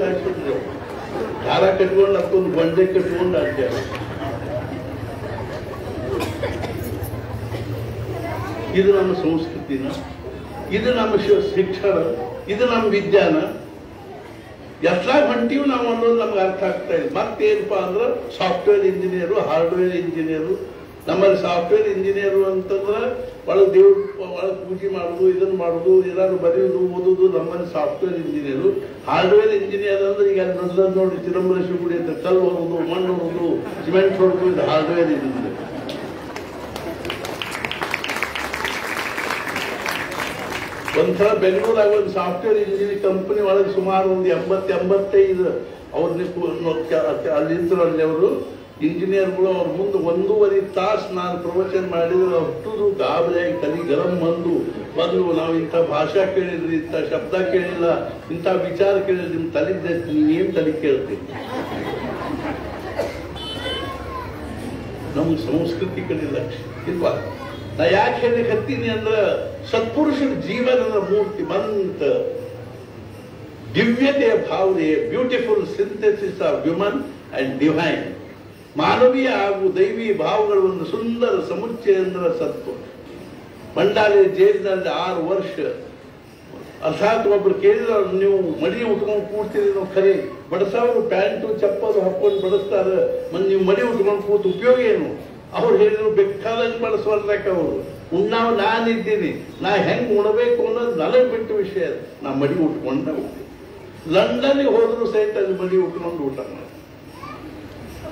ದಾರ ಕಟ್ಕೊಂಡು ಅದಕ್ಕೊಂದು ಬಂಡೆ ಕಟ್ಕೊಂಡು ಅಡ್ಡಾಡ. ಇದು ನಮ್ಮ ಸಂಸ್ಕೃತಿನ, ಇದು ನಮ್ಮ ಶಿಕ್ಷಣ, ಇದು ನಮ್ಮ ವಿಜ್ಞಾನ. ಎಷ್ಟಾಗ ಹೊಂಟಿವಿ ನಾವು ಅನ್ನೋದು ನಮ್ಗೆ ಅರ್ಥ ಆಗ್ತಾ ಇಲ್ಲ. ಮತ್ತೇನಪ್ಪಾ ಅಂದ್ರೆ ಸಾಫ್ಟ್ವೇರ್ ಇಂಜಿನಿಯರು, ಹಾರ್ಡ್ವೇರ್ ಇಂಜಿನಿಯರು. ನಮ್ಮಲ್ಲಿ ಸಾಫ್ಟ್ವೇರ್ ಇಂಜಿನಿಯರು ಅಂತಂದ್ರೆ ಒಳಗೆ ಒಳಗೆ ಪೂಜೆ ಮಾಡೋದು, ಇದನ್ನು ಮಾಡೋದು, ಏನಾದ್ರು ಬರೆಯೋದು, ಓದೋದು ನಮ್ಮಲ್ಲಿ ಸಾಫ್ಟ್ವೇರ್ ಇಂಜಿನಿಯರು. ಹಾರ್ಡ್ವೇರ್ ಇಂಜಿನಿಯರ್ ಅಂದ್ರೆ ಈಗ ನೋಡಿ ಚಿದಂಬರೇಶ್ವರ ಗುಡಿ ಅಂತ ಕಲ್ಲು ಹೊರೋದು, ಮಣ್ಣು ಹೊರೋದು, ಸಿಮೆಂಟ್ ಹೊರೋದು, ಇದು ಹಾರ್ಡ್ವೇರ್ ಇಂಜಿನಿಯರ್. ಒಂದ್ಸಲ ಬೆಂಗಳೂರಾಗ ಒಂದು ಸಾಫ್ಟ್ವೇರ್ ಇಂಜಿನಿಯರಿಂಗ್ ಕಂಪನಿ ಒಳಗೆ ಸುಮಾರು ಒಂದು 85 ಅಲ್ಲಿದ್ರಲ್ಲಿ ಅವರು ಇಂಜಿನಿಯರ್ಗಳು ಅವ್ರ ಮುಂದೆ 1.5 ತಾಸು ನಾನು ಪ್ರವಚನ ಮಾಡಿದ್ರೆ ಅಷ್ಟು ಗಾಬರಿಯಾಗಿ ತಲೆ ಗರಂ ಬಂದು ನಾವು ಇಂಥ ಭಾಷಾ ಕೇಳಿದ್ರಿ, ಇಂಥ ಶಬ್ದ ಕೇಳಿಲ್ಲ, ಇಂಥ ವಿಚಾರ ಕೇಳಿದ್ರೆ ನಿಮ್ ತಲೆ ನೀವೇನ್ ತಲೆ ಕೇಳ್ತೀವಿ. ನಮ್ಗೆ ಸಂಸ್ಕೃತಿ ಕಡೆ ಲಕ್ಷ್ಯ ಇಲ್ವಾ? ನಾ ಯಾಕೆ ಹೇಳಿಕತ್ತೀನಿ ಅಂದ್ರೆ ಸತ್ಪುರುಷನ ಜೀವನದ ಮೂರ್ತಿಮಂತ ದಿವ್ಯತೆಯ ಭಾವನೆ, beautiful synthesis of human and divine, ಮಾನವೀಯ ಹಾಗೂ ದೈವಿ ಭಾವಗಳ ಒಂದು ಸುಂದರ ಸಮುಚ್ಚಯ ಅಂದ್ರೆ ಸತ್ವ. ಮಂಡಾಲೆ ಜೈಲಿನಲ್ಲಿ 6 ವರ್ಷ. ಅರ್ಥಾತ್ ಒಬ್ರು ಕೇಳಿದ್ರೆ ನೀವು ಮಡಿ ಉಟ್ಕೊಂಡು ಕೂಡ್ತೀರಿ, ನಾವು ಖರೆ ಬಡಸವರು ಪ್ಯಾಂಟು ಚಪ್ಪಲು ಹಾಕೊಂಡು ಬಡಿಸ್ತಾರೆ, ನೀವು ಮಡಿ ಉಟ್ಕೊಂಡು ಕೂತು ಉಪಯೋಗ ಏನು? ಅವ್ರು ಹೇಳಿದ್ರು ಬೇಕಾದಂಗೆ ಬಳಸುವಲ್ರಕ್ಕ. ಅವರು ಉಣ್ಣಾವ್ ನಾನಿದ್ದೀನಿ, ನಾ ಹೆಂಗ್ ಉಣಬೇಕು ಅನ್ನೋದು ನನಗೆ ಬಿಟ್ಟ ವಿಷಯ. ನಾ ಮಡಿ ಉಟ್ಕೊಂಡ ಲಂಡನ್ಗೆ ಹೋದ್ರು ಸಹಿತ ಅಲ್ಲಿ ಮಡಿ ಉಟ್ಕೊಂಡು ಊಟ ಮಾಡಿ.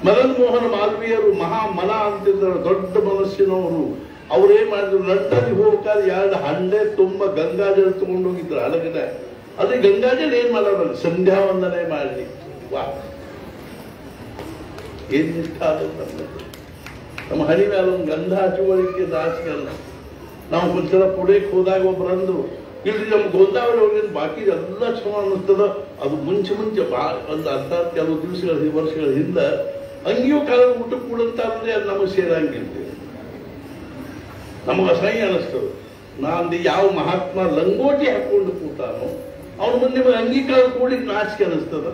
ಮದನ್ ಮೋಹನ್ ಮಾಲ್ವೀಯರು ಮಹಾಮನ ಅಂತಿದ್ರು, ದೊಡ್ಡ ಮನಸ್ಸಿನವರು. ಅವ್ರೇನ್ ಮಾಡಿದ್ರು, ಲಂಡನ್ಗೆ ಹೋಗ್ಬೇಕಾದ್ರೆ 2 ಹಂಡೆ ತುಂಬಾ ಗಂಗಾಜಲ ತಗೊಂಡು ಹೋಗಿದ್ರು ಹಳಗಡೆ. ಅದೇ ಗಂಗಾಜಲ್ ಏನ್ ಮಾಡೋದು, ಸಂಧ್ಯಾ ವಂದನೆ ಮಾಡಲಿ. ವಾ, ಏನ್ ನಿಷ್ಠ ಆದಂತ. ನಮ್ಮ ಹಣಿ ಮೇಲೆ ಒಂದು ಗಂಧ ಹಚ್ಚುವಳಿಕೆ ದಾಸಿಗಲ್ಲ. ನಾವು ಒಂದ್ಸಲ ಪುಣೆಗೆ ಹೋದಾಗ ಒಬ್ರು ಅಂದ್ರು, ಇಲ್ಲಿ ನಮ್ಮ ಗೋದಾವರಿ ಹೋಗಿದ್ ಬಾಕಿ ಎಲ್ಲ ಚಲೋ ಅನ್ನಿಸ್ತದ. ಅದು ಮುಂಚೆ ಒಂದು ಅರ್ಥಾತ್ ಕೆಲವು ದಿವಸಗಳ ವರ್ಷಗಳ ಹಿಂದೆ ಅಂಗಿಯೂ ಕಾಲ ಊಟ ಕೂಡಂತಾದ್ರೆ ಅದು ನಮಗೆ ಸೇರಂಗಿಲ್ಲ, ನಮಗೆ ಅಸಹ್ಯ ಅನಿಸ್ತದೆ. ನಾಂದು ಯಾವ ಮಹಾತ್ಮ ಲಂಗೋಟಿ ಹಾಕೊಂಡು ಕೂತಾನೋ ಅವ್ನ ಮುಂದೆ ನಿಮಗೆ ಅಂಗೀಕಾರ ಕೂಡಿಗೆ ನಾಚಿಕೆ ಅನಿಸ್ತದ.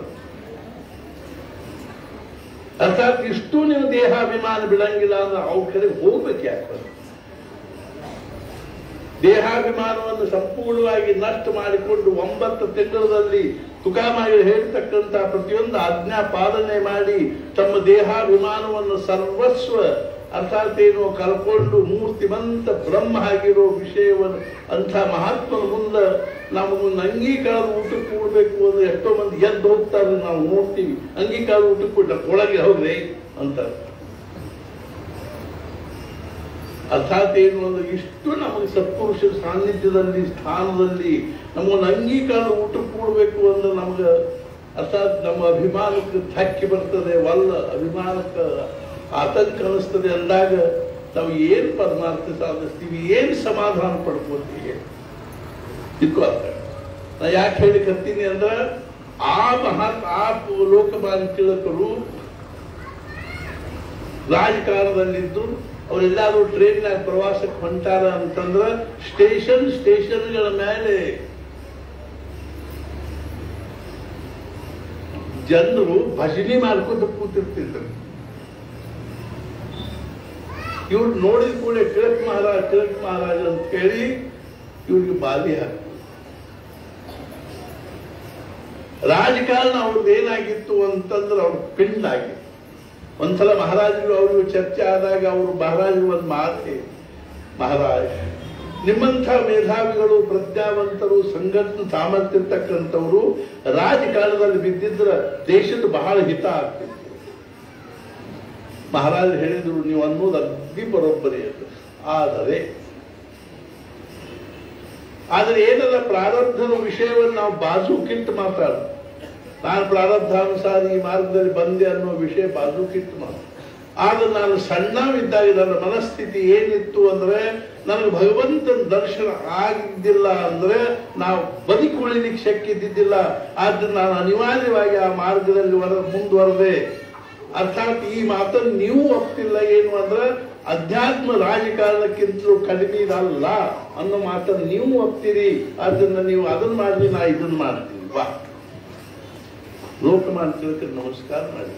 ಅರ್ಥಾತ್ ಇಷ್ಟು ನೀವು ದೇಹಾಭಿಮಾನ ಬಿಡಂಗಿಲ್ಲ ಅಂದ್ರೆ ಅವ್ರ ಕಡೆಗೆ ಹೋಗ್ಬೇಕು. ಯಾಕೆ ದೇಹಾಭಿಮಾನವನ್ನು ಸಂಪೂರ್ಣವಾಗಿ ನಷ್ಟ ಮಾಡಿಕೊಂಡು 9 ತಿಂಗಳಲ್ಲಿ ತುಕಾಮಾಗಿ ಹೇಳ್ತಕ್ಕಂಥ ಪ್ರತಿಯೊಂದು ಆಜ್ಞಾ ಪಾಲನೆ ಮಾಡಿ ತಮ್ಮ ದೇಹಾಭಿಮಾನವನ್ನು ಸರ್ವಸ್ವ ಅರ್ಥಾತ್ ಏನು ಕಳ್ಕೊಂಡು ಮೂರ್ತಿಮಂತ ಬ್ರಹ್ಮ ಆಗಿರೋ ವಿಷಯವನ್ನು ಅಂಥ ಮಹಾತ್ಮನ ಮುಂದೆ ನಮಗೊಂದು ಅಂಗೀಕಾರ ಊಟಕ್ಕೆ ಕೂಡಬೇಕು ಅಂದ್ರೆ ಎಷ್ಟೋ ಮಂದಿ ಎದ್ದು ಹೋಗ್ತಾರೆ, ನಾವು ನೋಡ್ತೀವಿ. ಅಂಗೀಕಾರ ಊಟಕ್ಕೆ ಕೊಟ್ಟ ಒಳಗೆ ಹೋಗ್ರಿ ಅಂತ. ಅರ್ಥಾತ್ ಏನು ಅಂದ್ರೆ ಇಷ್ಟು ನಮಗೆ ಸತ್ಪುರುಷರ ಸಾನ್ನಿಧ್ಯದಲ್ಲಿ ಸ್ಥಾನದಲ್ಲಿ ನಮಗೊಂದು ಅಂಗೀಕಾರ ಊಟಕ್ಕೆ ಕೂಡಬೇಕು ಅಂದ್ರೆ ನಮ್ಗೆ ಅರ್ಥಾತ್ ನಮ್ಮ ಅಭಿಮಾನಕ್ಕೆ ಧಕ್ಕೆ ಬರ್ತದೆ, ವಲ್ಲ ಅಭಿಮಾನಕ್ಕೆ ಆತಂಕ ಅನಿಸ್ತದೆ ಅಂದಾಗ ನಾವು ಏನ್ ಪರಮಾರ್ಥ ಸಾಧಿಸ್ತೀವಿ, ಏನ್ ಸಮಾಧಾನ ಪಡ್ಕೋತೀವಿ. ಇದಕ್ಕೂ ಅರ್ಥ. ನಾ ಯಾಕೆ ಹೇಳಿಕತ್ತೀನಿ ಅಂದ್ರೆ ಆ ಲೋಕಮಾನ್ಯ ತಿಲಕರು ರಾಜಕಾರಣದಲ್ಲಿದ್ದು ಅವರೆಲ್ಲಾದ್ರೂ ಟ್ರೈನ್ಯಾಗ ಪ್ರವಾಸಕ್ಕೆ ಹೊಂಟಾರ ಅಂತಂದ್ರ ಸ್ಟೇಷನ್ಗಳ ಮೇಲೆ ಜನರು ಭಜನೆ ಮಾಡ್ಕೊಂಡು ಕೂತಿರ್ತಿದ್ರು. ಇವ್ರು ನೋಡಿದ ಕೂಡ ತಿಲಕ್ ಮಹಾರಾಜ್ ಅಂತ ಹೇಳಿ ಇವ್ರಿಗೆ ಬಾಲಿ ಹಾಕ್ತು. ರಾಜಕಾರಣ ಅವ್ರದ್ದು ಏನಾಗಿತ್ತು ಅಂತಂದ್ರೆ ಅವ್ರ ಪಿಂಡ್ ಆಗಿತ್ತು. ಒಂದ್ಸಲ ಮಹಾರಾಜರು ಅವ್ರಿಗೂ ಚರ್ಚೆ ಆದಾಗ ಅವರು ಮಹಾರಾಜರು ಒಂದು ಮಾತೆ, ಮಹಾರಾಜ್ ನಿಮ್ಮಂಥ ಮೇಧಾವಿಗಳು ಪ್ರಜ್ಞಾವಂತರು ಸಂಘಟನೆ ಸಾಮರ್ಥ್ಯ ಇರ್ತಕ್ಕಂಥವ್ರು ರಾಜಕಾರಣದಲ್ಲಿ ಬಿದ್ದಿದ್ರೆ ದೇಶದ ಬಹಳ ಹಿತ ಆಗ್ತಿತ್ತು. ಮಹಾರಾಜರು ಹೇಳಿದ್ರು, ನೀವು ಅನ್ನೋದು ಅಗ್ದಿ ಬರೋಬ್ಬರಿ ಅದು. ಆದರೆ ಏನಲ್ಲ ಪ್ರಾರಬ್ಧದ ವಿಷಯವನ್ನು ನಾವು ಬಾಜೂಕಿಟ್ಟು ಮಾತಾಡೋದು. ನಾನು ಪ್ರಾರಬ್ಧಾನುಸಾರ ಈ ಮಾರ್ಗದಲ್ಲಿ ಬಂದೆ ಅನ್ನೋ ವಿಷಯ ಬಾಜೂಕಿಟ್ಟು ಮಾತಾಡ. ಆದ್ರೆ ನಾನು ಸಣ್ಣವಿದ್ದಾಗ ನನ್ನ ಮನಸ್ಥಿತಿ ಏನಿತ್ತು ಅಂದ್ರೆ ನನಗೆ ಭಗವಂತನ ದರ್ಶನ ಆಗಿದ್ದಿಲ್ಲ ಅಂದ್ರೆ ನಾವು ಬದುಕುಳಿಲಿಕ್ಕೆ ಶಕ್ಯ ಇದ್ದಿದ್ದಿಲ್ಲ. ಆದ್ರೆ ನಾನು ಅನಿವಾರ್ಯವಾಗಿ ಆ ಮಾರ್ಗದಲ್ಲಿ ಮುಂದುವರೆದೆ. ಅರ್ಥಾತ್ ಈ ಮಾತನ್ನು ನೀವು ಒಪ್ತಿಲ್ಲ ಏನು ಅಂದ್ರೆ ಅಧ್ಯಾತ್ಮ ರಾಜಕಾರಣಕ್ಕಿಂತಲೂ ಕಡಿಮೆ ಇದಲ್ಲ ಅನ್ನೋ ಮಾತನ್ನು ನೀವು ಒಪ್ತೀರಿ. ಅದನ್ನ ನೀವು ಅದನ್ನ ಮಾಡ್ರಿ, ನಾ ಇದನ್ನ ಮಾಡ್ತೀನಿ. ವಾ, ಲೋಕಮಾನ್ಯ ತಿಲಕರಿಗೆ ನಮಸ್ಕಾರ ಮಾಡಿ.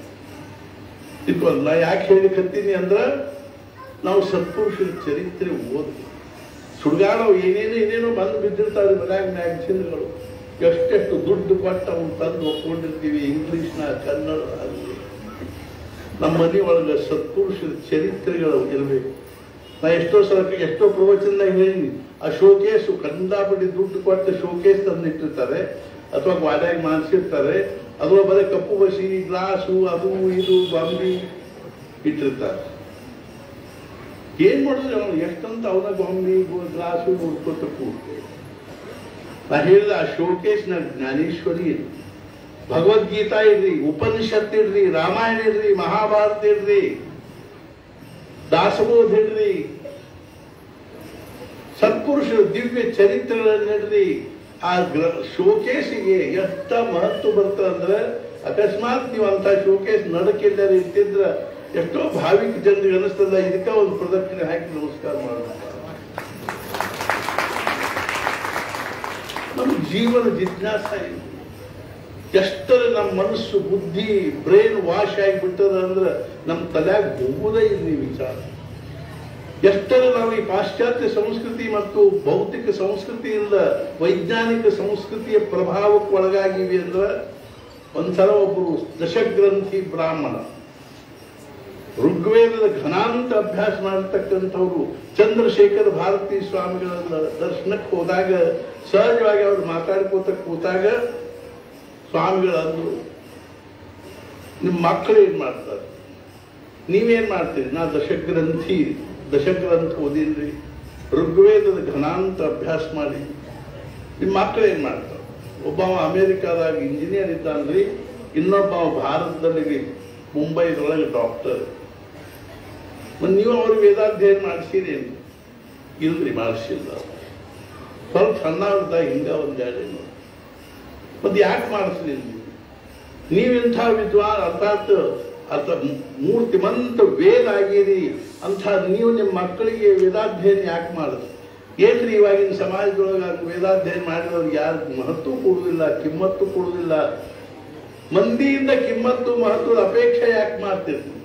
ಇದಲ್ಲ ಯಾಕೆ ಹೇಳಿಕತ್ತೀನಿ ಅಂದ್ರ ನಾವು ಸತ್ಪುರುಷರ ಚರಿತ್ರೆ ಓದಿ ಸುಡ್ಗಾಡವು ಏನೇನೋ ಬಂದು ಬಿದ್ದಿರ್ತಾರೆ ಮನ್ಯಾಗ ಮ್ಯಾಗ್ಝಿನ್ಗಳು. ಎಷ್ಟೆಷ್ಟು ದುಡ್ಡು ಕೊಟ್ಟು ಅವ್ನು ತಂದು ಒಪ್ಕೊಂಡಿರ್ತೀವಿ, ಇಂಗ್ಲಿಷ್ನ ಕನ್ನಡ. ನಮ್ಮ ಮನೆ ಒಳಗೆ ಸತ್ಪುರುಷರ ಚರಿತ್ರೆಗಳು ಇರಬೇಕು. ನಾ ಎಷ್ಟೋ ಪ್ರವಚನದಾಗ ಹೇಳಿ, ಆ ಶೋಕೇಸು ಕಂಡಾಪಟ್ಟಿ ದುಡ್ಡು ಕೊಟ್ಟು ಶೋಕೇಸ್ ತಂದಿಟ್ಟಿರ್ತಾರೆ ಅಥವಾ ವಾಡ್ಯಾಗ ಮಾಡಿಸಿರ್ತಾರೆ. ಅದ್ರ ಬರೀ ಕಪ್ಪು ಬಸಿ, ಗ್ಲಾಸು, ಅದು ಇದು ಬಾಂಬಿ ಇಟ್ಟಿರ್ತಾರೆ. ಏನ್ ಮಾಡಿದ್ರೆ ಅವನು ಎಷ್ಟಂತ ಅವನ ಬಾಂಬಿ ಗ್ಲಾಸು ನೋಡ್ಕೊತ ಕೂಡ್ತೇವೆ. ನಾ ಹೇಳಿದ ಆ ಶೋಕೇಶ್ನ ಜ್ಞಾನೇಶ್ವರಿ ಇರ್ರಿ, ಭಗವದ್ಗೀತಾ ಇರ್ರಿ, ಉಪನಿಷತ್ ಇರ್ರಿ, ರಾಮಾಯಣ ಇರ್ರಿ, ಮಹಾಭಾರತ ಇರ್ರಿ, ದಾಸಬೋಧ ಇಡ್ರಿ, ಸತ್ಪುರುಷರು ದಿವ್ಯ ಚರಿತ್ರೆಗಳನ್ನಿಡ್ರಿ. ಆ ಶೋಕೇಶಿಗೆ ಎಷ್ಟು ಮಹತ್ವ ಬರ್ತದೆ ಅಂದ್ರೆ, ಅಕಸ್ಮಾತ್ ನೀವು ಅಂತ ಶೋಕೇಶ್ ನಡಕಿಲ್ಲದೆ ಇಟ್ಟಿದ್ರ ಎಷ್ಟೋ ಭಾವಿಕ ಜನರಿಗೆ ಅನಿಸ್ತದ ಇದಕ್ಕೆ ಒಂದು ಪ್ರದಕ್ಷಿಣೆ ಹಾಕಿ ನಮಸ್ಕಾರ ಮಾಡೋಣ. ನಮ್ಮ ಜೀವನ ಜಿಜ್ಞಾಸ ಇದೆ. ಎಷ್ಟರ ನಮ್ಮ ಮನಸ್ಸು ಬುದ್ಧಿ ಬ್ರೈನ್ ವಾಶ್ ಆಗಿಬಿಟ್ಟದ ಅಂದ್ರೆ ನಮ್ಮ ತಲೆಯಾಗ ಹೋಗುವುದೇ ಇಲ್ಲಿ ವಿಚಾರ. ಎಷ್ಟರ ನಾವು ಈ ಪಾಶ್ಚಾತ್ಯ ಸಂಸ್ಕೃತಿ ಮತ್ತು ಭೌತಿಕ ಸಂಸ್ಕೃತಿಯಿಂದ ವೈಜ್ಞಾನಿಕ ಸಂಸ್ಕೃತಿಯ ಪ್ರಭಾವಕ್ಕೆ ಒಳಗಾಗಿವೆ ಅಂದ್ರೆ, ಒಂದ್ಸಲ ಒಬ್ಬರು ದಶಗ್ರಂಥಿ ಬ್ರಾಹ್ಮಣ ಋಗ್ವೇದದ ಘನಾಂತ ಅಭ್ಯಾಸ ಮಾಡತಕ್ಕಂಥವ್ರು ಚಂದ್ರಶೇಖರ ಭಾರತಿ ಸ್ವಾಮಿಗಳ ದರ್ಶನಕ್ಕೆ ಹೋದಾಗ ಸಹಜವಾಗಿ ಅವ್ರು ಮಾತಾಡ್ಕೋತ ಕೂತಾಗ ಸ್ವಾಮಿಗಳಂದ್ರು, ನಿಮ್ಮ ಮಕ್ಕಳು ಏನ್ ಮಾಡ್ತಾರೆ, ನೀವೇನ್ ಮಾಡ್ತೀರಿ? ನಾ ದಶಗ್ರಂಥ ಓದಿನ್ರಿ, ಋಗ್ವೇದದ ಘನಾಂತ ಅಭ್ಯಾಸ ಮಾಡಿ. ನಿಮ್ಮ ಮಕ್ಕಳು ಏನ್ ಮಾಡ್ತಾರೆ? ಒಬ್ಬವ ಅಮೆರಿಕಾದಾಗ ಇಂಜಿನಿಯರ್ ಇದ್ದಾನ್ರಿ, ಇನ್ನೊಬ್ಬ ಭಾರತದಲ್ಲಿ ಮುಂಬೈದೊಳಗೆ ಡಾಕ್ಟರ್. ನೀವು ಅವ್ರಿಗೆ ವೇದಾಧ್ಯಯನ ಮಾಡಿಸಿರಿ? ಇಲ್ರಿ, ಮಾಡಿಸಿಲ್ಲ. ಸ್ವಲ್ಪ ಸಣ್ಣವ್ರದಾಗ ಹಿಂಗ ಒಂದೆರಡು. ಮತ್ತೆ ಯಾಕೆ ಮಾಡಿಸ್ಲಿಲ್ಲ? ನೀವಿಂಥ ವಿದ್ವಾನ್ ಅರ್ಥಾತ್ ಮೂರ್ತಿಮಂತ ವೇದ ಆಗಿರಿ ಅಂತ ನೀವು ನಿಮ್ಮ ಮಕ್ಕಳಿಗೆ ವೇದಾಧ್ಯಯನ ಯಾಕೆ ಮಾಡಿದ್ರಿ? ಏನ್ರಿ ಇವಾಗಿನ ಸಮಾಜದೊಳಗೆ ವೇದಾಧ್ಯಯನ ಮಾಡಿದವ್ರಿಗೆ ಯಾರು ಮಹತ್ವ ಕೊಡುವುದಿಲ್ಲ, ಕಿಮ್ಮತ್ತು ಕೊಡುವುದಿಲ್ಲ. ಮಂದಿಯಿಂದ ಕಿಮ್ಮತ್ತು ಮಹತ್ವದ ಅಪೇಕ್ಷೆ ಯಾಕೆ ಮಾಡ್ತಿರ್ತೀವಿ?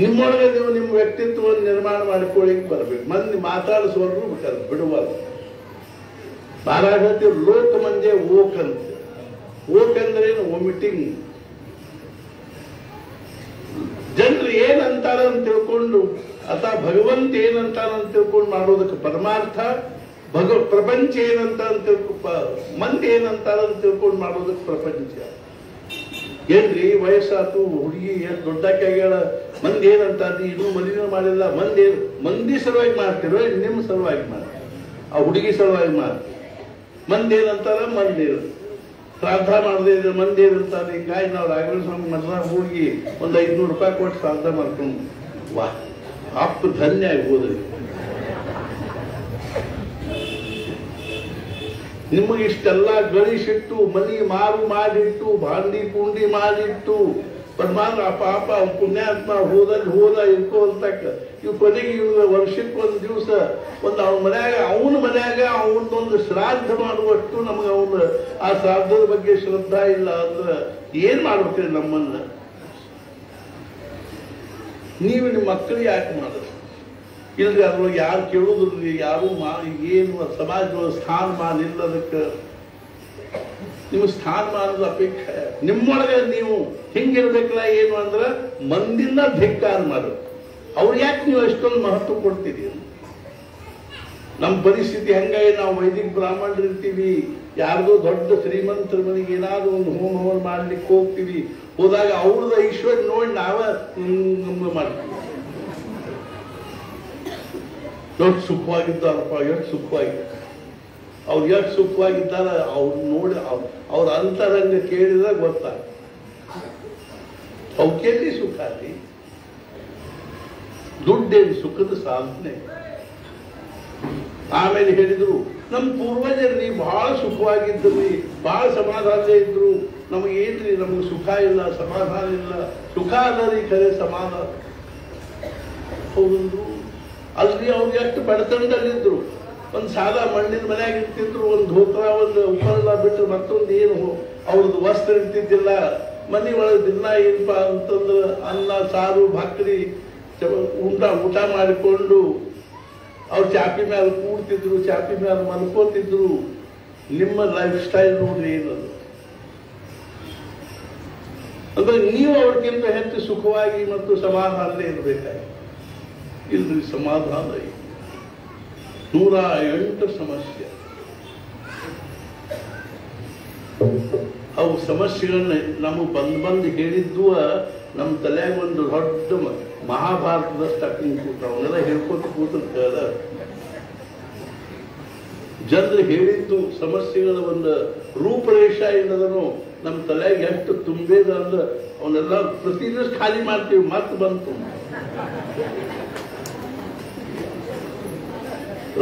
ನಿಮ್ಮೊಳಗೆ ನೀವು ನಿಮ್ಮ ವ್ಯಕ್ತಿತ್ವವನ್ನು ನಿರ್ಮಾಣ ಮಾಡಿಕೊಳ್ಳಿಕ್ಕೆ ಬರ್ಬೇಕು. ಮಂದಿ ಮಾತಾಡಿಸುವರು ಬಿಡುವಲ್ಲ. ಮಹಾರಾಜ ಲೋಕ ಮಂದಿ ಓಕ್ ಅಂತ. ಓಕ್ ಅಂದ್ರೆ ಏನು? ವಾಮಿಟಿಂಗ್. ಜನರು ಏನಂತಾರ ಅಂತ ತಿಳ್ಕೊಂಡು ಅಥವಾ ಭಗವಂತ ಏನಂತಾರ ಅಂತ ತಿಳ್ಕೊಂಡು ಮಾಡೋದಕ್ಕೆ ಪರಮಾರ್ಥ, ಪ್ರಪಂಚ ಏನಂತ ಮಂದಿ ಏನಂತಾರ ಅಂತ ತಿಳ್ಕೊಂಡು ಮಾಡೋದಕ್ಕೆ ಪ್ರಪಂಚ. ಏನ್ರಿ ವಯಸ್ಸಾತು, ಹುಡುಗಿ ಏನ್ ದೊಡ್ಡಕ್ಕೆ ಆಗ್ಯಾಳ, ಮಂದಿ ಏನಂತಾರ್ರಿ, ಇನ್ನೂ ಮದುವೆ ಮಾಡಿಲ್ಲ, ಮಂದಿ ಸಲುವಾಗಿ ಮಾಡ್ತಿರೋ ನಿಮ್ಮ ಸಲುವಾಗಿ ಮಾಡ್ತೀವಿ? ಆ ಹುಡುಗಿ ಸಲುವಾಗಿ ಮಾಡ್ತೀವಿ. ಮಂದಿ ಏನಂತಾರ? ಮಂದಿ ಶ್ರಾದ್ದ ಮಾಡದೇ ಇದ್ರೆ ಮಂದಿ ಏನಂತಾರೆ? ಹಿಂಗಾಗಿ ನಾವು ರಾಘವೇಂದ್ರ ಸ್ವಾಮಿ ಮಠದಾಗ ಹೋಗಿ ಒಂದು 500 ರೂಪಾಯಿ ಕೊಟ್ಟು ಶ್ರಾದ್ದ ಮಾಡ್ಕೊಂಡು ವಾ ಅಪ್ಪ ಧನ್ಯ ಆಗ್ಬೋದ್ರಿ. ನಿಮಗೆ ಇಷ್ಟೆಲ್ಲ ಗಳಿಸಿಟ್ಟು, ಮನಿ ಮಾರು ಮಾಡಿಟ್ಟು, ಭಾಂಡಿ ಪುಂಡಿ ಮಾಡಿಟ್ಟು, ಪರಮಾತ್ಮ ಪಾಪ ಪುಣ್ಯಾತ್ಮ ಹೋದ ಇರ್ಕೋಲ್ತಕ್ಕ ಇವ್ ಕೊನೆಗೆ ಇವ್ ವರ್ಷಕ್ಕೆ ಒಂದು ದಿವಸ ಒಂದು ಅವನ ಮನ್ಯಾಗ ಅವನದೊಂದು ಶ್ರಾದ್ದ ಮಾಡುವಷ್ಟು ನಮಗೆ ಅವನ ಆ ಶ್ರಾದ್ದದ ಬಗ್ಗೆ ಶ್ರದ್ಧಾ ಇಲ್ಲ ಅಂದ್ರೆ ಏನ್ ಮಾಡ್ಬೇಕ್ರಿ ನಮ್ಮನ್ನ? ನೀವು ನಿಮ್ಮ ಮಕ್ಕಳಿಗೆ ಯಾಕೆ ಮಾಡೋದು? ಇಲ್ರಿ ಅದ್ರೊಳಗೆ ಯಾರು ಕೇಳುದಿಲ್ರಿ, ಯಾರು ಏನು ಸಮಾಜದೊಳಗೆ ಸ್ಥಾನಮಾನ ಇಲ್ಲದಕ್ಕೆ. ನಿಮ್ಮ ಸ್ಥಾನಮಾನದ ಅಪೇಕ್ಷೆ ನಿಮ್ಮೊಳಗೆ ನೀವು ಹಿಂಗಿರ್ಬೇಕಲ್ಲ. ಏನು ಅಂದ್ರೆ ಮಂದಿನ ಧಿಕ್ಕಾರ ಮಾಡೋದು. ಅವ್ರು ಯಾಕೆ ನೀವು ಎಷ್ಟೊಂದು ಮಹತ್ವ ಕೊಡ್ತೀರಿ? ನಮ್ಮ ಪರಿಸ್ಥಿತಿ ಹಂಗಾಗಿ ನಾವು ವೈದಿಕ ಬ್ರಾಹ್ಮಣರು ಇರ್ತೀವಿ, ಯಾರ್ದೋ ದೊಡ್ಡ ಶ್ರೀಮಂತರ ಮನೆಗೆ ಏನಾದ್ರು ಒಂದು ಹೋಮ ಮಾಡ್ಲಿಕ್ಕೆ ಹೋಗ್ತೀವಿ. ಹೋದಾಗ ಅವ್ರದ ಐಶ್ವರ್ಯ ನೋಡಿ ನಾವ ಮಾಡ್ತೀವಿ. ಎಷ್ಟು ಸುಖವಾಗಿದ್ದಾರಪ್ಪ, ಎಷ್ಟು ಸುಖವಾಗಿದ್ದಾರೆ ಅವ್ರು, ಎಷ್ಟು ಸುಖವಾಗಿದ್ದಾರ ಅವ್ರು ನೋಡಿ ಅವ್ರ ಅಂತರಂಗ ಕೇಳಿದಾಗ ಗೊತ್ತಾಗ ಅವಕ್ಕೆಲ್ಲಿ ಸುಖ ರೀ? ದುಡ್ಡೇನು ಸುಖದ ಸಾಧನೆ. ಆಮೇಲೆ ಹೇಳಿದ್ರು, ನಮ್ಮ ಪೂರ್ವಜರ್ರಿ ಬಹಳ ಸುಖವಾಗಿದ್ರಿ, ಬಹಳ ಸಮಾಧಾನ ಇದ್ರು. ನಮಗೆ ಏನ್ರಿ, ನಮಗೆ ಸುಖ ಇಲ್ಲ, ಸಮಾಧಾನ ಇಲ್ಲ. ಸುಖ ಅಲ್ಲರಿ ಖರೆ ಸಮಾಧಾನ ಹೌದು ಅಲ್ರಿ. ಅವ್ರು ಎಷ್ಟು ಬಡತನದಲ್ಲಿದ್ರು. ಒಂದು ಸಾಲ ಮಣ್ಣಿನ ಮನ್ಯಾಗ ಇರ್ತಿದ್ರು, ಒಂದು ಧೋತ್ರ ಒಂದು ಉಪಲ್ಲ ಬಿಟ್ಟರೆ ಮತ್ತೊಂದು ಏನು ಅವ್ರದ್ದು ವಸ್ತ್ರ ಇರ್ತಿದ್ದಿಲ್ಲ. ಮನೆ ಒಳಗೆ ದಿನ ಏನಪ್ಪ ಅಂತಂದ್ರೆ ಅನ್ನ ಸಾರು ಭಾಕ್ರಿ ಊಟ ಮಾಡಿಕೊಂಡು ಅವ್ರು ಚಾಪಿ ಮೇಲೆ ಕೂಡ್ತಿದ್ರು, ಚಾಪಿ ಮೇಲೆ ಮಲ್ಕೋತಿದ್ರು. ನಿಮ್ಮ ಲೈಫ್ ಸ್ಟೈಲ್ ನೋಡ್ರಿ ಏನದು. ಅಂದ್ರೆ ನೀವು ಅವ್ರಿಗಿಂತ ಹೆಚ್ಚು ಸುಖವಾಗಿ ಮತ್ತು ಸಮಾಧಾನದೇ ಇರಬೇಕಾಗಿ. ಇಲ್ರಿ, ಸಮಾಧಾನ 108 ಸಮಸ್ಯೆ. ಅವು ಸಮಸ್ಯೆಗಳನ್ನ ನಮಗೆ ಬಂದು ಹೇಳಿದ್ದು ನಮ್ಮ ತಲೆಯಾಗ ಒಂದು ದೊಡ್ಡ ಮಹಾಭಾರತದಷ್ಟು ಅಕ್ಕಿಂಗ್ ಕೂತ ಅವನ್ನೆಲ್ಲ ಹೇಳ್ಕೊತ ಕೂತ ಜನರು ಹೇಳಿದ್ದು ಸಮಸ್ಯೆಗಳ ಒಂದು ರೂಪರೇಷ ಏನದನು ನಮ್ಮ ತಲೆಗೆ ಎಷ್ಟು ತುಂಬೇದ ಅಂದ್ರೆ ಅವನ್ನೆಲ್ಲ ಪ್ರತಿ ದಿವಸ ಖಾಲಿ ಮಾಡ್ತೀವಿ. ಮತ್ತೆ ಬಂತು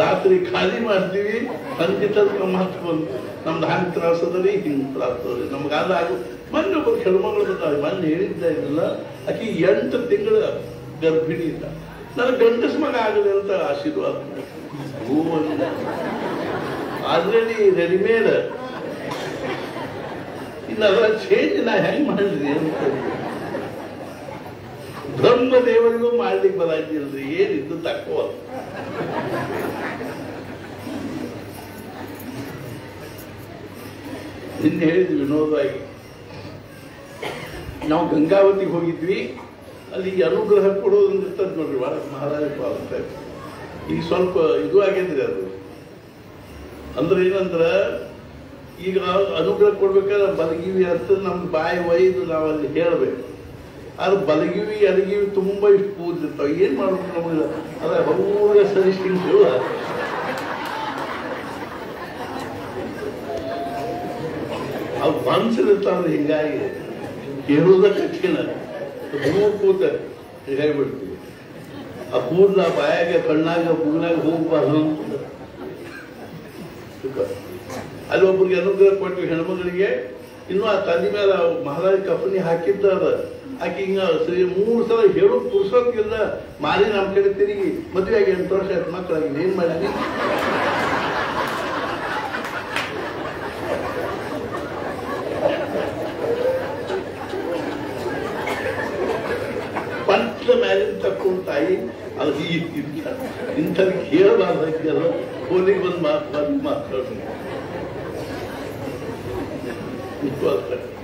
ರಾತ್ರಿ ಖಾಲಿ ಮಾಡ್ತೀವಿ, ಸಂಜೆ ತನಕ ಮತ್ತೆ ಬಂತು. ನಮ್ದು ಹಂಗೆ ತ್ರಾಸದ್ರಿ, ಹಿಂಗೆ ತ್ರಾಸದ್ರಿ. ನಮ್ಗಾದ ಆಗು ಮೊನ್ನೆ ಒಬ್ಬರು ಹೆಣ್ಮಗಳು ಬಂದಾವೆ. ಮೊನ್ನೆ ಹೇಳಿದ್ದ ಇದೆಲ್ಲ, ಆಕೆ 8 ತಿಂಗಳ ಗರ್ಭಿಣಿ ಇಲ್ಲ. ನನಗೆ ಗಂಡಸ ಮಗ ಆಗಲಿ ಅಂತ ಆಶೀರ್ವಾದ ಆಲ್ರೆಡಿ ರೆಡಿಮೇಡ್. ಇನ್ನು ಅದರ ಚೇಂಜ್ ನಾ ಹೆಂಗ್ ಮಾಡಿದ್ರಿ ಅಂತ ಬ್ರಹ್ಮ ದೇವರಿಗೂ ಮಾಡ್ಲಿಕ್ಕೆ ಬರಾಕಿಲ್ರಿ. ಏನಿದ್ದು ತಕ್ಕವ. ನಿನ್ನೆ ಹೇಳಿದ್ವಿ ವಿನೋದವಾಗಿ, ನಾವು ಗಂಗಾವತಿಗೆ ಹೋಗಿದ್ವಿ. ಅಲ್ಲಿ ಅನುಗ್ರಹ ಕೊಡೋದೊಂದು ಇರ್ತದೆ ನೋಡ್ರಿ, ಮಹಾರಾಜ ಅಂತ. ಈಗ ಸ್ವಲ್ಪ ಇದು ಆಗೇನ್ರಿ ಅದು. ಅಂದ್ರೆ ಏನಂದ್ರ, ಈಗ ಅನುಗ್ರಹ ಕೊಡ್ಬೇಕಾದ್ರೆ ಬಲಗಿವಿ ಅಂತ ನಮ್ದು ಬಾಯಿ ಒಯ್ದು ನಾವು ಅಲ್ಲಿ ಹೇಳ್ಬೇಕು. ಆದ್ರೆ ಬಲಗಿವಿ ಅಡಗಿವಿ ತುಂಬಾ ಇಷ್ಟು ಕೂದಿರ್ತಾವ. ಏನ್ ಮಾಡ್ಬೇಕು ನಮಗೆ? ಅದ ಹೌದ ಸರಿಸ್ಕೊಂಡು ಅವು ಮನ್ಸಿರ್ತಾವ್ರಿ. ಹಿಂಗಾಗಿ ಹೇಳುವುದ ಕಠಿಣ. ಮೂರು ಕೂತ ಹೇಳ್ಬಿಡ್ತೀವಿ. ಆ ಕೂದಲ ಬಾಯಾಗ ಕಣ್ಣಾಗ ಬುಗ್ನಾಗ ಹೋಗ್ಬಾರ್ದು ಅಂತ. ಅಲ್ಲಿ ಒಬ್ಬರಿಗೆ ಅನುಗ್ರಹ ಕೊಟ್ಟು ಹೆಣ್ಮಗಳಿಗೆ ಇನ್ನು ಆ ತಲೆ ಮೇಲೆ ಮಹಾರಾಜ ಕಫನಿ ಹಾಕಿದ್ದಾರ. ಆಕೆ ಹಿಂಗ 3 ಸಲ ಹೇಳು ಪುರುಷೋತ್ತಿಲ್ಲ. ಮಾರಿ ನಮ್ಮ ಕಡೆ ತಿರುಗಿ ಮದುವೆ ಆಗಿ 8 ವರ್ಷ ಆಯ್ತು, ಮಕ್ಕಳಾಗಿ ಏನ್ ಮಾಡಿದ್ವಿ? ಪಂಚ ಮ್ಯಾಲಿನ ತಕ್ಕೊಂಡ್ ತಾಯಿ ಅದು ಇಂಥದಕ್ಕೆ ಹೇಳಬಾರ್ದಾಗ್ಯಲ್ಲ. ಹೋಲಿಗೆ ಬಂದು ಮಾತಾಡೋದು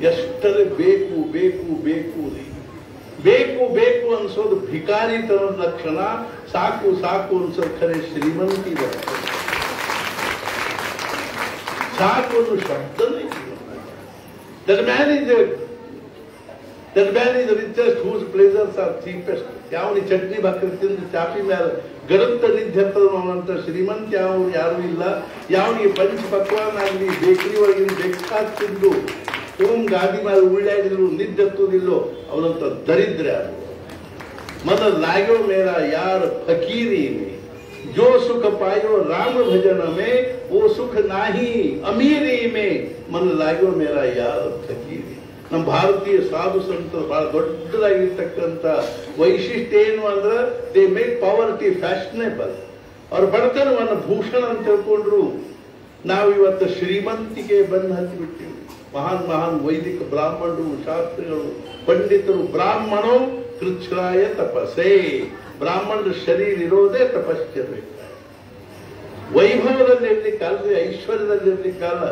ಎಷ್ಟರೇ ಬೇಕು ಬೇಕು ಬೇಕು ಬೇಕು ಬೇಕು ಅನ್ಸೋದು ಭಿಕಾರಿತನದ ಲಕ್ಷಣ. ಸಾಕು ಸಾಕು ಅನ್ಸೋದು ಖರೆ ಶ್ರೀಮಂತಿ ಬರ್ತದೆ. ಸಾಕು ಅನ್ನೋ ಶಬ್ದನೇ That man is the richest whose pleasures are cheapest. ಯಾವನಿ chutney ಭಾಕರಿ ತಿಂದು ಚಾಪಿ ಮೇಲೆ ಗರಂತ ನಿದ್ದೆ ಶ್ರೀಮಂತ ಯಾರು ಇಲ್ಲ. ಯಾವನಿಗೆ ಪಂಚ ಪಕ್ವಾನ್ ಆಗಲಿ ಬೇಕರಿ ಒಳಗಿನ ಬೇಕಾದ ತಿಂದು ಓಂ ಗಾದಿ ಮೇಲೆ ಉಳ್ಳಾಡಿದ್ರು ನಿದ್ದೆತ್ತುವುದಿಲ್ಲೋ ಅವನಂತ ದರಿದ್ರ. ಮನ लागो मेरा यार फकीरी में, जो सुख पायो राम भजन में, वो सुख नाही अमीरी में, मन लागो मेरा यार फकीरी. ನಮ್ಮ ಭಾರತೀಯ ಸಾಧು ಸಂತರು ಬಹಳ ದೊಡ್ಡದಾಗಿರ್ತಕ್ಕಂಥ ವೈಶಿಷ್ಟ್ಯ ಏನು ಅಂದ್ರೆ ದೇ ಮೇಕ್ ಪಾವರ್ಟಿ ಫ್ಯಾಷನೇಬಲ್. ಅವ್ರ ಬಡತನವನ್ನು ಭೂಷಣ ಅಂತ ತಿಳ್ಕೊಂಡ್ರು. ನಾವು ಇವತ್ತು ಶ್ರೀಮಂತಿಗೆ ಬಂದು ಹತ್ತಿಬಿಟ್ಟಿವಿ. ಮಹಾನ್ ಮಹಾನ್ ವೈದಿಕ ಬ್ರಾಹ್ಮಣರು, ಶಾಸ್ತ್ರಿಗಳು, ಪಂಡಿತರು. ಬ್ರಾಹ್ಮಣೋ ಕೃಚ್ಛ್ರಾಯ ತಪಸ್ಸೇ. ಬ್ರಾಹ್ಮಣರ ಶರೀರ ಇರೋದೇ ತಪಶ್ಚರ್ಯ. ವೈಭವದಲ್ಲಿ ಇರ್ಲಿಕ್ಕಲ್ರಿ, ಐಶ್ವರ್ಯದಲ್ಲಿ ಇರ್ಲಿಕ್ಕಲ್ಲ.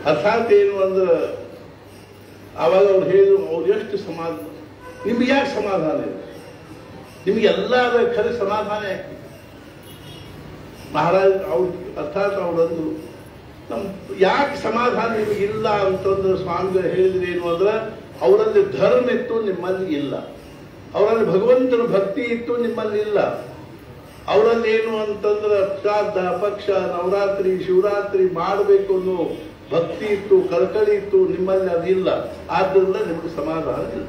ಅರ್ಥಾತ್ ಏನು ಅಂದ್ರೆ ಆವಾಗ ಅವ್ರು ಹೇಳಿದ್ರು, ಅವ್ರು ಎಷ್ಟು ಸಮಾಧಾನ, ನಿಮ್ಗೆ ಯಾಕೆ ಸಮಾಧಾನ ಇದೆ? ನಿಮ್ಗೆಲ್ಲ ಖರೆ ಸಮಾಧಾನ ಯಾಕೆ? ಮಹಾರಾಜ್ ಅವ್ರು ಅರ್ಥಾತ್ ಅವ್ರಂದ್ರು, ನಮ್ ಯಾಕೆ ಸಮಾಧಾನ ನಿಮಗಿಲ್ಲ ಅಂತಂದ್ರೆ ಸ್ವಾಮಿಗಳು ಹೇಳಿದ್ರೆ ಏನು ಅಂದ್ರೆ, ಅವರಲ್ಲಿ ಧರ್ಮ ಇತ್ತು, ನಿಮ್ಮಲ್ಲಿ ಇಲ್ಲ. ಅವರಲ್ಲಿ ಭಗವಂತನ ಭಕ್ತಿ ಇತ್ತು, ನಿಮ್ಮಲ್ಲಿ ಇಲ್ಲ. ಅವರಲ್ಲಿ ಏನು ಅಂತಂದ್ರೆ ಶ್ರಾದ್ದ, ಪಕ್ಷ, ನವರಾತ್ರಿ, ಶಿವರಾತ್ರಿ ಮಾಡಬೇಕು ಅನ್ನೋ ಭಕ್ತಿ ಇತ್ತು, ಕಳಕಳಿ ಇತ್ತು, ನಿಮ್ಮಲ್ಲಿ ಅದಿಲ್ಲ. ಆದ್ದರಿಂದ ನಿಮಗೆ ಸಮಾಧಾನ ಇಲ್ಲ.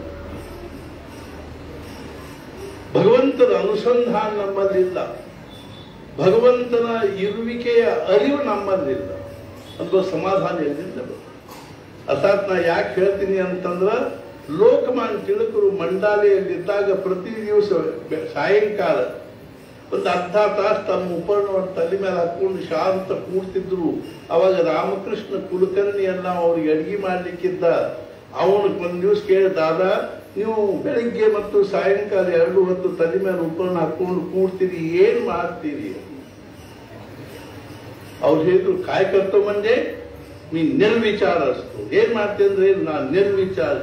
ಭಗವಂತನ ಅನುಸಂಧಾನ ನಮ್ಮಲ್ಲಿಲ್ಲ. ಭಗವಂತನ ಇರುವಿಕೆಯ ಅರಿವು ನಮ್ಮಲ್ಲಿಲ್ಲ. ಅಂತ ಸಮಾಧಾನ ಎಲ್ಲಿಂದ? ಅರ್ಥಾತ್ ನಾ ಯಾಕೆ ಹೇಳ್ತೀನಿ ಅಂತಂದ್ರ, ಲೋಕಮಾನ್ಯ ತಿಲಕರು ಮಂಡಾಲೆಯಲ್ಲಿದ್ದಾಗ ಪ್ರತಿ ದಿವಸ ಸಾಯಂಕಾಲ ಒಂದು ಅರ್ಧ ತಾಸು ತಮ್ಮ ಉಪಕರಣವನ್ನು ತಲೆ ಮೇಲೆ ಹಾಕೊಂಡು ಶಾಂತ ಕೂಡ್ತಿದ್ರು. ಅವಾಗ ರಾಮಕೃಷ್ಣ ಕುಲಕರ್ಣಿ ಎಲ್ಲ ಅವ್ರಿಗೆ ಅಡಿಗೆ ಮಾಡ್ಲಿಕ್ಕಿದ್ದ. ಅವನು ಒಂದು ದಿವಸ ಕೇಳಿ, ದಾದಾ ನೀವು ಬೆಳಿಗ್ಗೆ ಮತ್ತು ಸಾಯಂಕಾಲ 2 ಹೊತ್ತು ತಲೆ ಮೇಲೆ ಉಪಕರಣ ಹಾಕೊಂಡು ಕೂಡ್ತೀರಿ, ಏನ್ ಮಾಡ್ತೀರಿ? ಅವ್ರು ಹೇಳಿದ್ರು, ಕಾಯಕರ್ತ ಮಂಜೆ ನೀ ನಿರ್ವಿಚಾರ ಅಷ್ಟು. ಏನ್ ಮಾಡ್ತೀನಿ ಅಂದ್ರೆ, ನಾನು ನಿರ್ವಿಚಾರ.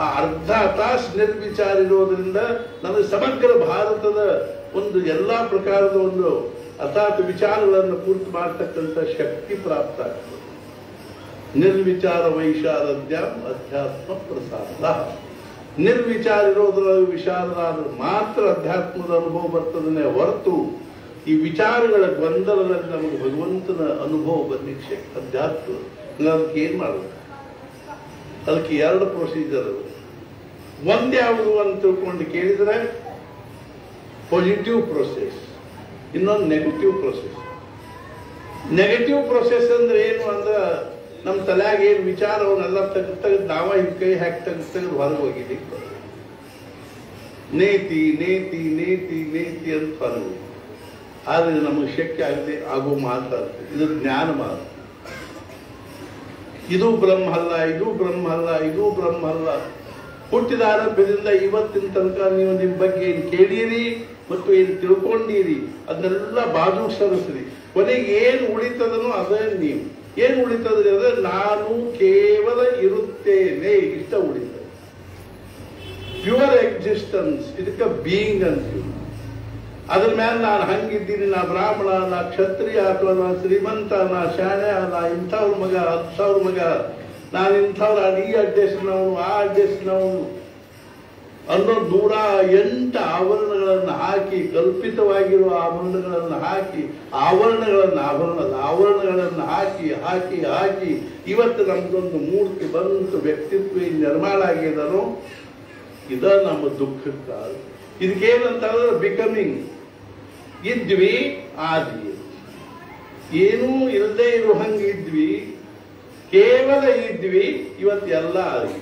ಆ ಅರ್ಧ ತಾಸು ನಿರ್ವಿಚಾರ ಇರೋದ್ರಿಂದ ನನಗೆ ಸಮಗ್ರ ಭಾರತದ ಒಂದು ಎಲ್ಲಾ ಪ್ರಕಾರದ ಒಂದು ಅರ್ಥಾತ್ ವಿಚಾರಗಳನ್ನು ಪೂರ್ತಿ ಮಾಡತಕ್ಕಂಥ ಶಕ್ತಿ ಪ್ರಾಪ್ತ ಆಗ್ತದೆ. ನಿರ್ವಿಚಾರ ವೈಶಾರದ್ಯಾಂ ಅಧ್ಯಾತ್ಮ ಪ್ರಸಾದ. ನಿರ್ವಿಚಾರ ಇರೋದ್ರಲ್ಲಿ ವಿಚಾರರಾದ್ರೆ ಮಾತ್ರ ಅಧ್ಯಾತ್ಮದ ಅನುಭವ ಬರ್ತದನೆ ಹೊರತು ಈ ವಿಚಾರಗಳ ಗೊಂದಲದಲ್ಲಿ ನಮಗೆ ಭಗವಂತನ ಅನುಭವ ಬರ್ಲಿಕ್ಕೆ ಅಧ್ಯಾತ್ಮ ಅದಕ್ಕೆ ಏನು ಮಾಡೋದು? ಅದಕ್ಕೆ 2 ಪ್ರೊಸೀಜರ್ ಅದು. ಒಂದ್ಯಾವುದು ಅಂತ ತಿಳ್ಕೊಂಡು ಕೇಳಿದ್ರೆ ಪಾಸಿಟಿವ್ ಪ್ರೊಸೆಸ್, ಇನ್ನೊಂದು ನೆಗೆಟಿವ್ ಪ್ರೊಸೆಸ್. ನೆಗೆಟಿವ್ ಪ್ರೊಸೆಸ್ ಅಂದ್ರೆ ಏನು ಅಂದ್ರೆ ನಮ್ಮ ತಲೆಯಾಗ ಏನು ವಿಚಾರ ಅವನ್ನೆಲ್ಲ ತೆಗೆದು ನಾವ ಕೈ ಹಾಕಿ ತೆಗೆದು ಹೊರಗೆ ಹೋಗಿದ್ದೀವಿ. ನೇತಿ ನೇತಿ ನೇತಿ ನೇತಿ ಅಂತ ಹೊರಗೆ. ಆದರೆ ನಮಗೆ ಶಕ್ಯ ಆಗೋ ಮಾತಾಡ್ತದೆ. ಇದು ಜ್ಞಾನ ಮಾತು. ಇದು ಬ್ರಹ್ಮ ಅಲ್ಲ, ಇದು ಬ್ರಹ್ಮ ಅಲ್ಲ, ಇದು ಬ್ರಹ್ಮ ಅಲ್ಲ. ಹುಟ್ಟಿದ ಆರಂಭದಿಂದ ಇವತ್ತಿನ ತನಕ ನೀವು ನಿಮ್ಮ ಬಗ್ಗೆ ಏನು ಕೇಳಿರಿ ಮತ್ತು ಏನು ತಿಳ್ಕೊಂಡಿರಿ ಅದನ್ನೆಲ್ಲ ಬಾಜು ಸರಿಸ್ರಿ. ಕೊನೆಗೆ ಏನು ಉಳಿತದನೋ ಅದೇ ನೀವು. ಏನು ಉಳಿತದ್ರಿ ಅಂದ್ರೆ ನಾನು ಕೇವಲ ಇರುತ್ತೇನೆ, ಇಷ್ಟ ಉಳಿತದೆ. ಪ್ಯೂರ್ ಎಕ್ಸಿಸ್ಟೆನ್ಸ್, ಇದಕ್ಕೆ ಬೀಯಿಂಗ್ ಅಂತೀವಿ. ಅದ್ರ ಮೇಲೆ ನಾನು ಹಂಗಿದ್ದೀನಿ, ನಾ ಬ್ರಾಹ್ಮಣ, ನಾ ಕ್ಷತ್ರಿಯ, ಅಥವಾ ನಾ ಶ್ರೀಮಂತ, ನಾ ಶಾಣೆ, ನಾ ಇಂಥವ್ರ ಮಗ, ಅಂಥವ್ರ ಮಗ, ನಾನು ಇಂಥವ್ರ ಈ ಅಡ್ಡೆಸ್ನವನು, ಆ ಅಡ್ಡೆಸ್ನವನು ಅನ್ನೋ 108 ಆವರಣಗಳನ್ನು ಹಾಕಿ, ಕಲ್ಪಿತವಾಗಿರುವ ಆಭರಣಗಳನ್ನು ಹಾಕಿ, ಆವರಣಗಳನ್ನು ಹಾಕಿ ಹಾಕಿ ಹಾಕಿ ಇವತ್ತು ನಮ್ದೊಂದು ಮೂರ್ತಿ ಬಂತು, ವ್ಯಕ್ತಿತ್ವ ನಿರ್ಮಾಣ ಆಗಿದನೋ ಇದ ನಮ್ಮ ದುಃಖಕ್ಕೆ ಕಾರಣ. ಇದಕ್ಕೇನಂತಂದ್ರೆ ಬಿಕಮಿಂಗ್. ಇದ್ವಿ, ಆದ್ವಿ. ಏನೂ ಇಲ್ಲದೆ ಇರೋ ಹಂಗಿದ್ವಿ, ಕೇವಲ ಇದ್ವಿ, ಇವತ್ತೆಲ್ಲ ಆದ್ವಿ.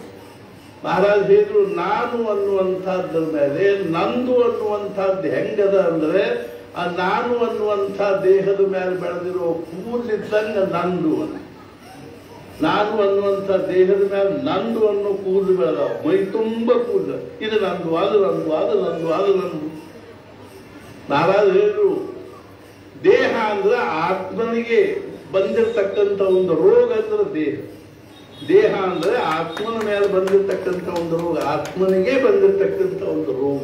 ಮಹಾರಾಜ್ ಹೇಳಿದ್ರು, ನಾನು ಅನ್ನುವಂಥದ್ರ ಮೇಲೆ ನಂದು ಅನ್ನುವಂಥದ್ದು ಹೆಂಗದ ಅಂದ್ರೆ ಆ ನಾನು ಅನ್ನುವಂಥ ದೇಹದ ಮೇಲೆ ಬೆಳೆದಿರೋ ಕೂದಲಿದ್ದಂಗ ನಂದು ಅನ್ನ. ನಾನು ಅನ್ನುವಂಥ ದೇಹದ ಮೇಲೆ ನಂದು ಅನ್ನೋ ಕೂದಲು ಬೆಳೆದ, ಮೈ ತುಂಬ ಕೂದಲು, ಇದು ನಂದು, ಅದು ನಂದು, ಅದು ನಂದು, ಅದು ನಂದು. ಮಹಾರಾಜ್ ಹೇಳಿದ್ರು, ದೇಹ ಅಂದ್ರೆ ಆತ್ಮನಿಗೆ ಬಂದಿರತಕ್ಕಂಥ ಒಂದು ರೋಗ ಅಂದ್ರೆ ದೇಹ. ದೇಹ ಅಂದ್ರೆ ಆತ್ಮನ ಮೇಲೆ ಬಂದಿರತಕ್ಕಂಥ ಒಂದು ರೋಗ, ಆತ್ಮನಿಗೆ ಬಂದಿರತಕ್ಕಂಥ ಒಂದು ರೋಗ.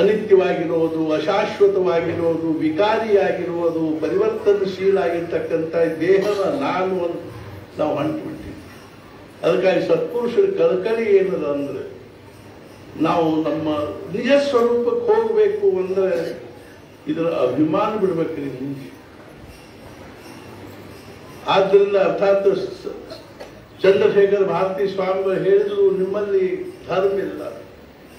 ಅನಿತ್ಯವಾಗಿರೋದು, ಅಶಾಶ್ವತವಾಗಿರೋದು, ವಿಕಾರಿಯಾಗಿರುವುದು, ಪರಿವರ್ತನಶೀಲ ಆಗಿರ್ತಕ್ಕಂಥ ದೇಹದ ನಾನು ಅಂತ ನಾವು ಹೊಂಟ್ಬಿಟ್ಟಿವಿ. ಅದಕ್ಕಾಗಿ ಸತ್ಪುರುಷರ ಕಳಕಳಿ ಏನದ ಅಂದ್ರೆ ನಾವು ನಮ್ಮ ನಿಜ ಸ್ವರೂಪಕ್ಕೆ ಹೋಗಬೇಕು ಅಂದ್ರೆ ಇದರ ಅಭಿಮಾನ ಬಿಡ್ಬೇಕ್ರಿ ಮುಂಚೆ. ಆದ್ದರಿಂದ ಅರ್ಥಾತ್ ಚಂದ್ರಶೇಖರ್ ಭಾರತಿ ಸ್ವಾಮಿಗಳು ಹೇಳಿದ್ರು, ನಿಮ್ಮಲ್ಲಿ ಧರ್ಮ ಇಲ್ಲ.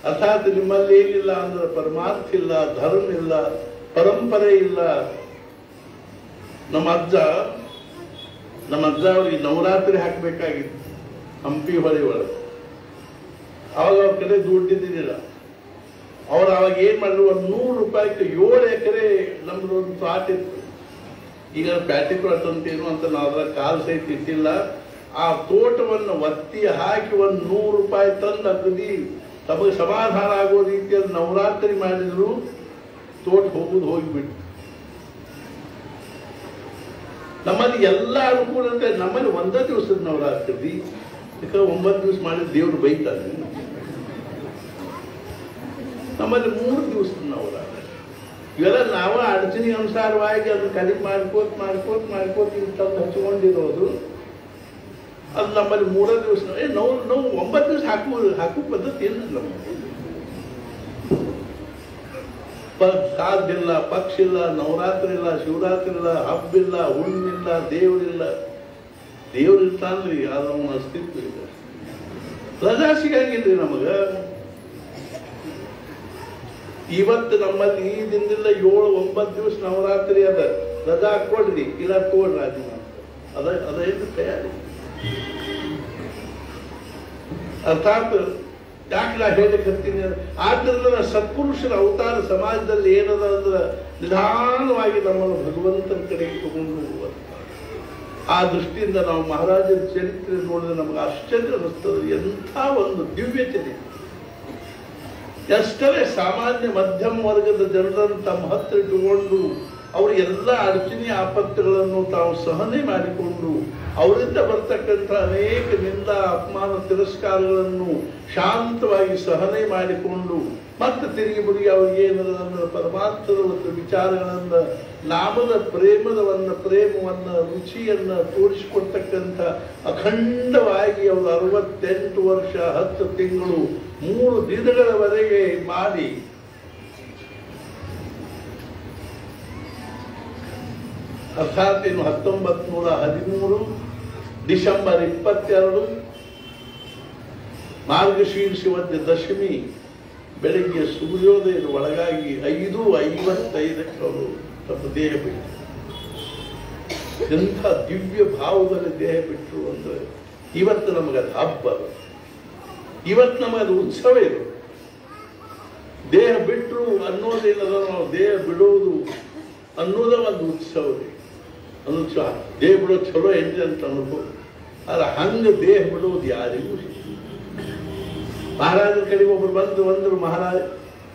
ಅರ್ಥಾತ್ ನಿಮ್ಮಲ್ಲಿ ಏನಿಲ್ಲ ಅಂದ್ರೆ ಪರಮಾರ್ಥ ಇಲ್ಲ, ಧರ್ಮ ಇಲ್ಲ, ಪರಂಪರೆ ಇಲ್ಲ. ನಮ್ಮ ಅಜ್ಜ ಅವ್ರಿಗೆ ನವರಾತ್ರಿ ಹಾಕಬೇಕಾಗಿತ್ತು ಹಂಪಿ ಹೊಳೆ ಒಳಗೆ. ಅವಾಗ ಅವ್ರ ಕಡೆ ದುಡ್ಡಿದ್ದಿಲ್ಲ. ಅವ್ರು ಅವಾಗ ಏನ್ ಮಾಡಿದ್ರು, ಒಂದು 100 ರೂಪಾಯಿಗೆ 7 ಎಕರೆ ನಮ್ದು ಒಂದು ಪ್ಲಾಟ್ ಇತ್ತು. ಈಗ ಪ್ಯಾಟಿ ಪ್ಲಾಟ್ ಅಂತ ಏನು ಅಂತ ನಾವು ಅದರ ಕಾಲು ಸಹಿತ ಇಟ್ಟಿಲ್ಲ. ಆ ತೋಟವನ್ನು ಒತ್ತಿ ಹಾಕಿ ಒಂದು 100 ರೂಪಾಯಿ ತಂದು ಅಗದಿ ತಮಗೆ ಸಮಾಧಾನ ಆಗೋ ರೀತಿಯಲ್ಲಿ ನವರಾತ್ರಿ ಮಾಡಿದ್ರು. ತೋಟ ಹೋಗಿಬಿಟ್ಟು ನಮ್ಮಲ್ಲಿ ಎಲ್ಲ ಅನುಕೂಲ ಅಂತ. ನಮ್ಮಲ್ಲಿ ಒಂದೇ ದಿವಸದ ನವರಾತ್ರಿ, ಯಾಕೆ 9 ದಿವಸ ಮಾಡಿದ ದೇವ್ರು ಬೈತಾರೆ. ನಮ್ಮಲ್ಲಿ 3 ದಿವಸದ ನವರಾತ್ರಿ. ಇವೆಲ್ಲ ನಾವು ಅಡಚಣೆ ಅನುಸಾರವಾಗಿ ಅದನ್ನ ಕಡಿಮೆ ಮಾಡ್ಕೋತ ತಂದು ಹಚ್ಕೊಂಡಿರೋದು. ಅದು ನಮ್ಮಲ್ಲಿ 3 ದಿವಸ. ನಾವು 9 ದಿವಸ ಹಾಕುವ ಪದ್ಧತಿ ಇಲ್ಲ ನಮ್ಮಲ್ಲಿ. ಸಾಧ್ಯ ಇಲ್ಲ, ಪಕ್ಷ ಇಲ್ಲ, ನವರಾತ್ರಿ ಇಲ್ಲ, ಶಿವರಾತ್ರಿ ಇಲ್ಲ, ಹಬ್ಬ ಇಲ್ಲ, ಹುಣ್ಣಿಲ್ಲ, ದೇವರಿಲ್ಲ. ದೇವ್ರಿರ್ತಾನ್ರಿ, ಆದ್ರೆ ಅವನ ಅಸ್ತಿತ್ವ ಇಲ್ಲ. ರಜಾ ಸಿಗಂಗಿಲ್ರಿ ನಮಗ. ಇವತ್ತು ನಮ್ಮಲ್ಲಿ ಈ ದಿನದಿಂದ 7-9 ದಿವಸ ನವರಾತ್ರಿ ಅದ. ರಜಾ ಕೊಡ್ರಿ, ಇಲ್ಲ ತೋಡ್ರಿ ರಾಜೀನಾಮೆ. ಅದೇನು ತಯಾರಿ. ಅರ್ಥಾತ್ ಯಾಕೆ ನಾ ಹೇಳಕ್ಕೆ ಹತ್ತೀನಿ, ಆದ್ದರಿಂದ ಸತ್ಪುರುಷರ ಅವತಾರ ಸಮಾಜದಲ್ಲಿ ಏನದ ಅಂದ್ರೆ ನಿಧಾನವಾಗಿ ನಮ್ಮನ್ನು ಭಗವಂತನ ಕಡೆಗೆ ತಗೊಂಡು ಹೋಗುವ. ಆ ದೃಷ್ಟಿಯಿಂದ ನಾವು ಮಹಾರಾಜರ ಚರಿತ್ರೆ ನೋಡಿದ್ರೆ ನಮಗೆ ಆಶ್ಚರ್ಯ ಅನಿಸ್ತದೆ. ಎಂಥ ಒಂದು ದಿವ್ಯ ಚರಿತ್ರೆ. ಎಷ್ಟರೇ ಸಾಮಾನ್ಯ ಮಧ್ಯಮ ವರ್ಗದ ಜನರನ್ನು ತಮ್ಮ ಹತ್ತಿರ ಇಟ್ಟುಕೊಂಡು ಅವರು ಎಲ್ಲ ಅಡಚಣೆ ಆಪತ್ತುಗಳನ್ನು ತಾವು ಸಹನೆ ಮಾಡಿಕೊಂಡು ಅವರಿಂದ ಬರ್ತಕ್ಕಂಥ ಅನೇಕ ನಿಂದ ಅಪಮಾನ ತಿರಸ್ಕಾರಗಳನ್ನು ಶಾಂತವಾಗಿ ಸಹನೆ ಮಾಡಿಕೊಂಡು ಮತ್ತೆ ತಿರುಗಿ ಬುರುಗಿ ಅವ್ರಿಗೆ ಏನಂದ್ರೆ ಪರಮಾರ್ಥದ ಒಂದು ವಿಚಾರಗಳನ್ನ, ನಾಮದ ಪ್ರೇಮವನ್ನ ರುಚಿಯನ್ನ ತೋರಿಸಿಕೊಡ್ತಕ್ಕಂಥ ಅಖಂಡವಾಗಿ ಅವರು 68 ವರ್ಷ 10 ತಿಂಗಳು 3 ದಿನಗಳವರೆಗೆ ಮಾಡಿ ಅರ್ಥಾತ್ ಇನ್ನು 1913 ಡಿಸೆಂಬರ್ 22 ಮಾರ್ಗಶೀರ್ಷ ವದ್ಯ ದಶಮಿ ಬೆಳಗ್ಗೆ ಸೂರ್ಯೋದಯದ ಒಳಗಾಗಿ 5:55 ಅವರು ತಮ್ಮ ದೇಹ ಬಿಟ್ಟರು. ಎಂಥ ದಿವ್ಯ ಭಾವದಲ್ಲಿ ದೇಹ ಬಿಟ್ಟರು ಅಂದ್ರೆ ಇವತ್ತು ನಮಗದು ಹಬ್ಬ, ಇವತ್ತು ನಮಗದು ಉತ್ಸವ. ಇದು ದೇಹ ಬಿಟ್ಟರು ಅನ್ನೋದೇನದ ನಾವು ದೇಹ ಬಿಡೋದು ಅನ್ನೋದ ಒಂದು ಉತ್ಸವ. ದೇಹ ಬಿಡೋದು ಚಲೋ ಏನ್ರಿ ಅಂತ ಅನ್ಬೋದು. ಆದ್ರೆ ಹಂಗ ದೇಹ ಬಿಡೋದು ಯಾರಿಗೂ. ಮಹಾರಾಜರ ಕಡೆಗೆ ಒಬ್ರು ಬಂದ್ರು, ಮಹಾರಾಜ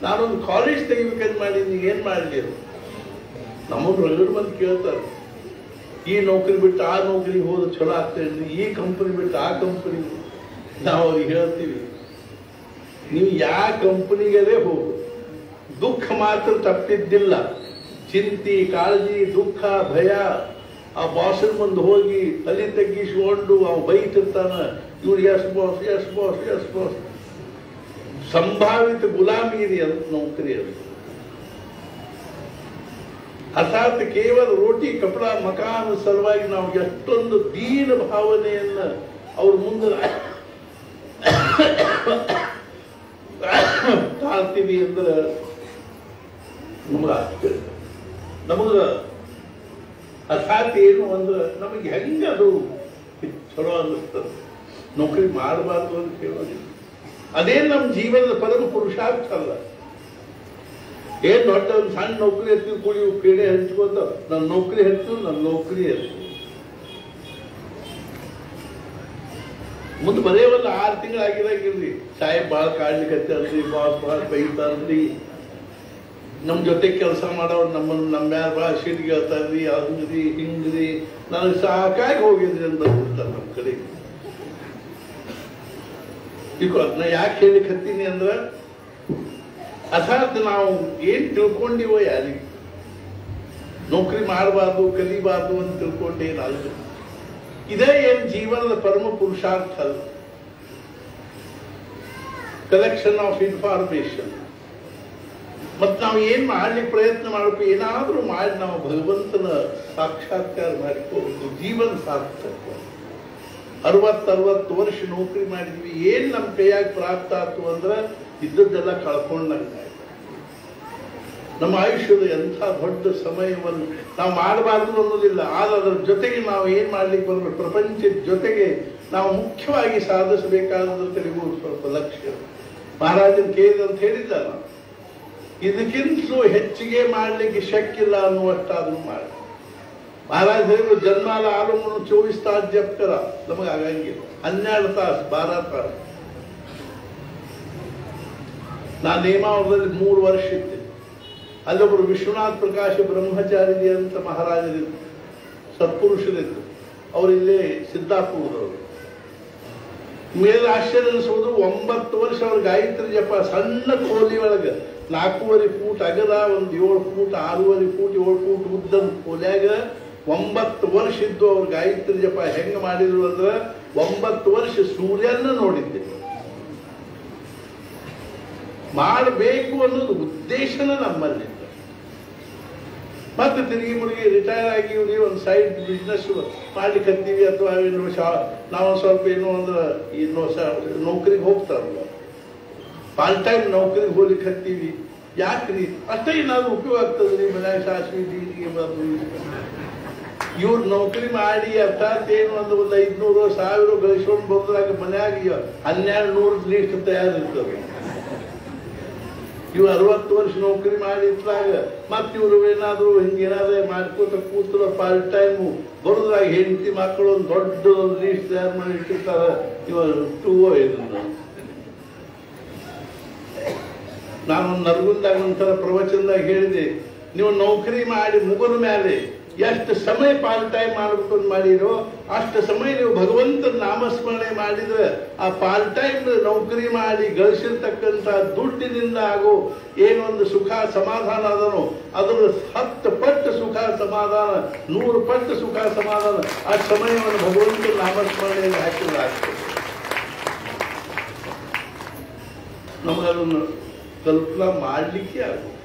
ನಾನೊಂದು ಕಾಲೇಜ್ ತೆಗಿಬೇಕಂತ ಮಾಡಿದ್ನಿ, ಏನ್ ಮಾಡಲಿ? ನಮಗ್ ರಗಡ್ ಮಂದಿ ಕೇಳ್ತಾರೆ, ಈ ನೌಕರಿ ಬಿಟ್ಟು ಆ ನೌಕರಿಗೆ ಹೋದ್ರೆ ಚಲೋ ಆಗ್ತದೆ, ಈ ಕಂಪನಿ ಬಿಟ್ಟು ಆ ಕಂಪನಿ. ನಾವು ಅವ್ರಿಗೆ ಹೇಳ್ತೀವಿ, ನೀವು ಯಾವ ಕಂಪನಿಗೇ ಹೋಗು, ದುಃಖ ಮಾತ್ರ ತಪ್ಪಿದ್ದಿಲ್ಲ. ಚಿಂತೆ, ಕಾಳಜಿ, ದುಃಖ, ಭಯ. ಆ ಬಾಸನ ಮುಂದೆ ಹೋಗಿ ತಲೆ ತಗ್ಗಿಸಿಕೊಂಡು ಅವ್ ಬೈತಿರ್ತಾನ, ಇವ್ರು yes boss yes boss yes boss. ಸಂಭಾವಿತ ಗುಲಾಮಿರಿ ಅಂತ ನೌಕರಿ ಅದು. ಅರ್ಥಾತ್ ಕೇವಲ ರೋಟಿ ಕಪಡ ಮಕಾನ ಸಲುವಾಗಿ ನಾವು ಎಷ್ಟೊಂದು ದೀನ ಭಾವನೆಯನ್ನ ಅವ್ರ ಮುಂದೆ ತಾಳ್ತೀವಿ ಅಂದ್ರೆ ನಮಗ ಅರ್ಥಾತ್ ಏನು ಅಂದ್ರೆ ನಮಗೆ ಹೆಂಗದು ಚಲೋ ಅನ್ನಿಸ್ತದೆ. ನೌಕರಿ ಮಾಡಬಾರ್ದು ಅಂತ ಹೇಳೋದಿಲ್ಲ. ಅದೇ ನಮ್ಮ ಜೀವನದ ಪರಮ ಪುರುಷಾರ್ಥ ಅಲ್ಲ. ಏನ್ ದೊಡ್ಡ ಒಂದು ಸಣ್ಣ ನೌಕರಿ ಹತ್ತಿದ ಕೂಡಿ ಪೇಡೆ ಹಂಚ್ಕೋತ ನನ್ನ ನೌಕರಿ ಹತ್ತು, ನನ್ನ ನೌಕರಿ ಹತ್ತು. ಮುಂದೆ ಬರೇ ಒಂದು 6 ತಿಂಗಳಾಗಿರಾಗಿರ್ಲಿ, ಸಾಹೇಬ್ ಭಾಳ ಕಾಡ್ಲಿಕ್ಕತ್ತಲ್ರಿ, ಬಾಸ್ ಭಾಳ ಬೈತಾರ್ರಿ, ನಮ್ಮ ಜೊತೆ ಕೆಲಸ ಮಾಡೋರು ನಮ್ಮ ಯಾರು ಭಾಳ ಸಿಟ್ಟಿಗೆ ಹೇಳ್ತಾರ್ರಿ, ಹಂಗ್ರಿ ಹಿಂಗ್ರಿ, ನನಗೆ ಸಾಕಾಗಿ ಹೋಗಿದ್ರಿ ಅಂತ ಬಿಡ್ತಾರೆ ನಮ್ಮ ಕಡೆ. ಈಗ ನಾ ಯಾಕೆ ಹೇಳಿಕ್ ಹತ್ತೀನಿ ಅಂದ್ರ ಅರ್ಥಾತ್ ನಾವು ಏನ್ ತಿಳ್ಕೊಂಡಿವೋ ಯಾರಿಗೆ ನೌಕರಿ ಮಾಡಬಾರ್ದು, ಕಲಿಬಾರ್ದು ಅಂತ ತಿಳ್ಕೊಂಡೇನಲ್ಲ. ಇದೇ ಏನ್ ಜೀವನದ ಪರಮ ಪುರುಷಾರ್ಥ ಅಲ್ಲ. Collection of information. ಮತ್ ನಾವು ಏನ್ ಮಾಡ್ಲಿಕ್ಕೆ ಪ್ರಯತ್ನ ಮಾಡಬೇಕು, ಏನಾದ್ರೂ ಮಾಡಿ ನಾವು ಭಗವಂತನ ಸಾಕ್ಷಾತ್ಕಾರ ಮಾಡಿಕೋಬೇಕು. ಜೀವನ ಸಾರ್ಥಕ. 60 ವರ್ಷ ನೌಕರಿ ಮಾಡಿದ್ವಿ, ಏನ್ ನಮ್ಮ ಕೈಯಾಗಿ ಪ್ರಾಪ್ತ ಆಯ್ತು ಅಂದ್ರೆ ಇದ್ದದ್ದೆಲ್ಲ ಕಳ್ಕೊಂಡಂಗ. ನಮ್ಮ ಆಯುಷ್ಯದ ಎಂಥ ದೊಡ್ಡ ಸಮಯವನ್ನು ನಾವು ಮಾಡಬಾರ್ದು ಅನ್ನೋದಿಲ್ಲ. ಆದ್ರೆ ಅದರ ಜೊತೆಗೆ ನಾವು ಏನ್ ಮಾಡ್ಲಿಕ್ಕೆ ಬರಬೇಕು, ಪ್ರಪಂಚದ ಜೊತೆಗೆ ನಾವು ಮುಖ್ಯವಾಗಿ ಸಾಧಿಸಬೇಕಾದ ಕಡೆಗೂ ಸ್ವಲ್ಪ ಲಕ್ಷ್ಯ. ಮಹಾರಾಜನ ಕೇಳಿದ ಅಂತ ಹೇಳಿಲ್ಲ, ಇದಕ್ಕಿಂತಲೂ ಹೆಚ್ಚಿಗೆ ಮಾಡ್ಲಿಕ್ಕೆ ಶಕ್ಯ ಇಲ್ಲ ಅನ್ನುವಷ್ಟಾದ್ರೂ ಮಾಡಿ. ಮಹಾರಾಜ ಹೇಳಿದ್ರು, ಜನ್ಮಾಲ ಆಲೋಮನು 24 ತಾಸು ಜಪ್ಕರ, ನಮಗೆ ಆಗಂಗಿಲ್ಲ. 12 ತಾಸು 12 ತಾಸು. ನಾನು ನೇಮಾವರದಲ್ಲಿ 3 ವರ್ಷ ಇದ್ದೆ. ಅಲ್ಲೊಬ್ಬರು ವಿಶ್ವನಾಥ್ ಪ್ರಕಾಶ ಬ್ರಹ್ಮಚಾರಿ ಅಂತ ಮಹಾರಾಜರಿದ್ರು, ಸತ್ಪುರುಷರಿದ್ರು. ಅವರಿಲ್ಲೇ ಸಿದ್ದಾಪುರದವರು. ಮೇಲೆ ಆಶ್ಚರ್ಯ ಅನಿಸೋದು, 9 ವರ್ಷ ಅವ್ರ ಗಾಯತ್ರಿ ಜಪ ಸಣ್ಣ ಕೋಲಿ ಒಳಗೆ 4.5 ಫೂಟ್ ಅಗದ, ಒಂದು 7 ಫೂಟ್ 6.5 ಫೂಟ್ 7 ಫೂಟ್ ಉದ್ದದ ಕೋಲ್ಯಾಗ 9 ವರ್ಷ ಇದ್ದು ಅವ್ರ ಗಾಯತ್ರಿ ಜಪ ಹೆಂಗ ಮಾಡಿದ್ರು ಅಂದ್ರೆ 9 ವರ್ಷ ಸೂರ್ಯನ ನೋಡಿದ್ದೆ. ಮಾಡಬೇಕು ಅನ್ನೋದು ಉದ್ದೇಶನ ನಮ್ಮಲ್ಲಿ. ಮತ್ತೆ ತಿರುಗಿ ಮುರುಗಿ ರಿಟೈರ್ ಆಗಿ ಒಂದು ಸೈಡ್ ಬಿಸ್ನೆಸ್ ಮಾಡ್ಲಿಕ್ಕೆ ಹತ್ತೀವಿ, ಅಥವಾ ನಾವು ಸ್ವಲ್ಪ ಏನೋ ಅಂದ್ರೆ ಇನ್ನೂ ನೌಕರಿಗೆ ಹೋಗ್ತಾರಲ್ಲ, ಪಾರ್ಟ್ ಟೈಮ್ ನೌಕರಿಗೆ ಹೋಗ್ಲಿಕ್ಕೆ ಹತ್ತೀವಿ. ಯಾಕ್ರಿ ಅಷ್ಟೇ ಏನಾದ್ರು ಉಪಯೋಗ ಆಗ್ತದ್ರಿ, ಮನ್ಯಾಗ ಸಾಸಿವೆ ಜೀರಿಗೆ ಬಂದು ಇವ್ರು ನೌಕರಿ ಮಾಡಿ ಅರ್ಥಾತ್ ಏನು ಒಂದು 500 1000 ಗಳಿಸ್ಕೊಂಡು ಬರೋದ್ರಾಗ ಮನ್ಯಾಗ 1200 ಲೀಸ್ಟ್ ತಯಾರಿರ್ತದೆ. ಇವ್ 60 ವರ್ಷ ನೌಕರಿ ಮಾಡಿದ್ರಾಗ ಮತ್ ಇವ್ರು ಏನಾದ್ರು ಹಿಂಗೇನಾದ್ರೆ ಮಾಡ್ಕೋತ ಕೂತ್ರ ಪಾರ್ಟ್ ಟೈಮು ಬರೋದ್ರಾಗ ಹೆಂಡತಿ ಮಕ್ಕಳು ಒಂದು ದೊಡ್ಡ ಲೀಸ್ಟ್ ತಯಾರು ಮಾಡಿ ಇಟ್ಟಿರ್ತಾರ. ಇವ ಇದನ್ನ ನಾನು ನರಗುಂದಾಗ ಒಂಥರ ಪ್ರವಚನದಾಗ ಹೇಳಿದೆ, ನೀವು ನೌಕರಿ ಮಾಡಿ ಮುಗಿದ ಮೇಲೆ ಎಷ್ಟು ಸಮಯ ಪಾರ್ಟ್ ಟೈಮ್ ಮಾಡ್ಬೇಕು ಅಂತ ಮಾಡಿರೋ ಅಷ್ಟು ಸಮಯ ನೀವು ಭಗವಂತನ ನಾಮಸ್ಮರಣೆ ಮಾಡಿದ್ರೆ ಆ ಪಾರ್ಟ್ ಟೈಮ್ ನೌಕರಿ ಮಾಡಿ ಗಳಿಸಿರ್ತಕ್ಕಂಥ ದುಡ್ಡಿನಿಂದ ಆಗೋ ಏನೊಂದು ಸುಖ ಸಮಾಧಾನ ಅದನೋ ಅದರ 10 ಪಟ್ಟು ಸುಖ ಸಮಾಧಾನ 100 ಪಟ್ಟು ಸುಖ ಸಮಾಧಾನ ಆ ಸಮಯವನ್ನು ಭಗವಂತನ ನಾಮಸ್ಮರಣೆಯಲ್ಲಿ ಹಾಕಿದಾಗ್ತದೆ. ನಮಗದನ್ನು ಕಲ್ಪನಾ ಮಾಡಲಿಕ್ಕೆ ಆಗುತ್ತೆ.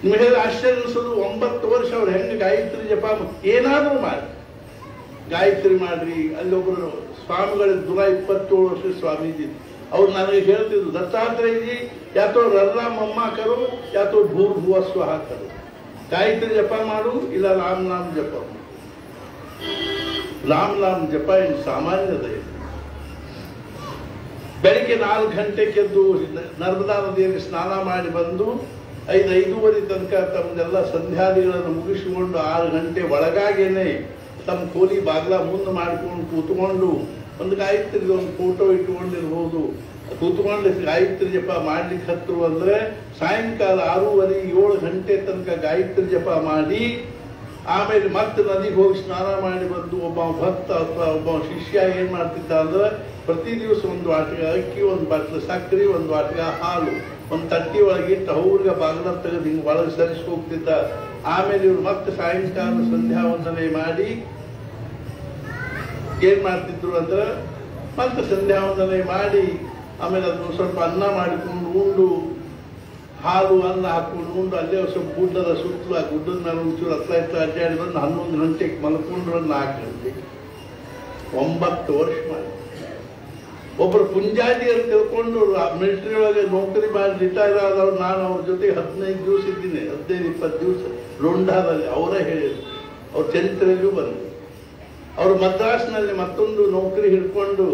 ನಿಮಗೆ ಆಶ್ಚರ್ಯ ಅನಿಸೋದು 9 ವರ್ಷ ಅವ್ರು ಹೆಂಗೆ ಗಾಯತ್ರಿ ಜಪ ಏನಾದರೂ ಮಾಡಿ ಗಾಯತ್ರಿ ಮಾಡ್ರಿ. ಅಲ್ಲೊಬ್ಬರು ಸ್ವಾಮಿಗಳಿದ್ದು 127 ವರ್ಷ ಸ್ವಾಮೀಜಿ ಅವ್ರು ನನಗೆ ಹೇಳ್ತಿದ್ರು, ದತ್ತಾತ್ರೇಯಜಿ ಯಾತೋ ರರ್ರ ಮಮ್ಮ ಕರು ಯಾತೋ ಭೂರ್ ಭುವ ಸ್ವಹ ಕರು, ಗಾಯತ್ರಿ ಜಪ ಮಾಡು ಇಲ್ಲ ರಾಮ್ ನಾಮ್ ಜಪ. ರಾಮ್ ನಾಮ್ ಜಪ ಏನು ಸಾಮಾನ್ಯದ ಇದೆ. ಬೆಳಿಗ್ಗೆ 4 ಗಂಟೆಗೆ ಎದ್ದು ನರ್ಮದಾ ನದಿಯಲ್ಲಿ ಸ್ನಾನ ಮಾಡಿ ಬಂದು 5-5:30 ತನಕ ತಮ್ಮದೆಲ್ಲ ಸಂಧ್ಯಾದಿಗಳನ್ನು ಮುಗಿಸಿಕೊಂಡು 6 ಗಂಟೆ ಒಳಗಾಗೇನೆ ತಮ್ಮ ಕೋಲಿ ಬಾಗ್ಲ ಮುಂದೆ ಮಾಡ್ಕೊಂಡು ಕೂತ್ಕೊಂಡು ಒಂದು ಗಾಯತ್ರಿ ಒಂದು ಫೋಟೋ ಇಟ್ಕೊಂಡಿರ್ಬೋದು, ಕೂತ್ಕೊಂಡು ಗಾಯತ್ರಿ ಜಪ ಮಾಡ್ಲಿಕ್ಕೆ ಹತ್ತರು ಅಂದ್ರೆ ಸಾಯಂಕಾಲ 6:30-7 ಗಂಟೆ ತನಕ ಗಾಯತ್ರಿ ಜಪ ಮಾಡಿ ಆಮೇಲೆ ಮತ್ತೆ ನದಿಗೆ ಹೋಗಿ ಸ್ನಾನ ಮಾಡಿ ಬಂದು ಒಬ್ಬ ಭಕ್ತ ಅಥವಾ ಒಬ್ಬ ಶಿಷ್ಯ ಏನ್ ಮಾಡ್ತಿದ್ದ ಅಂದ್ರೆ ಪ್ರತಿ ದಿವಸ ಒಂದು ವಾಟಿಗೆ ಅಕ್ಕಿ, ಒಂದು ಬಾಟ್ಲು ಸಕ್ಕರೆ, ಒಂದು ವಾಟಿಗೆ ಹಾಲು ಒಂದು ತಟ್ಟಿ ಒಳಗಿಟ್ಟು ಅವ್ರಿಗೆ ಬಾಗಿಲ ತೆಗೆದು ಹಿಂಗೆ ಒಳಗೆ ಸರಿಸಿ ಹೋಗ್ತಿದ್ದ. ಆಮೇಲೆ ಇವ್ರು ಮತ್ತೆ ಸಾಯಂಕಾಲ ಸಂಧ್ಯಾ ವಂದನೆ ಮಾಡಿ ಏನ್ ಮಾಡ್ತಿದ್ರು ಅಂದ್ರೆ ಮತ್ತೆ ಸಂಧ್ಯಾ ವಂದನೆ ಮಾಡಿ ಆಮೇಲೆ ಅದನ್ನು ಸ್ವಲ್ಪ ಅನ್ನ ಮಾಡಿಕೊಂಡು ಉಂಡು ಹಾಲು ಅನ್ನ ಹಾಕೊಂಡು ಉಂಡು ಅಲ್ಲೇ ಸ್ವಲ್ಪ ಗುಡ್ಡದ ಸುತ್ತಲೂ ಆ ಗುಡ್ಡದ ಮೇಲೆ ಒಂಚೂರು ಹತ್ರ ಅಡ್ಡಾಡಿ ಬಂದು 11 ಗಂಟೆಗೆ ಮಲ್ಕೊಂಡ್ರು 4 ಗಂಟೆಗೆ 9 ವರ್ಷ ಮಾಡಿ. ಒಬ್ಬರು ಪುಂಜಾಜಿಯರು ತಿಳ್ಕೊಂಡು ಮಿಲಿಟರಿ ಒಳಗೆ ನೌಕರಿ ಮಾಡಿ ರಿಟೈರ್ ಆದವ್ರು ನಾನು ಅವ್ರ ಜೊತೆ 15 ದಿವಸ ಇದ್ದೀನಿ, 15-20 ದಿವಸ ಲೋಂಡಾದಲ್ಲಿ ಅವರೇ ಹೇಳಿದ್ರು. ಅವ್ರ ಚರಿತ್ರೆಯಲ್ಲೂ ಬಂದರು. ಅವರು ಮದ್ರಾಸ್ನಲ್ಲಿ ಮತ್ತೊಂದು ನೌಕರಿ ಹಿಡ್ಕೊಂಡು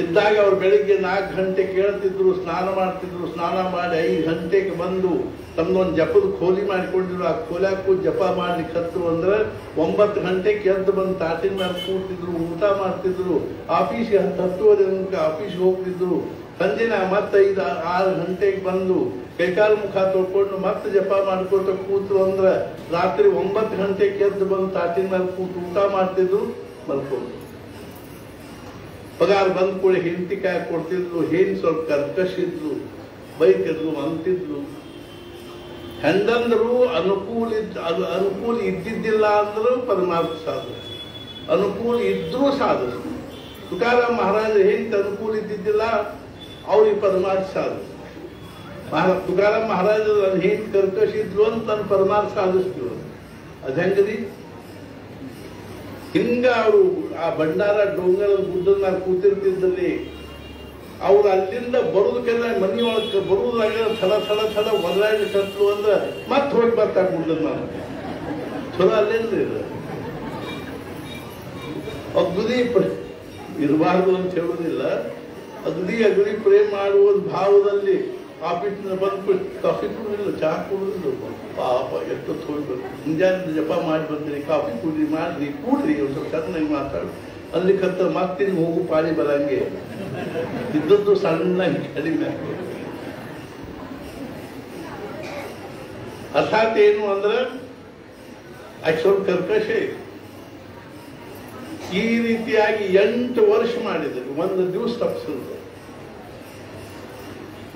ಇದ್ದಾಗ ಅವ್ರು ಬೆಳಿಗ್ಗೆ 4 ಗಂಟೆಗೆ ಕೇಳ್ತಿದ್ರು, ಸ್ನಾನ ಮಾಡ್ತಿದ್ರು. ಸ್ನಾನ ಮಾಡಿ 5 ಗಂಟೆಗೆ ಬಂದು ತಮ್ಮದೊಂದು ಜಪದ ಖೋಲಿ ಮಾಡಿಕೊಂಡಿದ್ರು. ಆ ಖೋಲ್ಯಾಕು ಜಪ ಮಾಡ್ಲಿಕ್ಕೆ ಹತ್ತು ಅಂದ್ರೆ 9 ಗಂಟೆಗೆ ಎದ್ದು ಬಂದು ತಾಟಿನ ಮೇಲೆ ಕೂಡ್ತಿದ್ರು, ಊಟ ಮಾಡ್ತಿದ್ರು. ಆಫೀಸ್ಗೆ 10-10:15 ಆಫೀಸ್ಗೆ ಹೋಗ್ತಿದ್ರು. ಸಂಜೆನ ಮತ್ತೆ 5-6 ಗಂಟೆಗೆ ಬಂದು ಕೈಕಾಲು ಮುಖ ತೊಳ್ಕೊಂಡು ಮತ್ತೆ ಜಪ ಮಾಡ್ಕೊತ ಕೂತ್ರು ಅಂದ್ರೆ ರಾತ್ರಿ 9 ಗಂಟೆಗೆ ಎದ್ದು ಬಂದು ತಾಟಿನ ಮೇಲೆ ಕೂತು ಊಟ ಮಾಡ್ತಿದ್ರು, ಮಲ್ಕೊಂಡು. ಪಗಾರ ಬಂದ ಕೂಡ ಹೆಂಡತಿ ಕಾಯಿ ಕೊಡ್ತಿದ್ರು. ಹೆಣ್ಣು ಸ್ವಲ್ಪ ಕರ್ಕಶಿದ್ರು, ಬೈತಿದ್ರು, ಅಂತಿದ್ರು. ಹೆಂಡಂದ್ರು ಅನುಕೂಲ ಇದ್ದಿದ್ದಿಲ್ಲ ಅಂದ್ರೂ ಪರಮಾರ್ಥ ಸಾಧು, ಅನುಕೂಲ ಇದ್ರೂ ಸಾಧು. ತುಕಾರಾಮ್ ಮಹಾರಾಜ ಹೆಂಡತಿ ಅನುಕೂಲ ಇದ್ದಿದ್ದಿಲ್ಲ, ಅವ್ರಿಗೆ ಪರಮಾರ್ಥ ಸಾಧು. ತುಕಾರಾಮ್ ಮಹಾರಾಜ ನನ್ನ ಹೆಂಡತಿ ಕರ್ಕಶಿದ್ರು ಅಂತ ನನ್ನ ಪರಮಾರ್ಥ ಸಾಧಿಸ್ತೀವಿ. ಅದು ಹೆಂಗ್ರಿ? ಹಿಂಗ ಅವರು ಆ ಭಂಡಾರ ಡೊಂಗರ ಗುಡ್ಡದ ಕೂತಿರ್ತಿದ್ದಲ್ಲಿ ಅವ್ರು ಅಲ್ಲಿಂದ ಬರುದಕ್ಕೆಲ್ಲ ಮನೆಯೊಳಗೆ ಬರುವುದಾಗ ಥಳ ಒದರಾಡಿ ಕತ್ಲು ಅಂದ್ರೆ ಮತ್ತೆ ಹೋಗಿ ಬರ್ತಾ ಗುಡ್ಡದ ನಾನು ಚಲೋ ಅಲ್ಲೇನ್ರಿ ಅಗ್ದಿ ಇರಬಾರ್ದು ಅಂತ ಹೇಳೋದಿಲ್ಲ. ಅಗ್ದಿ ಪ್ರೇಮ ಮಾಡುವ ಭಾವದಲ್ಲಿ ಆಫೀಸ್ನ ಬಂದ್ಬಿಟ್ಟು ಕಾಫಿ ಕುಡಿದಿಲ್ಲ, ಚಹಾ ಕುಡಿದಿಲ್ಲ. ಪಾಪ ಎಷ್ಟು ಹೋಗ್ಬೇಕು, ಮುಂಜಾನೆ ಜಪ ಮಾಡಿ ಬಂದ್ರಿ, ಕಾಫಿ ಕುಡ್ರಿ, ಮಾಡ್ರಿ, ಕೂಡ್ರಿ, ಒಂದು ಸ್ವಲ್ಪ ಚೆನ್ನಾಗಿ ಮಾತಾಡಿ ಅಲ್ಲಿ ಕತ್ತ ಮತ್ತೆ ಹೋಗು ಪಾಳಿ ಬರಂಗೆ ಇದ್ದದ್ದು ಸಣ್ಣ ಕಡಿಮೆ. ಅರ್ಥಾತ್ ಏನು ಅಂದ್ರೆ ಸ್ವಲ್ಪ ಕರ್ಕಶೆ. ಈ ರೀತಿಯಾಗಿ 8 ವರ್ಷ ಮಾಡಿದ್ರು, ಒಂದು ದಿವಸ ತಪ್ಪಿಸಿದ್ರು.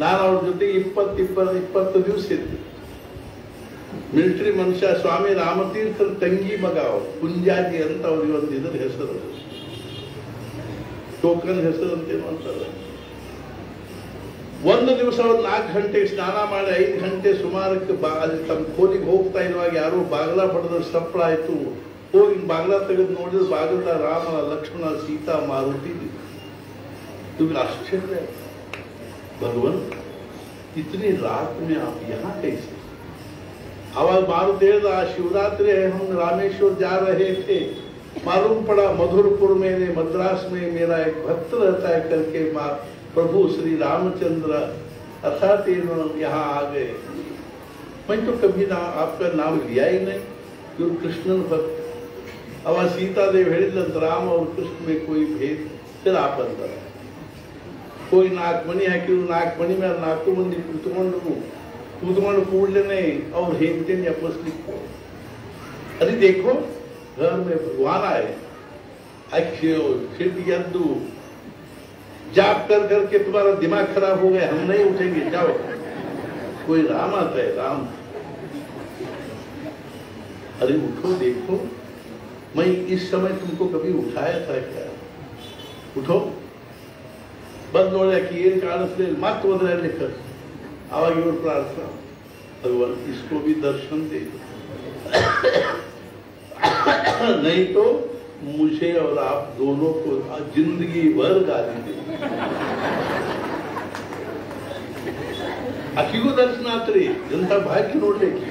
ನಾನು ಅವ್ರ ಜೊತೆ 20 ದಿವಸ ಇದ್ದೆ. ಮಿಲಿಟರಿ ಮನುಷ್ಯ, ಸ್ವಾಮಿ ರಾಮತೀರ್ಥರ ತಂಗಿ ಮಗ ಅವರು, ಪುಂಜಾಜಿ ಅಂತ ಅವ್ರಿಗೆ ಒಂದು ಇದ್ರ ಹೆಸರು, ಟೋಕನ್ ಹೆಸರು ಅಂತೇನು ಅಂತಾರೆ. ಒಂದು ದಿವಸ ಅವ್ರು 4 ಗಂಟೆಗೆ ಸ್ನಾನ ಮಾಡಿ 5 ಗಂಟೆ ಸುಮಾರಕ್ಕೆ ಅಲ್ಲಿ ತಮ್ಮ ಕೋಲಿಗೆ ಹೋಗ್ತಾ ಇರುವಾಗ ಯಾರೋ ಬಾಗಿಲ ಬಡದ್ರ ಸಪ್ಪಳ ಆಯ್ತು. ಹೋಗಿ ಬಾಗಿಲ ತೆಗೆದು ನೋಡಿದ್ರೆ ಬಾಗಿಲ ರಾಮ, ಲಕ್ಷ್ಮಣ, ಸೀತಾ, ಮಾರುತಿ. ಇವ್ರಿಗೆ ಆಶ್ಚರ್ಯ, भगवान इतनी रात में आप यहाँ कैसे? आवाज मारुति शिवरात्रि है, हम रामेश्वर जा रहे थे, मालूम पड़ा मधुरपुर में मद्रास में मेरा एक भक्त रहता है करके प्रभु श्री रामचंद्र अर्थात यहाँ आ गए। मैं तो कभी आपका नाम लिया ही नहीं, क्यों कृष्ण भक्त। अब सीता देव ಹೇಳಿದಂತ राम और कृष्ण में कोई भेद, फिर आप अंदर कोई 4 मणि ಹಾಕಿದ್ರು, 4 मणि ಮೇಲೆ 4 ಮಂದಿ ಕೂತ್ಕೊಂಡು ಕೂಡಲೇ और हेमते ने अपस्लिक। अरे देखो घर में भगवान आए, फिर यद्दू जाप कर करके तुम्हारा दिमाग खराब हो गया, हम नहीं उठेंगे, जाओ। कोई राम आता है, राम। अरे उठो, देखो मैं इस समय तुमको कभी उठाया था क्या? उठो। ಬಂದು ನೋಡಕ್ಕೆ ಏನು ಕಾಣಿಸ್ಲಿಲ್ಲ, ಮತ್ತೆ ಹೋದ್ರೆ ಲಿಖ. ಆವಾಗ ಇವ್ರು ಪ್ರಾರ್ಥನೆ, भगवान इसको भी दर्शन दे नहीं तो मुझे और आप दोनों को जिंदगी भर गाली दे अखिगू दर्शन आत्रे ಎಂತ ಭಾಗ್ಯ ನೋಡ್ಲಿಕ್ಕೆ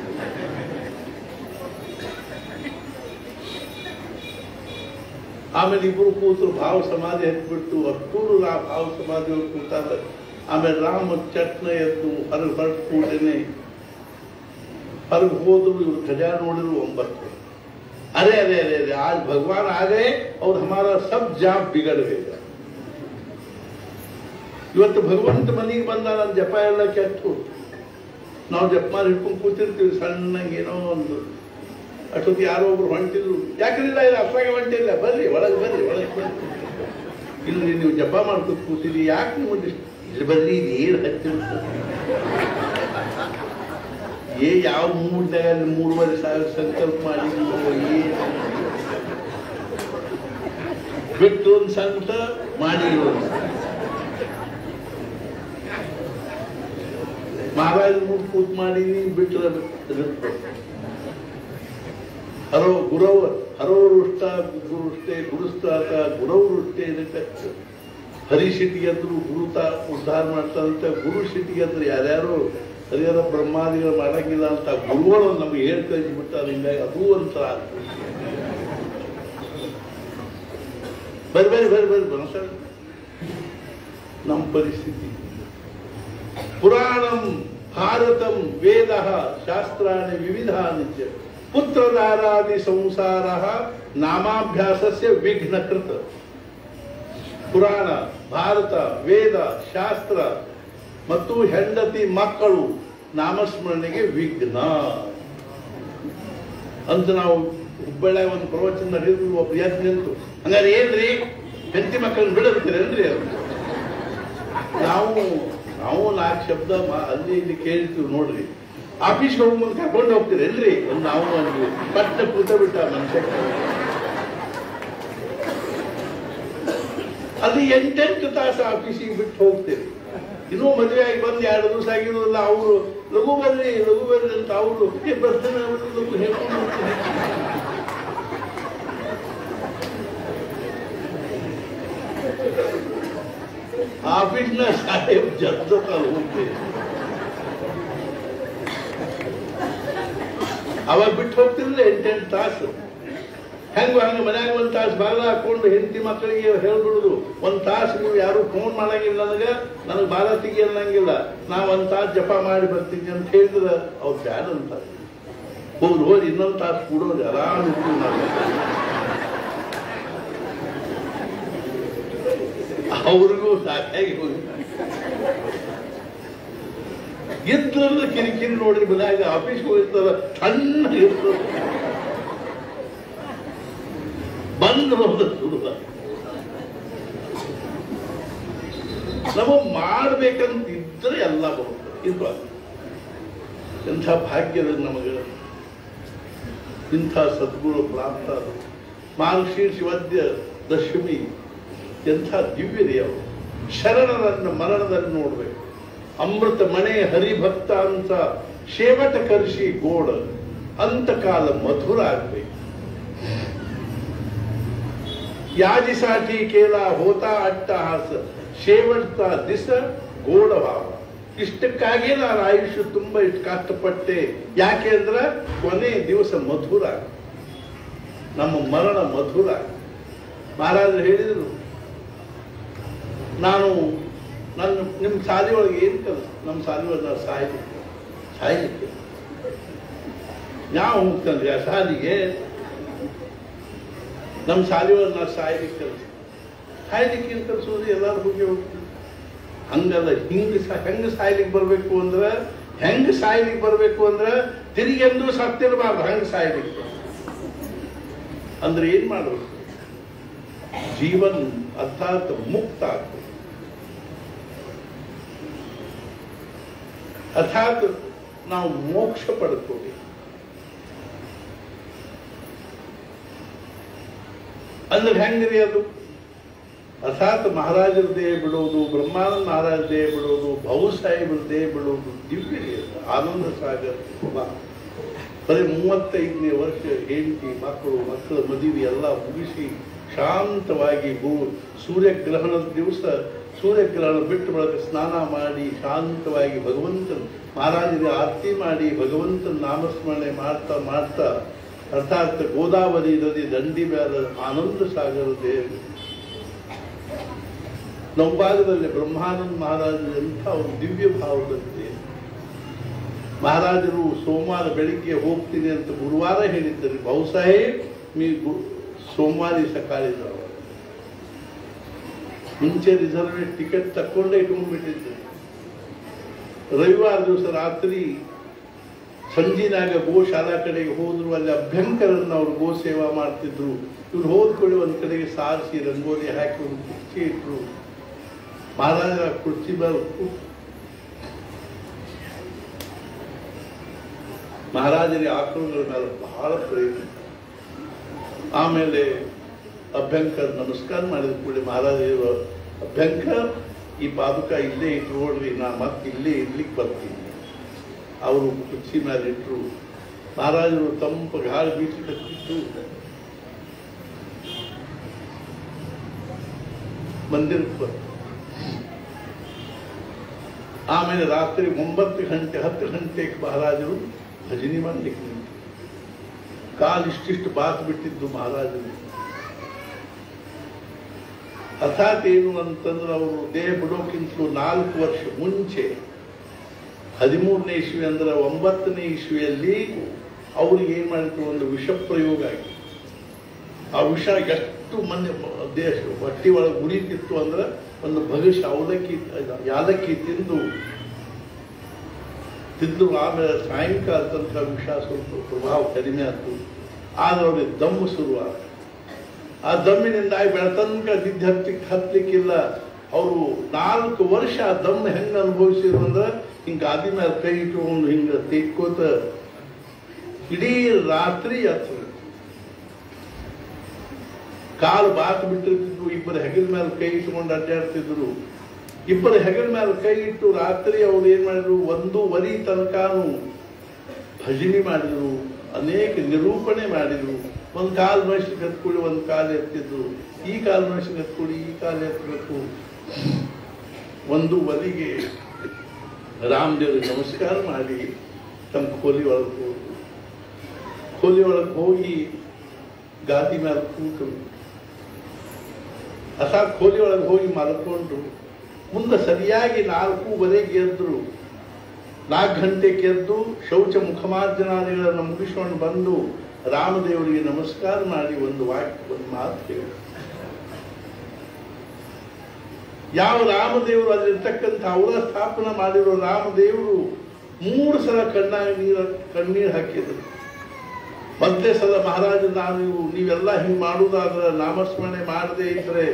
ಆಮೇಲೆ ಇಬ್ಬರು ಕೂತರು ಭಾವ ಸಮಾಧಿ ಹತ್ಬಿಟ್ಟು ಅಷ್ಟೂರು ಭಾವ ಸಮಾಧಿ ಕೂತಾರ ಆಮೇಲೆ ರಾಮ ಚಟ್ನ ಎದ್ದು ಹೊರಗೆ ಹೊರಟು ಕೂಡೇನೆ ಹೊರಗೆ ಹೋದ್ರು ಇವ್ರು ಖಜಾನ ನೋಡಿದ್ರು 9 अरे अरे अरे अरे आज भगवान आ गए और हमारा सब जाप बिगड़ गया ಇವತ್ತು ಭಗವಂತ ಮನೆಗೆ ಬಂದ ನನ್ನ ಜಪ ಎಲ್ಲ ಕೆಟ್ಟು ನಾವು ಜಪ ಮಾಡಿ ಹಿಡ್ಕೊಂಡು ಕೂತಿರ್ತೀವಿ ಸಣ್ಣಂಗೆ ಏನೋ ಒಂದು ಅಷ್ಟೊತ್ತಿಗೆ ಯಾರೋ ಒಬ್ರು ಹೊಂಟಿದ್ರು ಯಾಕಂದಿಲ್ಲ ಇದು ಅಷ್ಟಾಗ ಹೊಂಟಿಲ್ಲ ಬರ್ರಿ ಒಳಗೆ ಬರ್ರಿ ಇಲ್ಲಿ ನೀವು ಜಪ ಮಾಡ್ಕೊತ ಕೂತಿದ್ರಿ ಯಾಕೆ ನೀವು ಬರ್ರಿ ಇದು ಏನು ಹತ್ತಿರ ಯಾವ ಮೂಡ್ದಾಗ 3,500 ಸಂಕಲ್ಪ ಮಾಡಿ ಬಿಟ್ಟು ಒಂದು ಸಂಕಟ ಮಾಡಿರೋದು ಮಹಾರಾಜ ಮೂಡ್ ಕೂತ್ ಮಾಡೀನಿ ಬಿಟ್ಟರೆ ಹರೋ ಗುರವ ಹರೋರುಷ್ಟ ಗುರುಷ್ಟೇ ಗುರುಸ್ತಾತ ಗುರವರುಷ್ಟೇ ಇದಕ್ಕೆ ಹರಿ ಸಿಟಿಗೆದ್ರು ಗುರುತ ಉದ್ಧಾರ ಮಾಡ್ತಾರಂತೆ ಗುರು ಸಿಟಿಗೆದ್ರು ಯಾರ್ಯಾರು ಹರಿಹರ ಬ್ರಹ್ಮಾದಿಗಳು ಮಾಡಂಗಿಲ್ಲ ಅಂತ ಗುರುಗಳು ನಮ್ಗೆ ಹೇಳಿ ಕಳಿಸಿಬಿಟ್ಟಾರೆ ಹಿಂಗಾಗಿ ಅದು ಒಂಥರ ಬರ್ರಿ ಬನ್ಸರ್ ನಮ್ಮ ಪರಿಸ್ಥಿತಿ ಪುರಾಣಂ ಭಾರತಂ ವೇದ ಶಾಸ್ತ್ರಾಣಿ ವಿವಿಧಾನಿ ಚ ಪುತ್ರದಾರಾದಿ ಸಂಸಾರ ನಾಮಾಭ್ಯಾಸಸ್ಯ ವಿಘ್ನಕೃತ ಪುರಾಣ ಭಾರತ ವೇದ ಶಾಸ್ತ್ರ ಮತ್ತು ಹೆಂಡತಿ ಮಕ್ಕಳು ನಾಮಸ್ಮರಣೆಗೆ ವಿಘ್ನ ಅಂತ ನಾವು ಹುಬ್ಬಳ್ಳಿ ಒಂದು ಪ್ರವಚನ ನಡೆಯುವುದು ಒಬ್ಬ ಎದ್ದು ನಿಂತು ಹಂಗಾರೆ ಏನ್ರಿ ಹೆಂಡತಿ ಮಕ್ಕಳನ್ನ ಬಿಡಬೇಕ್ರೇನ್ರಿ ನಾವು 4 ಶಬ್ದ ಅಲ್ಲಿ ಇಲ್ಲಿ ಕೇಳ್ತೀವಿ ನೋಡ್ರಿ ಆಫೀಸ್ಗೆ ಹೋಗಿ ಮುಂದೆ ಕರ್ಕೊಂಡು ಹೋಗ್ತೀರೇನ್ರಿ ನಾವು ಅಂದ್ವಿ ಪಟ್ಟ ಕೂತ ಬಿಟ್ಟ ಮನುಷ್ಯ ಅಲ್ಲಿ 8 ತಾಸು ಆಫೀಸಿಗೆ ಬಿಟ್ಟು ಹೋಗ್ತೀರಿ ಇನ್ನೂ ಮದುವೆ ಆಗಿ ಬಂದು 2 ದಿವಸ ಆಗಿರೋದಿಲ್ಲ ಅವರು ಲಘು ಬರ್ರಿ ಅಂತ ಅವರು ಬರ್ತೇನೆ ಅವರು ಲಘು ಹೇಳ್ಕೊಂಡು ಹೋಗ್ತೀನಿ ಆಫೀಸ್ನ ಸಾಹೇಬ್ ಜೊತೆಗೆ ಹೋಗ್ತೀರಿ ಅವಾಗ ಬಿಟ್ಟು ಹೋಗ್ತಿರ್ಲಿಲ್ಲ 8 ತಾಸು ಹೆಂಗ ಹಂಗೆ ಮನ್ಯಾಗ 1 ತಾಸು ಬಾಗಿಲ ಹಾಕೊಂಡು ಹೆಂಡತಿ ಮಕ್ಕಳಿಗೆ ಹೇಳ್ಬಿಡುದು 1 ತಾಸು ನೀವು ಯಾರು ಫೋನ್ ಮಾಡಂಗಿಲ್ಲ ನನಗೆ ಬಾಲ ತೆಗಿ ಅನ್ನಂಗಿಲ್ಲ ನಾ 1 ತಾಸು ಜಪ ಮಾಡಿ ಬರ್ತೀನಿ ಅಂತ ಹೇಳಿದ್ರೆ ಅವ್ರು ಬ್ಯಾಡ ಅಂತ ಹೋಗಿ ಇನ್ನೊಂದು ತಾಸು ಕೂಡೋದು ಆರಾಮ್ ಇರ್ತೀವಿ ನಾವು ಅವ್ರಿಗೂ ಸಾಕಾಗಿ ಹೋಗಿ ಇದ್ರಲ್ಲ ಕಿರಿಕಿರಿ ನೋಡ್ರಿ ಮನ್ಯಾಗ ಆಫೀಸ್ಗೆ ಹೋಗಿರ್ತಾರ ಸಣ್ಣ ಇರ್ತದ ಬಂದು ಶುರು ನಮಗೆ ಮಾಡ್ಬೇಕಂತ ಇದ್ರೆ ಎಲ್ಲ ಬರುತ್ತೆ ಇರ್ಬಾರ್ದು ಎಂಥ ಭಾಗ್ಯದ ನಮಗೆ ಇಂಥ ಸದ್ಗುರು ಪ್ರಾಪ್ತ ಮಾರ್ಗಶೀರ್ಷ ವದ್ಯ ದಶಮಿ ಎಂಥ ದಿವ್ಯರಿ ಅವರು ಶರಣರನ್ನ ಮರಣದಲ್ಲಿ ನೋಡ್ಬೇಕು ಅಮೃತ ಮನೆ ಹರಿಭಕ್ತ ಅಂತ ಶೇವಟ ಕರ್ಷಿ ಗೋಡ ಅಂತಕಾಲ ಮಧುರ ಆಗ್ಬೇಕು याजीसाठी केला होता अट्टहास शेवटचा दिस गोड व्हावा ಇಷ್ಟಕ್ಕಾಗಿ ನಾನು ಆಯುಷ್ಯ ತುಂಬಾ ಇಷ್ಟು ಕಷ್ಟಪಟ್ಟೆ ಯಾಕೆಂದ್ರೆ ಕೊನೆ ದಿವಸ ಮಧುರ ನಮ್ಮ ಮರಣ ಮಧುರ ಮಹಾರಾಜರು ಹೇಳಿದ್ರು ನಾನು ನಿಮ್ಮ ಶಾಲೆ ಒಳಗೆ ಏನು ಕೆಲಸ ನಮ್ಮ ಶಾಲೆ ಒಳಗೆ ನಾನು ಸಾಯ್ಲಿಕ್ಕೆ ಯಾವ ಹೋಗ್ತಂದ್ರೆ ಆ ಶಾಲೆಗೆ ನಮ್ಮ ಶಾಲೆ ಒಳಗೆ ನಾವು ಸಾಯ್ಲಿಕ್ಕೆ ಕಲಿಸೋದು ಎಲ್ಲರೂ ಹೋಗ್ತೀವಿ ಹಂಗಲ್ಲ ಹೆಂಗೆ ಸಾಯ್ಲಿಕ್ಕೆ ಬರಬೇಕು ಅಂದ್ರೆ ತಿರುಗಿ ಎಂದೂ ಸತ್ತಿರಬಾರ್ದು ಹಂಗೆ ಸಾಯ್ಲಿಕ್ಕೆ ಅಂದ್ರೆ ಏನ್ ಮಾಡಬೇಕು ಜೀವನ್ ಅರ್ಥಾತ್ ಮುಕ್ತ ಆಗ್ತದೆ ಅರ್ಥಾತ್ ನಾವು ಮೋಕ್ಷ ಪಡ್ಕೋಬೇಕು ಅಂದ್ರೆ ಹೆಂಗ್ರಿ ಅದು ಅರ್ಥಾತ್ ಮಹಾರಾಜರ ದೇಹ ಬಿಡೋದು, ಬ್ರಹ್ಮಾನಂದ ಮಹಾರಾಜ ದೇಹ ಬಿಡೋದು, ಭಾವು ಸಾಹೇಬರ ದೇಹ ಬಿಡೋದು ದಿವ್ಯ ಆನಂದ ಸಾಗರ. ಬರೀ 35ನೇ ವರ್ಷ ಹೆಂಡತಿ ಮಕ್ಕಳ ಮದುವೆ ಎಲ್ಲ ಮುಗಿಸಿ ಶಾಂತವಾಗಿ ಸೂರ್ಯಗ್ರಹಣದ ದಿವಸ ಸೂರ್ಯಗ್ರಹಣ ಬಿಟ್ಟು ಬಳಿಕ ಸ್ನಾನ ಮಾಡಿ ಶಾಂತವಾಗಿ ಭಗವಂತನ ಮಹಾರಾಜರಿಗೆ ಆರತಿ ಮಾಡಿ ಭಗವಂತನ ನಾಮಸ್ಮರಣೆ ಮಾಡ್ತಾ ಮಾಡ್ತಾ ಅರ್ಥಾತ್ ಗೋದಾವರಿ ನದಿ ದಂಡಿ ಮೇಲೆ ಆನಂದ ಸಾಗರ ದೇಹ ನೌಭಾಗದಲ್ಲಿ ಬ್ರಹ್ಮಾನಂದ ಮಹಾರಾಜರು ಎಂಥ ಒಂದು ದಿವ್ಯ ಭಾವದಂತೆ. ಮಹಾರಾಜರು ಸೋಮವಾರ ಬೆಳಿಗ್ಗೆ ಹೋಗ್ತೀನಿ ಅಂತ ಗುರುವಾರ ಹೇಳಿದ್ದಾರೆ. ಭಾವುಸಾಹೇಬ್ ಮೀ ಸೋಮವಾರಿ ಸಕಾಳಿ जाओ. ಮುಂಚೆ ರಿಸರ್ವ್ ಟಿಕೆಟ್ ತಕ್ಕೊಂಡೇ ಇಟ್ಕೊಂಡ್ಬಿಟ್ಟಿದ್ದೆ. ರವಿವಾರ ದಿವಸ ರಾತ್ರಿ ಸಂಜಿನಾಗ ಗೋಶಾಲಾ ಕಡೆಗೆ ಹೋದ್ರು. ಅಲ್ಲಿ ಅಭ್ಯಂಕರನ್ನ ಅವರು ಗೋ ಸೇವಾ ಮಾಡ್ತಿದ್ರು. ಇವ್ರು ಹೋದ್ಕೊಳ್ಳಿ ಒಂದ್ ಕಡೆಗೆ ಸಾರಿಸಿ ರಂಗೋಲಿ ಹಾಕಿ ಒಂದು ಕುರ್ಚಿ ಇಟ್ರು. ಮಹಾರಾಜ ಕುರ್ಚಿ ಮೇಲೆ ಮಹಾರಾಜರಿಗೆ ಆಕಳುಗಳ ಮೇಲೆ ಬಹಳ ಪ್ರೇಮ. ಆಮೇಲೆ ಅಭ್ಯಂಕರ್ ನಮಸ್ಕಾರ ಮಾಡಿದ ಕೂಡಲೇ ಮಹಾರಾಜರು, ಅಭ್ಯಂಕರ್ ಈ ಪಾದುಕ ಇಲ್ಲೇ ಇಟ್ಕೊಳ್ರಿ, ನಾ ಮತ್ತೆ ಇಲ್ಲೇ ಇರ್ಲಿಕ್ಕೆ ಬರ್ತೀನಿ. ಅವರು ಕುರ್ಚಿ ಮೇಲೆ ಇಟ್ಟರು. ಮಹಾರಾಜರು ತಂಪ ಗಾಳಿ ಬೀಸಲಿಟ್ಟು ಮಂದಿರಕ್ಕೆ ಬಂದರು. ಆಮೇಲೆ ರಾತ್ರಿ 9 ಗಂಟೆ 10 ಗಂಟೆಗೆ ಮಹಾರಾಜರು ಭಜನೆ ಮಾಡಲಿಕ್ಕೆ ನಿಂತು. ಕಾಲು ಇಷ್ಟಿಷ್ಟು ಬಾತ್ ಬಿಟ್ಟಿದ್ದು ಮಹಾರಾಜರು. ಅರ್ಥಾತ್ ಏನು ಅಂತಂದ್ರೆ ಅವರು ದೇಹ ಬಿಡೋಕ್ಕಿಂತಲೂ 4 ವರ್ಷ ಮುಂಚೆ 13ನೇ ಇಸ್ವಿ ಅಂದ್ರೆ 9ನೇ ಇಸ್ವಿಯಲ್ಲಿ ಅವ್ರಿಗೆ ಏನ್ ಮಾಡಿದ್ರು, ಒಂದು ವಿಷ ಪ್ರಯೋಗ ಆಗಿ ಆ ವಿಷ ಎಷ್ಟು ಮಂದಿ ದೇಶ ಹೊಟ್ಟಿ ಒಳಗೆ ಉರಿತಿತ್ತು ಅಂದ್ರೆ ಒಂದು ಭವಿಷ ಯಾಲಕ್ಕಿ ತಿಂದು ಆಮೇಲೆ ಸಾಯಂಕಾಲ ತನಕ ವಿಷ ಸ್ವಲ್ಪ ಪ್ರಭಾವ ಕಡಿಮೆ ಆಯ್ತು. ಆದ್ರೆ ಅವ್ರಿಗೆ ದಮ್ಮು ಶುರುವಾದ. ಆ ದಮ್ಮಿನಿಂದ ಬೆಳತನಕ ನಿದ್ದೆ ಹತ್ತಲಿಕ್ಕಿಲ್ಲ. ಅವರು 4 ವರ್ಷ ಆ ದಮ್ ಹೆಂಗ ಅನುಭವಿಸಿದ್ರು ಅಂದ್ರೆ ಹಿಂಗ ಗಾದಿ ಮೇಲೆ ಕೈ ಇಟ್ಕೊಂಡು ಹಿಂಗ ತೆಕ್ಕೋತ ಇಡೀ ರಾತ್ರಿ ಹತ್ತು ಕಾಲು ಬಾತ್ ಬಿಟ್ಟಿರ್ತಿದ್ರು. ಇಬ್ಬರು ಹೆಗಲ ಮೇಲೆ ಕೈ ಇಟ್ಕೊಂಡು ಅಡ್ಡಾಡ್ತಿದ್ರು. ಇಬ್ಬರು ಹೆಗಲ ಮೇಲೆ ಕೈ ಇಟ್ಟು ರಾತ್ರಿ ಅವ್ರು ಏನ್ ಮಾಡಿದ್ರು, 1:15 ತನಕನೂ ಭಜನೆ ಮಾಡಿದ್ರು, ಅನೇಕ ನಿರೂಪಣೆ ಮಾಡಿದ್ರು. ಒಂದು ಕಾಲು ಮನುಷ್ಯಗೆ ಹತ್ಕೊಳ್ಳಿ, ಒಂದು ಕಾಲು ಎತ್ತಿದ್ರು. ಈ ಕಾಲು ಮನುಷ್ಯಗೆ ಹತ್ಕೊಳ್ಳಿ, ಈ ಕಾಲು ಎತ್ತಬೇಕು. 1:15ಗೆ ರಾಮದೇವ್ರಿಗೆ ನಮಸ್ಕಾರ ಮಾಡಿ ತಮ್ಮ ಕೋಲಿ ಒಳಗೆ ಹೋದ್ರು. ಕೋಲಿ ಒಳಗೆ ಹೋಗಿ ಗಾದಿ ಮೇಲೆ ಕೂತರು. ಅರ್ಥಾತ್ ಕೋಲಿ ಒಳಗೆ ಹೋಗಿ ಮಲ್ಕೊಂಡ್ರು. ಮುಂದೆ ಸರಿಯಾಗಿ 4:15ಗೆ ಎದ್ರು. 4 ಗಂಟೆಗೆ ಎದ್ದು ಶೌಚ ಮುಖಮಾರ್ಜನಾದಿಗಳನ್ನು ಮುಗಿಸ್ಕೊಂಡು ಬಂದು ರಾಮದೇವರಿಗೆ ನಮಸ್ಕಾರ ಮಾಡಿ ಒಂದು ಮಾತು ಹೇಳಿ, ಯಾವ ರಾಮದೇವರು ಅಲ್ಲಿರ್ತಕ್ಕಂಥ ಅವರ ಸ್ಥಾಪನೆ ಮಾಡಿರೋ ರಾಮದೇವರು 3 ಸಲ ಕಣ್ಣೀರು ಹಾಕಿದ್ರು. ಮೊದಲೇ ಸಲ ಮಹಾರಾಜ, ನೀವೆಲ್ಲ ಹಿಂಗೆ ಮಾಡುವುದಾದ್ರೆ ನಾಮಸ್ಮರಣೆ ಮಾಡದೇ ಇದ್ರೆ,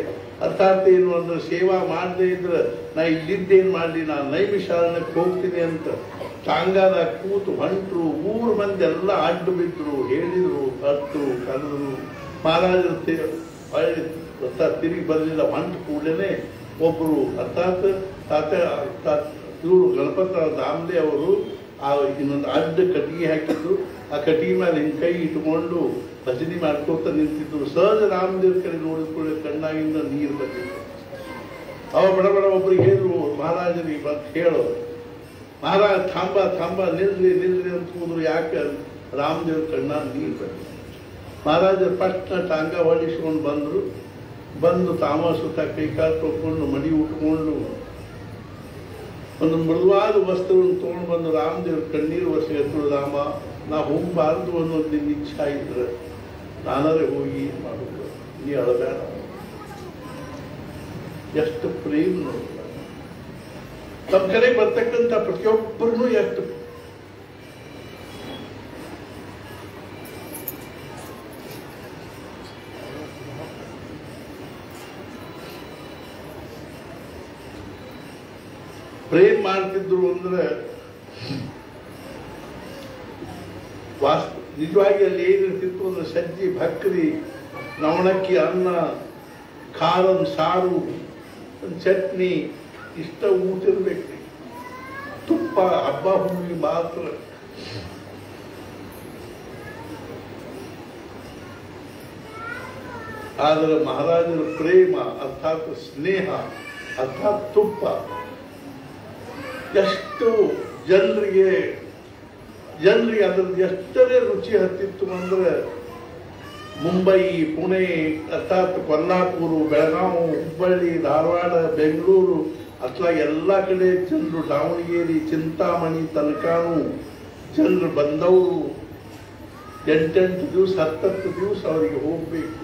ಅರ್ಥಾತ್ ಏನು ಅಂದ್ರೆ ಸೇವಾ ಮಾಡದೇ ಇದ್ರೆ ನಾ ಇಲ್ಲಿದ್ದೇನು ಮಾಡಲಿ, ನಾನು ನೈಮಿಷಾರಣ್ಯಕ್ಕೆ ಹೋಗ್ತೀನಿ ಅಂತ ಟಾಂಗಾದ ಕೂತು ಹೊಂಟ್ರು. 3 ಮಂದಿ ಎಲ್ಲ ಅಡ್ಡು ಬಿದ್ರು, ಹೇಳಿದ್ರು, ಹತ್ತು ಕರೆದ್ರು. ಮಹಾರಾಜರು ತಿರುಗಿ ಬರಲಿಲ್ಲ. ಹೊಂಟು ಕೂಡಲೇ ಒಬ್ರು ಅರ್ಥಾತ್ ಇವರು ಗಣಪತರಾವ್ ದಾಮ್ಲೆ ಅವರು ಇನ್ನೊಂದು ಅಡ್ಡ ಕಟ್ಟಿಗೆ ಹಾಕಿದ್ರು. ಆ ಕಟ್ಟಿಗೆ ಮೇಲೆ ಹಿಂಗೆ ಕೈ ಇಟ್ಕೊಂಡು ಭಜನೆ ಮಾಡ್ಕೊತ ನಿಂತಿದ್ರು. ಸಹಜ ರಾಮದೇವ್ರ ಕಡೆ ನೋಡಿಕೊಳ್ಳಿ ಕಣ್ಣಾಗಿಂದ ನೀರು ಬಂದಿತ್ತು. ಅವ ಬಡ ಒಬ್ರಿಗೆ ಹೇಳಿದ್ರು, ಮಹಾರಾಜರಿಗೆ ಬಂದು ಹೇಳೋರು, ಮಹಾರಾಜ ಥಾಂಬ ನಿಲ್ರಿ ಅಂತ ಹೋದ್ರು. ಯಾಕೆ? ರಾಮದೇವ್ರ ಕಣ್ಣಾಗ ನೀರು ಬಂದಿತ್ತು. ಮಹಾರಾಜರು ಪಟ್ಟ ಟಾಂಗ ಹೊಡಿಸ್ಕೊಂಡು ಬಂದು ತಾಮ ಸುತ್ತ ಕೈಕಾಲು ತೊಗೊಂಡು ಮಡಿ ಉಟ್ಕೊಂಡು ಒಂದು ಮೃದುವಾದ ವಸ್ತುವನ್ನು ತೊಗೊಂಡು ಬಂದು ರಾಮದೇವ್ರ ಕಣ್ಣೀರು ವರ್ಷ ರಾಮ, ನಾ ಹೋಗಬಾರ್ದು ಅನ್ನೋದು ನಿನ್ನ ಇಚ್ಛಾ ಇದ್ರೆ ನಾನಾದ್ರೆ ಹೋಗಿ ಮಾಡೋದು, ನೀ ಅಳಬೇಡ. ಎಷ್ಟು ಪ್ರೇಮ ನೋಡ. ತಮ್ಮ ಕಡೆ ಬರ್ತಕ್ಕಂಥ ಪ್ರತಿಯೊಬ್ಬರನ್ನು ಎಷ್ಟು ಪ್ರೇಮ ಮಾಡ್ತಿದ್ರು ಅಂದ್ರೆ ನಿಜವಾಗಿ ಅಲ್ಲಿ ಏನಿರ್ತಿತ್ತು ಅಂದ್ರೆ ಸಜ್ಜಿ, ಭಕ್ರಿ, ನವಣಕ್ಕಿ, ಅನ್ನ ಖಾರಂ ಸಾರು, ಒಂದು ಚಟ್ನಿ ಇಷ್ಟ ಊಟ ಇರ್ಬೇಕು. ತುಪ್ಪ ಹಬ್ಬ ಹುಣ್ಣಿಮೆ ಮಾತ್ರ. ಆದರೆ ಮಹಾರಾಜರ ಪ್ರೇಮ ಅರ್ಥಾತ್ ಸ್ನೇಹ ಅರ್ಥಾತ್ ತುಪ್ಪ ಎಷ್ಟು ಜನರಿಗೆ ಅದ್ರದ್ದು ಎಷ್ಟರೇ ರುಚಿ ಹತ್ತಿತ್ತು ಅಂದ್ರೆ ಮುಂಬೈ, ಪುಣೆ ಅರ್ಥಾತ್ ಕೊಲ್ಲಾಪುರ, ಬೆಳಗಾವಿ, ಹುಬ್ಬಳ್ಳಿ, ಧಾರವಾಡ, ಬೆಂಗಳೂರು ಅತ್ಲಾಗ ಎಲ್ಲ ಕಡೆ ಜನರು, ದಾವಣಗೆರೆ, ಚಿಂತಾಮಣಿ ತನಕನೂ ಜನರು ಬಂದವರು 8 ದಿವಸ 10 ದಿವಸ ಅವರಿಗೆ ಹೋಗ್ಬೇಕು.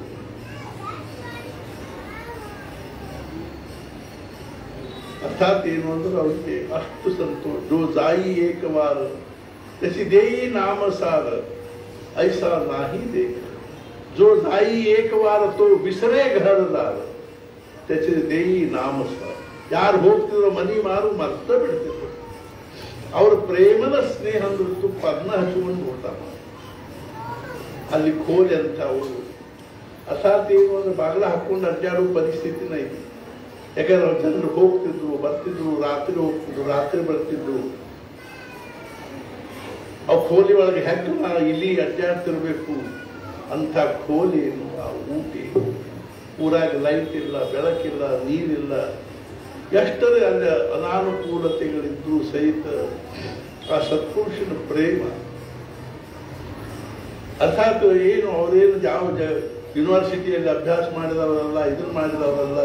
ಅರ್ಥಾತ್ ಏನು ಅಂದ್ರೆ ಅವರಿಗೆ ಅಷ್ಟು ಸಂತೋಷ. ಜೋ ಜಾಯಿ ಏಕವಾರ जैसी देई नाम सार ऐसा नाही देख, जो जाई एक वार तो विसरे घरदार त्याचे देई नाम सार. ಯಾರು ಹೋಗ್ತಿದ್ರು ಮನಿ ಮಾರು ಮರ್ತ ಬಿಡ್ತಿದ್ರು. ಅವ್ರ ಪ್ರೇಮದ ಸ್ನೇಹ ಅಂದ್ರೆ ತುಪ್ಪ ಅನ್ನ ಹಚ್ಕೊಂಡು ಊಟ ಮಾಡಿ ಅಲ್ಲಿ ಕೋಲಿ ಅಂತ ಅವರು ಅರ್ಥಾತ್ ಏನು ಅಂದ್ರೆ ಬಾಗಿಲ ಹಾಕೊಂಡು ಅಡ್ಡಾಡೋ ಪರಿಸ್ಥಿತಿನ ಇದೆ. ಯಾಕಂದ್ರೆ ಅವ್ರ ಜನರು ಹೋಗ್ತಿದ್ರು, ಬರ್ತಿದ್ರು, ರಾತ್ರಿ ಹೋಗ್ತಿದ್ರು, ರಾತ್ರಿ ಬರ್ತಿದ್ರು. ಅವು ಕೋಲಿ ಒಳಗೆ ಹೆಕ್ಕ ಇಲ್ಲಿ ಅಡ್ಡಾಡ್ತಿರ್ಬೇಕು ಅಂತ ಕೋಲಿ ಏನು ಆ ಊಟಿ. ಊರಾಗ ಲೈಟ್ ಇಲ್ಲ, ಬೆಳಕಿಲ್ಲ, ನೀರಿಲ್ಲ, ಎಷ್ಟರೇ ಅಲ್ಲಿ ಅನಾನುಕೂಲತೆಗಳಿದ್ರು ಸಹಿತ ಆ ಸತ್ಪುರುಷನ ಪ್ರೇಮ ಅರ್ಥಾತ್ ಏನು ಅವರೇನು ಯಾವ ಯೂನಿವರ್ಸಿಟಿಯಲ್ಲಿ ಅಭ್ಯಾಸ ಮಾಡಿದವರಲ್ಲ, ಇದನ್ನ ಮಾಡಿದವರಲ್ಲ,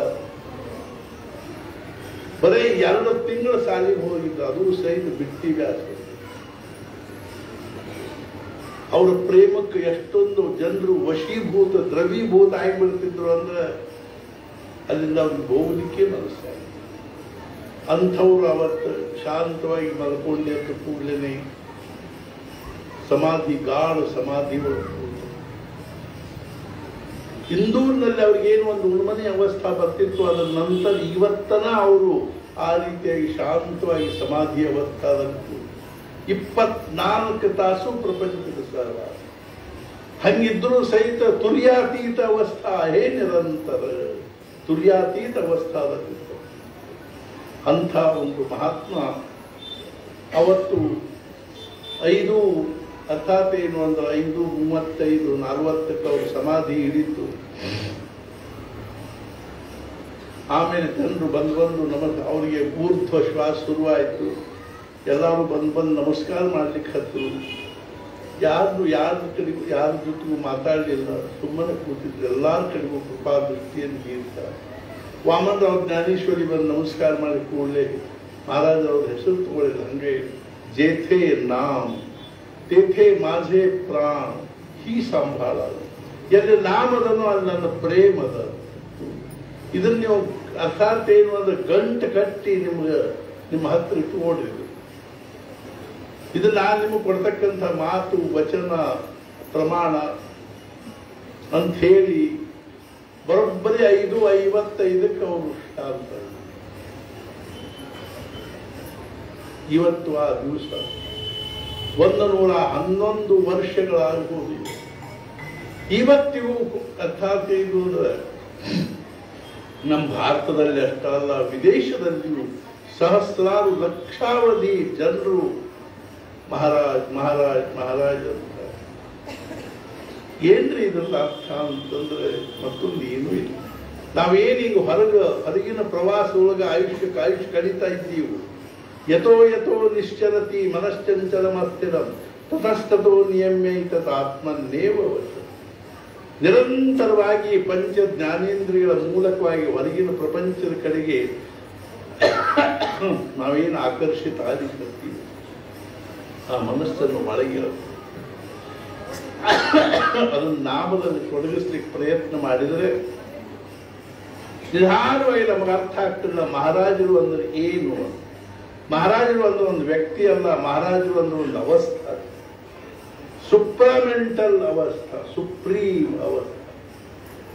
ಬರೀ 2 ತಿಂಗಳ ಸಾಲಿಗೆ ಹೋಗಿದ್ದು, ಅದು ಸಹಿತ ಬಿಟ್ಟಿ ವ್ಯಾಸ. ಅವರ ಪ್ರೇಮಕ್ಕೆ ಎಷ್ಟೊಂದು ಜನರು ವಶೀಭೂತ ದ್ರವೀಭೂತ ಆಗಿಬಿಡ್ತಿದ್ರು ಅಂದ್ರೆ ಅಲ್ಲಿಂದ ಅವ್ರಿಗೆ ಹೋಗ್ಲಿಕ್ಕೆ ಮನಸ್ಸಾಗಿ. ಅಂಥವ್ರು ಅವತ್ತು ಶಾಂತವಾಗಿ ಮಲ್ಕೊಂಡೆ ಅಂತ ಕೂಡಲೇ ಸಮಾಧಿ, ಗಾಢ ಸಮಾಧಿ ಒಳಗೆ ಇಂದೂರಿನಲ್ಲಿ ಅವ್ರಿಗೇನು ಒಂದು ಉಳ್ಮನೆ ಅವಸ್ಥಾ ಬರ್ತಿತ್ತು. ಅದರ ನಂತರ ಇವತ್ತನ ಅವರು ಆ ರೀತಿಯಾಗಿ ಶಾಂತವಾಗಿ ಸಮಾಧಿ ಅವಸ್ಥಾದಂತೂ 24 ತಾಸು ಪ್ರಪಂಚದ ಸರ್ವ. ಹಂಗಿದ್ರು ಸಹಿತ ತುರ್ಯಾತೀತ ಅವಸ್ಥಾ ಹೇ ನಿರಂತರ, ತುರ್ಯಾತೀತ ಅವಸ್ಥಾದಲ್ಲಿ ಅಂಥ ಒಂದು ಮಹಾತ್ಮ ಅವತ್ತು 5 ಅರ್ಥಾತ್ ಏನು ಅಂದ್ರೆ 5:35, 40ಕ್ಕೆ ಅವರು ಸಮಾಧಿ ಹಿಡಿತು. ಆಮೇಲೆ ಜನರು ಬಂದು ನಮಗೆ ಅವರಿಗೆ ಊರ್ಧ್ವ ಶ್ವಾಸ ಶುರುವಾಯಿತು. ಎಲ್ಲರೂ ಬಂದು ನಮಸ್ಕಾರ ಮಾಡ್ಲಿಕ್ಕೆ ಹತ್ತು. ಯಾರ ಜೊತೆಗೂ ಮಾತಾಡಲಿಲ್ಲ, ಸುಮ್ಮನೆ ಕೂತಿದ್ರು. ಎಲ್ಲಾರ ಕಡೆಗೂ ಕೃಪಾ ದೃಷ್ಟಿಯನ್ನು ಬೀರ್ತಾರೆ. ವಾಮನರಾವ್ ಜ್ಞಾನೇಶ್ವರಿ ಬಂದು ನಮಸ್ಕಾರ ಮಾಡಿ ಕೂಡಲೇ ಮಹಾರಾಜ ಅವ್ರ ಹೆಸರು ತಗೊಳ್ಳಿಲ್ಲ. ಹಂಗೆ ಜೇಥೆ ನಾಮ್ ತೇಥೆ ಮಾಝೆ ಪ್ರಾಣ ಹೀ ಸಂಭಾಳ. ಎಲ್ಲಿ ನಾಮದನೋ ಅಲ್ಲಿ ನನ್ನ ಪ್ರೇಮದ. ಇದನ್ನ ನೀವು ಅರ್ಥಾತ್ ಏನು ಅಂದ್ರೆ ಗಂಟು ಕಟ್ಟಿ ನಿಮ್ಮ ಹತ್ರ ಇಟ್ಟುಕೊಂಡಿದ್ರು. ಇದು ನಾನು ನಿಮಗೆ ಕೊಡ್ತಕ್ಕಂಥ ಮಾತು, ವಚನ, ಪ್ರಮಾಣ ಅಂತ ಹೇಳಿ ಬರೋಬ್ಬರಿ 5:55ಕ್ಕೆ ಅವರು ಶಾಂತ. ಇವತ್ತು ಆ ದಿವಸ 111 ವರ್ಷಗಳಾಗುವುದಿಲ್ಲ. ಇವತ್ತಿಗೂ ಅರ್ಥಾತ್ ಇದು ನಮ್ಮ ಭಾರತದಲ್ಲಿ ಅಷ್ಟಲ್ಲ, ವಿದೇಶದಲ್ಲಿಯೂ ಸಹಸ್ರಾರು ಲಕ್ಷಾವಧಿ ಜನರು ಮಹಾರಾಜ್ ಅಂತ. ಏನ್ರಿ ಇದೆಲ್ಲ ಅರ್ಥ ಅಂತಂದ್ರೆ ಮತ್ತೊಂದು ಏನೂ ಇಲ್ಲ. ನಾವೇನೀಗ ಹೊರಗಿನ ಪ್ರವಾಸ ಒಳಗೆ ಆಯುಷ್ಯ ಕಳೀತಾ ಇದ್ದೀವಿ. ಯಥೋ ನಿಶ್ಚಲತಿ ಮನಶ್ಚಂಚಲಮಸ್ಥಿರಂ ತತಸ್ತೋ ನಿಯಮ್ಯೈತಾತ್ಮನ್ನೇವ ವಶ. ನಿರಂತರವಾಗಿ ಪಂಚ ಜ್ಞಾನೇಂದ್ರಿಯಗಳ ಮೂಲಕವಾಗಿ ಹೊರಗಿನ ಪ್ರಪಂಚದ ಕಡೆಗೆ ನಾವೇನು ಆಕರ್ಷಿತ ಆಗಿರ್ತೀವಿ, ಆ ಮನಸ್ಸನ್ನು ಒಳಗೆ ಅದನ್ನು ನಾಮದಲ್ಲಿ ತೊಡಗಿಸ್ಲಿಕ್ಕೆ ಪ್ರಯತ್ನ ಮಾಡಿದರೆ ನಿಧಾನವಾಗಿ ನಮಗೆ ಅರ್ಥ ಆಗ್ತಿಲ್ಲ ಮಹಾರಾಜರು ಅಂದ್ರೆ ಏನು. ಮಹಾರಾಜರು ಅಂದ್ರೆ ಒಂದು ವ್ಯಕ್ತಿ ಅಲ್ಲ, ಮಹಾರಾಜರು ಅಂದ್ರೆ ಒಂದು ಅವಸ್ಥೆ, ಸುಪ್ರಮೆಂಟಲ್ ಅವಸ್ಥೆ, ಸುಪ್ರೀಂ ಅವಸ್ಥೆ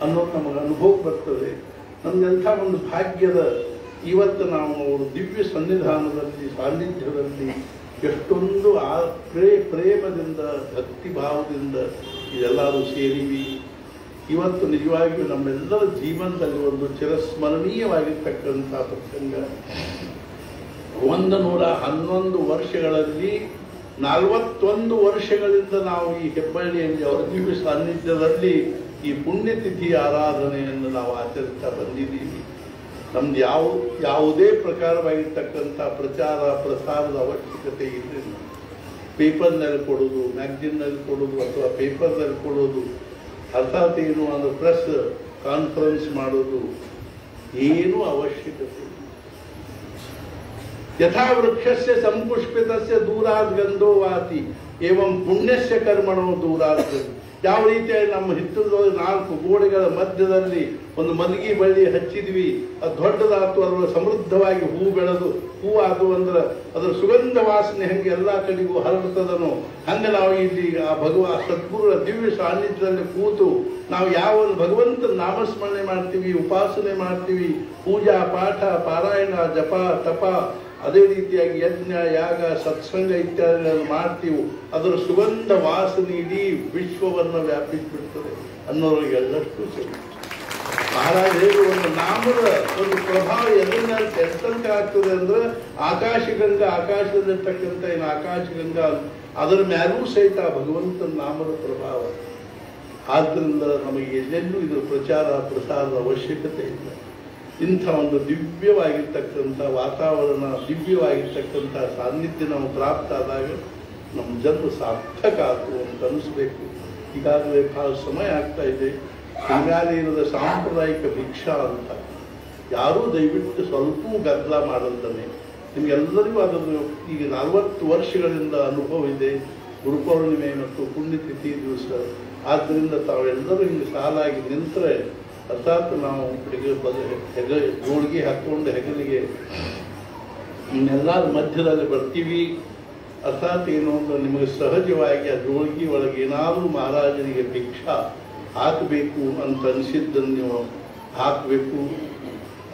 ಅನ್ನೋದು ನಮಗೆ ಅನುಭವ ಬರ್ತದೆ. ನಮ್ಗೆಂಥ ಒಂದು ಭಾಗ್ಯದ ಇವತ್ತು ನಾವು ಅವರು ದಿವ್ಯ ಸನ್ನಿಧಾನದಲ್ಲಿ ಸಾನ್ನಿಧ್ಯದಲ್ಲಿ ಎಷ್ಟೊಂದು ಪ್ರೇಮದಿಂದ ಭಕ್ತಿ ಭಾವದಿಂದ ಇದೆಲ್ಲರೂ ಸೇರಿವಿ. ಇವತ್ತು ನಿಜವಾಗಿಯೂ ನಮ್ಮೆಲ್ಲರ ಜೀವನದಲ್ಲಿ ಒಂದು ಚಿರಸ್ಮರಣೀಯವಾಗಿರ್ತಕ್ಕಂಥ ಪ್ರಸಂಗ. 111 ವರ್ಷಗಳಲ್ಲಿ 41 ವರ್ಷಗಳಿಂದ ನಾವು ಈ ಹೆಬ್ಬಳ್ಳಿಯಲ್ಲಿ ಅವರ ದಿವ್ಯ ಸಾನ್ನಿಧ್ಯದಲ್ಲಿ ಈ ಪುಣ್ಯತಿಥಿ ಆರಾಧನೆಯನ್ನು ನಾವು ಆಚರಿಸ್ತಾ ಬಂದಿದ್ದೀವಿ. ನಮ್ದು ಯಾವುದೇ ಪ್ರಕಾರವಾಗಿರ್ತಕ್ಕಂಥ ಪ್ರಚಾರ ಪ್ರಸಾರದ ಅವಶ್ಯಕತೆ ಇಲ್ಲ. ಪೇಪರ್ನಲ್ಲಿ ಕೊಡೋದು, ಮ್ಯಾಗ್ಜಿನ್ನಲ್ಲಿ ಕೊಡೋದು ಅಥವಾ ಪೇಪರ್ನಲ್ಲಿ ಕೊಡೋದು, ಅರ್ಥಾತ್ ಏನು ಅಂದ್ರೆ ಪ್ರೆಸ್ ಕಾನ್ಫರೆನ್ಸ್ ಮಾಡೋದು ಏನೂ ಅವಶ್ಯಕತೆ ಇಲ್ಲ. ಯಥಾ ವೃಕ್ಷಸ್ಯ ಸಂಪುಷ್ಪಿತಸ್ಯ ದೂರಾದ್ ಗಂಧೋ ವಾತಿ ಏವಂ ಪುಣ್ಯಸ್ಯ ಕರ್ಮಣೋ ದೂರಾದ್ ಗಂಧೋ. ಯಾವ ರೀತಿಯಾಗಿ ನಮ್ಮ ಹಿತ್ತಲದಲ್ಲಿ 4 ಗೋಡೆಗಳ ಮಧ್ಯದಲ್ಲಿ ಒಂದು ಮಲಗಿ ಬಳ್ಳಿ ಹಚ್ಚಿದ್ವಿ, ಅದು ದೊಡ್ಡದಾತು, ಅದರ ಸಮೃದ್ಧವಾಗಿ ಹೂ ಬೆಳೆದು ಹೂ ಆದು ಅಂದ್ರೆ ಅದರ ಸುಗಂಧ ವಾಸನೆ ಹಂಗೆ ಎಲ್ಲ ಕಡೆಗೂ ಹರಡ್ತದನೋ ಹಂಗೆ ನಾವು ಇಲ್ಲಿ ಆ ಸದ್ಗುರುಗಳ ದಿವ್ಯ ಸಾನ್ನಿಧ್ಯದಲ್ಲಿ ಕೂತು ನಾವು ಯಾವ ಭಗವಂತನ ನಾಮಸ್ಮರಣೆ ಮಾಡ್ತೀವಿ, ಉಪಾಸನೆ ಮಾಡ್ತೀವಿ, ಪೂಜಾ ಪಾಠ ಪಾರಾಯಣ ಜಪ ತಪ, ಅದೇ ರೀತಿಯಾಗಿ ಯಜ್ಞ ಯಾಗ ಸತ್ಸಂಗ ಇತ್ಯಾದಿಗಳನ್ನು ಮಾಡ್ತೀವಿ, ಅದರ ಸುಗಂಧ ವಾಸನೆ ಇಡೀ ವಿಶ್ವವನ್ನು ವ್ಯಾಪಿಸಿಬಿಡ್ತದೆ ಅನ್ನೋರಿಗೆ ಎಲ್ಲಷ್ಟು ಸಿಗುತ್ತೆ. ಮಹಾರಾಜರು ಒಂದು ನಾಮದ ಒಂದು ಪ್ರಭಾವ ಎಂತಂಕ ಆಗ್ತದೆ ಅಂದ್ರೆ ಆಕಾಶಗಂಗಾ, ಆಕಾಶದಲ್ಲಿರ್ತಕ್ಕಂಥ ಏನು ಆಕಾಶಗಂಗಾ ಅದರ ಮ್ಯಾಲೂ ಸಹಿತ ಭಗವಂತನ ನಾಮದ ಪ್ರಭಾವ. ಆದ್ರಿಂದ ನಮಗೆ ಎಲ್ಲೆಲ್ಲೂ ಇದರ ಪ್ರಚಾರ ಪ್ರಸಾರದ ಅವಶ್ಯಕತೆ ಇಲ್ಲ. ಇಂಥ ಒಂದು ದಿವ್ಯವಾಗಿರ್ತಕ್ಕಂಥ ವಾತಾವರಣ, ದಿವ್ಯವಾಗಿರ್ತಕ್ಕಂಥ ಸಾನ್ನಿಧ್ಯ ನಾವು ಪ್ರಾಪ್ತ ಆದಾಗ ನಮ್ಮ ಜನ್ಮ ಸಾರ್ಥಕ ಆಯ್ತು ಅಂತ ಅನಿಸ್ಬೇಕು. ಈಗಾಗಲೇ ಬಹಳ ಸಮಯ ಆಗ್ತಾ ಇದೆ. ಹಿಂಗಾಲಿರದ ಸಾಂಪ್ರದಾಯಿಕ ಭಿಕ್ಷಾ ಅಂತ ಯಾರೂ ದಯವಿಟ್ಟು ಸ್ವಲ್ಪವೂ ಗದ್ದಲ ಮಾಡಲ್ದಾನೆ. ನಿಮಗೆಲ್ಲರಿಗೂ ಅದನ್ನು ಈಗ 40 ವರ್ಷಗಳಿಂದ ಅನುಭವ ಇದೆ. ಗುರುಪೌರ್ಣಿಮೆ ಮತ್ತು ಪುಣ್ಯತಿಥಿ ದಿವಸ ಆದ್ದರಿಂದ ತಾವೆಲ್ಲರೂ ಹಿಂಗೆ ಸಾಲಾಗಿ ನಿಂತರೆ ಅರ್ಥಾತ್ ನಾವು ಜೋಳಿಗೆ ಹಾಕ್ಕೊಂಡು ಹೆಗಲಿಗೆ ಇನ್ನೆಲ್ಲರ ಮಧ್ಯದಲ್ಲಿ ಬರ್ತೀವಿ. ಅರ್ಥಾತ್ ಏನು ಅಂದ್ರೆ ನಿಮಗೆ ಸಹಜವಾಗಿ ಆ ಜೋಳಿಗೆ ಒಳಗೆ ಏನಾದರೂ ಮಹಾರಾಜನಿಗೆ ಭಿಕ್ಷಾ ಹಾಕಬೇಕು ಅಂತ ಅನಿಸಿದ್ದನ್ನು ನೀವು ಹಾಕಬೇಕು.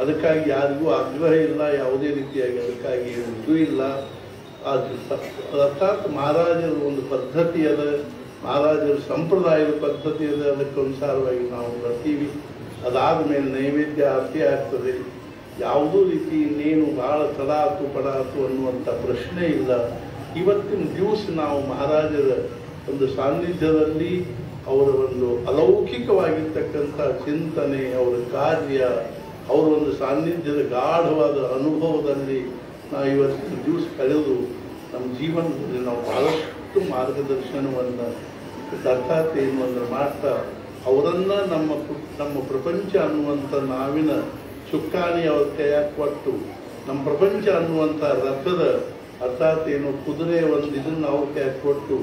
ಅದಕ್ಕಾಗಿ ಯಾರಿಗೂ ಆಗ್ರಹ ಇಲ್ಲ, ಯಾವುದೇ ರೀತಿಯಾಗಿ ಅದಕ್ಕಾಗಿ ಇದು ಇಲ್ಲ. ಅರ್ಥಾತ್ ಮಹಾರಾಜರ ಒಂದು ಪದ್ಧತಿ ಅದ, ಮಹಾರಾಜರ ಸಂಪ್ರದಾಯದ ಪದ್ಧತಿ ಅದ, ಅದಕ್ಕನುಸಾರವಾಗಿ ನಾವು ಬರ್ತೀವಿ. ಅದಾದ ಮೇಲೆ ನೈವೇದ್ಯ ಆರತಿ ಆಗ್ತದೆ. ಯಾವುದೂ ರೀತಿ ಇನ್ನೇನು ಬಹಳ ತಡಾತು ಪಡಾತು ಅನ್ನುವಂಥ ಪ್ರಶ್ನೆ ಇಲ್ಲ. ಇವತ್ತಿನ ದಿವಸ ನಾವು ಮಹಾರಾಜರ ಒಂದು ಸಾನ್ನಿಧ್ಯದಲ್ಲಿ ಅವರ ಒಂದು ಅಲೌಕಿಕವಾಗಿರ್ತಕ್ಕಂಥ ಚಿಂತನೆ, ಅವರ ಕಾರ್ಯ, ಅವರ ಒಂದು ಸಾನ್ನಿಧ್ಯದ ಗಾಢವಾದ ಅನುಭವದಲ್ಲಿ ನಾವು ಇವತ್ತಿನ ದಿವಸ ಕಳೆದು ನಮ್ಮ ಜೀವನದಲ್ಲಿ ನಾವು ಬಹಳಷ್ಟು ಮಾರ್ಗದರ್ಶನವನ್ನು ಅರ್ಥಾತ್ ಏನು ಅಂದ್ರೆ ಮಾಡ್ತಾ ಅವರನ್ನ ನಮ್ಮ ಪ್ರಪಂಚ ಅನ್ನುವಂಥ ನಾವಿನ ಚುಕ್ಕಾಣಿ ಅವ್ರ ಕೈಯಾಗ ಕೊಟ್ಟು ನಮ್ಮ ಪ್ರಪಂಚ ಅನ್ನುವಂಥ ರಥದ ಅರ್ಥಾತ್ ಏನು ಕುದುರೆ ಒಂದು ಇದನ್ನು ಅವ್ರ ಕೈಯಾಗ ಕೊಟ್ಟು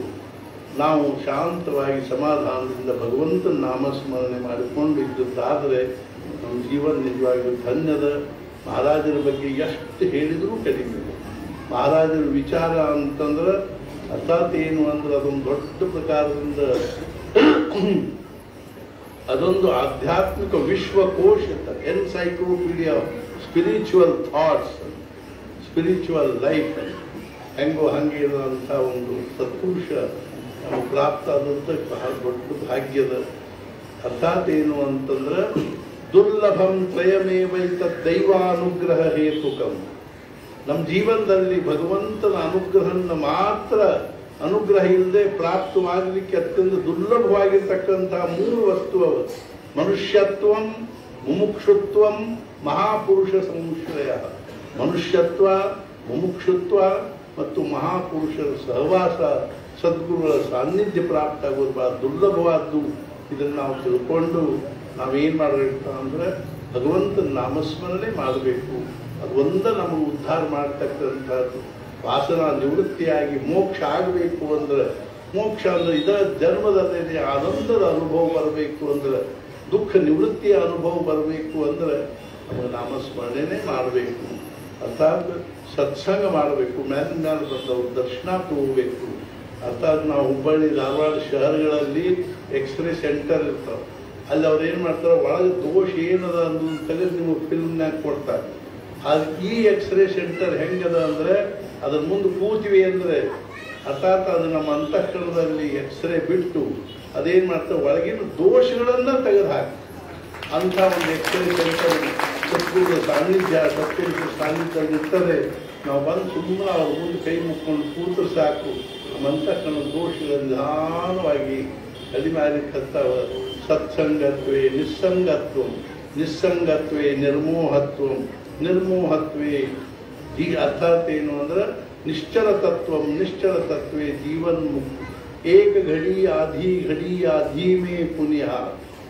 ನಾವು ಶಾಂತವಾಗಿ ಸಮಾಧಾನದಿಂದ ಭಗವಂತನ ನಾಮಸ್ಮರಣೆ ಮಾಡಿಕೊಂಡು ಇದ್ದದ್ದಾದರೆ ನಮ್ಮ ಜೀವನ ನಿಜವಾಗಿಯೂ ಧನ್ಯದ. ಮಹಾರಾಜರ ಬಗ್ಗೆ ಎಷ್ಟು ಹೇಳಿದರೂ ಕಡಿಮೆ. ಮಹಾರಾಜರ ವಿಚಾರ ಅಂತಂದ್ರೆ ಅರ್ಥಾತ್ ಏನು ಅಂದ್ರೆ ಅದೊಂದು ದೊಡ್ಡ ಪ್ರಕಾರದಿಂದ ಅದೊಂದು ಆಧ್ಯಾತ್ಮಿಕ ವಿಶ್ವಕೋಶ, encyclopaedia spiritual thoughts, spiritual life ಹೆಂಗೋ ಹಂಗೆ ಇರುವಂಥ ಒಂದು ಸತ್ಪುರುಷ ನಾವು ಪ್ರಾಪ್ತ ಆದಂಥ ಬಹಳ ದೊಡ್ಡ ಭಾಗ್ಯದ. ಅರ್ಥಾತ್ ಏನು ಅಂತಂದ್ರೆ ದುರ್ಲಭಂ ತ್ರಯಮೇವೈತ ದೈವಾನುಗ್ರಹ ಹೇತುಕಂ. ನಮ್ಮ ಜೀವನದಲ್ಲಿ ಭಗವಂತನ ಅನುಗ್ರಹನ ಮಾತ್ರ, ಅನುಗ್ರಹ ಇಲ್ಲದೆ ಪ್ರಾಪ್ತವಾಗಲಿಕ್ಕೆ ಅತ್ಯಂತ ದುರ್ಲಭವಾಗಿರ್ತಕ್ಕಂಥ 3 ವಸ್ತು ಅವ: ಮನುಷ್ಯತ್ವಂ, ಮುಮುಕ್ಷುತ್ವಂ, ಮಹಾಪುರುಷ ಸಂಶ್ರಯ. ಮನುಷ್ಯತ್ವ, ಮುಮುಕ್ಷುತ್ವ ಮತ್ತು ಮಹಾಪುರುಷರ ಸಹವಾಸ, ಸದ್ಗುರುಗಳ ಸಾನ್ನಿಧ್ಯ ಪ್ರಾಪ್ತ ಆಗೋದು ಬಹಳ ದುರ್ಲಭವಾದ್ದು. ಇದನ್ನು ನಾವು ತಿಳ್ಕೊಂಡು ನಾವೇನು ಮಾಡಬೇಕು ಅಂದರೆ ಭಗವಂತನ ನಾಮಸ್ಮರಣೆ ಮಾಡಬೇಕು. ಅದು ಒಂದೇ ನಮಗೆ ಉದ್ಧಾರ ಮಾಡ್ತಕ್ಕಂಥದ್ದು. ವಾಸನ ನಿವೃತ್ತಿಯಾಗಿ ಮೋಕ್ಷ ಆಗಬೇಕು ಅಂದ್ರೆ, ಮೋಕ್ಷ ಅಂದ್ರೆ ಇದರ ಜನ್ಮದಲ್ಲಿ ಆನಂದದ ಅನುಭವ ಬರಬೇಕು ಅಂದ್ರೆ, ದುಃಖ ನಿವೃತ್ತಿಯ ಅನುಭವ ಬರಬೇಕು ಅಂದ್ರೆ ನಮಗೆ ನಾಮಸ್ಮರಣೆನೇ ಮಾಡಬೇಕು. ಅರ್ಥಾತ್ ಸತ್ಸಂಗ ಮಾಡಬೇಕು. ಮೇಲಿನ ಬಂದವರು ದರ್ಶನ ತಗೋಬೇಕು. ಅರ್ಥಾತ್ ನಾವು ಹುಬ್ಬಳ್ಳಿ ಧಾರವಾಡ ಶಹರಗಳಲ್ಲಿ ಎಕ್ಸ್ರೇ ಸೆಂಟರ್ ಇರ್ತಾವೆ. ಅಲ್ಲಿ ಅವ್ರು ಏನು ಮಾಡ್ತಾರೆ, ಒಳಗೆ ದೋಷ ಏನದ ಅನ್ನೋದು ತೆಗೆದು ನಿಮಗೆ ಫಿಲ್ಮ್ನಾಗ ಕೊಡ್ತಾರೆ. ಅದು ಈ ಎಕ್ಸ್ರೇ ಸೆಂಟರ್ ಹೆಂಗದ ಅಂದರೆ ಅದ್ರ ಮುಂದೆ ಕೂತೀವಿ ಅಂದರೆ ಅರ್ಥಾತ್ ಅದು ನಮ್ಮ ಅಂತಃಕರಣದಲ್ಲಿ ಎಕ್ಸ್ರೇ ಬಿಟ್ಟು ಅದೇನು ಮಾಡ್ತವೆ, ಒಳಗಿನ ದೋಷಗಳನ್ನು ತೆಗೆದು ಹಾಕಿ ಅಂಥ ಒಂದು ಎಕ್ಸ್ರೇ ಸೆಂಟರ್ ಸದ್ಗುರುಗಳ ಸಾನ್ನಿಧ್ಯ, ಸತ್ಪುರುಷರ ಸಾನ್ನಿಧ್ಯದಲ್ಲಿ ಇರ್ತದೆ. ನಾವು ಬಂದು ಸುಮ್ಮನೆ ಅವ್ರ ಮುಂದೆ ಕೈ ಮುಕ್ಕೊಂಡು ಕೂತ್ರೆ ಸಾಕು, ನಮ್ಮ ಅಂತಃಕರಣ ದೋಷಗಳು ನಿಧಾನವಾಗಿ ಕಡಿಮೆ ಆಗಲಿಕ್ಕತ್ತಾವ. ಸತ್ಸಂಗತ್ವೇ ನಿಸ್ಸಂಗತ್ವ, ನಿಸ್ಸಂಗತ್ವೇ ನಿರ್ಮೋಹತ್ವ, ನಿರ್ಮೋಹತ್ವೇ ಈ ಅರ್ಥಾತ್ ಏನು ಅಂದ್ರೆ ನಿಶ್ಚಲ ತತ್ವ, ನಿಶ್ಚಲ ತತ್ವೇ ಜೀವನ್ ಮುಕ್ತಿ. ಏಕ ಘಡಿ ಆಧಿ ಮೇ ಪುಣ್ಯ,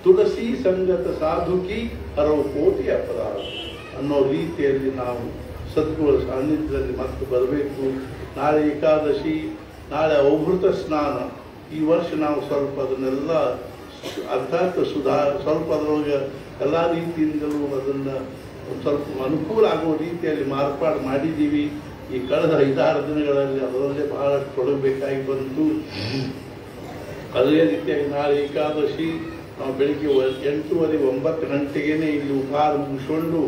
ತುಳಸಿ ಸಂಗತ ಸಾಧುಕಿ ಹರವು ಕೋಟಿ ಅಪರಾಧ ಅನ್ನೋ ರೀತಿಯಲ್ಲಿ ನಾವು ಸದ್ಗುರು ಸಾನ್ನಿಧ್ಯದಲ್ಲಿ ಮತ್ತೆ ಬರಬೇಕು. ನಾಳೆ ಏಕಾದಶಿ, ನಾಳೆ ಔಭೃತ ಸ್ನಾನ. ಈ ವರ್ಷ ನಾವು ಸ್ವಲ್ಪ ಅದನ್ನೆಲ್ಲ ಅರ್ಥಾತ್ ಸ್ವಲ್ಪ ಅದರೊಳಗೆ ಎಲ್ಲ ರೀತಿಯಿಂದಲೂ ಅದನ್ನು ಸ್ವಲ್ಪ ಅನುಕೂಲ ಆಗುವ ರೀತಿಯಲ್ಲಿ ಮಾರ್ಪಾಡು ಮಾಡಿದ್ದೀವಿ. ಈ ಕಳೆದ 5-6 ದಿನಗಳಲ್ಲಿ ಅದರಲ್ಲೇ ಬಹಳಷ್ಟು ತೊಡಗಬೇಕಾಗಿ ಬಂತು. ಅದೇ ರೀತಿಯಾಗಿ ನಾಳೆ ಏಕಾದಶಿ ನಾವು ಬೆಳಿಗ್ಗೆ 8:30-9 ಗಂಟೆಗೇನೆ ಇಲ್ಲಿ ಉಪಹಾರ ಮುಗಿಸ್ಕೊಂಡು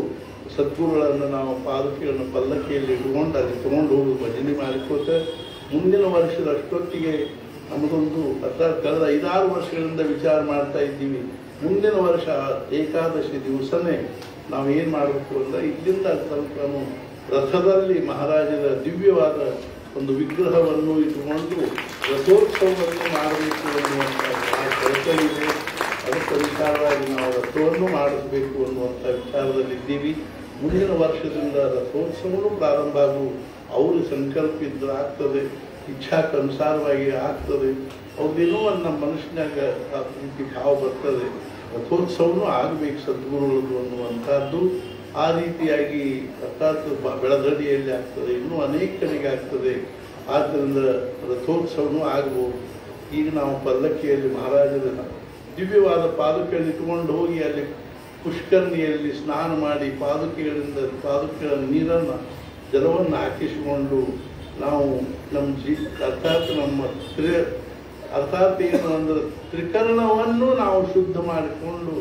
ಸದ್ಗುರುಗಳನ್ನು ನಾವು ಪಾದುಕೆಯನ್ನು ಪಲ್ಲಕ್ಕಿಯಲ್ಲಿ ಇಟ್ಕೊಂಡು ಅಲ್ಲಿ ತೊಗೊಂಡು ಹೋಗಿ ಭಜನೆ ಮಾಡಿಕೋತ ಮುಂದಿನ ವರ್ಷದ ಅಷ್ಟೊತ್ತಿಗೆ ನಮ್ಮದೊಂದು ಅರ್ಥಾತ್ ಕಳೆದ 5-6 ವರ್ಷಗಳಿಂದ ವಿಚಾರ ಮಾಡ್ತಾ ಇದ್ದೀವಿ. ಮುಂದಿನ ವರ್ಷ ಏಕಾದಶಿ ದಿವಸನೇ ನಾವು ಏನು ಮಾಡಬೇಕು ಅಂದರೆ ಇಲ್ಲಿಂದ ಸ್ವಲ್ಪ ರಥದಲ್ಲಿ ಮಹಾರಾಜರ ದಿವ್ಯವಾದ ಒಂದು ವಿಗ್ರಹವನ್ನು ಇಟ್ಟುಕೊಂಡು ರಥೋತ್ಸವವನ್ನು ಮಾಡಬೇಕು ಅನ್ನುವಂಥ ಕೆಲಸ ಇದೆ. ಅದಕ್ಕೆ ವಿಚಾರವಾಗಿ ನಾವು ರಥವನ್ನು ಮಾಡಿಸಬೇಕು ಅನ್ನುವಂಥ ವಿಚಾರದಲ್ಲಿದ್ದೀವಿ. ಮುಂದಿನ ವರ್ಷದಿಂದ ರಥೋತ್ಸವವೂ ಪ್ರಾರಂಭ ಆಗು ಅವರು ಸಂಕಲ್ಪ ಇದ್ರೆ ಆಗ್ತದೆ, ಇಚ್ಛಾಕ್ಕನುಸಾರವಾಗಿ ಆಗ್ತದೆ. ಅವ್ರದ್ದೇನೋ ಒಂದು ನಮ್ಮ ಮನುಷ್ಯನಾಗ ಆ ರೀತಿ ಭಾವ ಬರ್ತದೆ, ರಥೋತ್ಸವನೂ ಆಗಬೇಕು ಸದ್ಗುರುಗಳದು ಅನ್ನುವಂಥದ್ದು. ಆ ರೀತಿಯಾಗಿ ಅರ್ಥಾತ್ ಬೆಳದಡಿಯಲ್ಲಿ ಆಗ್ತದೆ, ಇನ್ನೂ ಅನೇಕ ಕಡೆಗೆ ಆಗ್ತದೆ. ಆದ್ದರಿಂದ ರಥೋತ್ಸವನೂ ಆಗ್ಬೋದು. ಈಗ ನಾವು ಪಲ್ಲಕ್ಕಿಯಲ್ಲಿ ಮಹಾರಾಜರ ದಿವ್ಯವಾದ ಪಾದುಕೆಯನ್ನು ಇಟ್ಕೊಂಡು ಹೋಗಿ ಅಲ್ಲಿ ಪುಷ್ಕರಣಿಯಲ್ಲಿ ಸ್ನಾನ ಮಾಡಿ ಪಾದುಕೆಗಳ ನೀರನ್ನು ಜಲವನ್ನು ಹಾಕಿಸಿಕೊಂಡು ನಾವು ನಮ್ಮ ಅರ್ಥಾತ್ ನಮ್ಮ ಅರ್ಥಾತ್ ಏನು ಅಂದರೆ ತ್ರಿಕರಣವನ್ನು ನಾವು ಶುದ್ಧ ಮಾಡಿಕೊಂಡು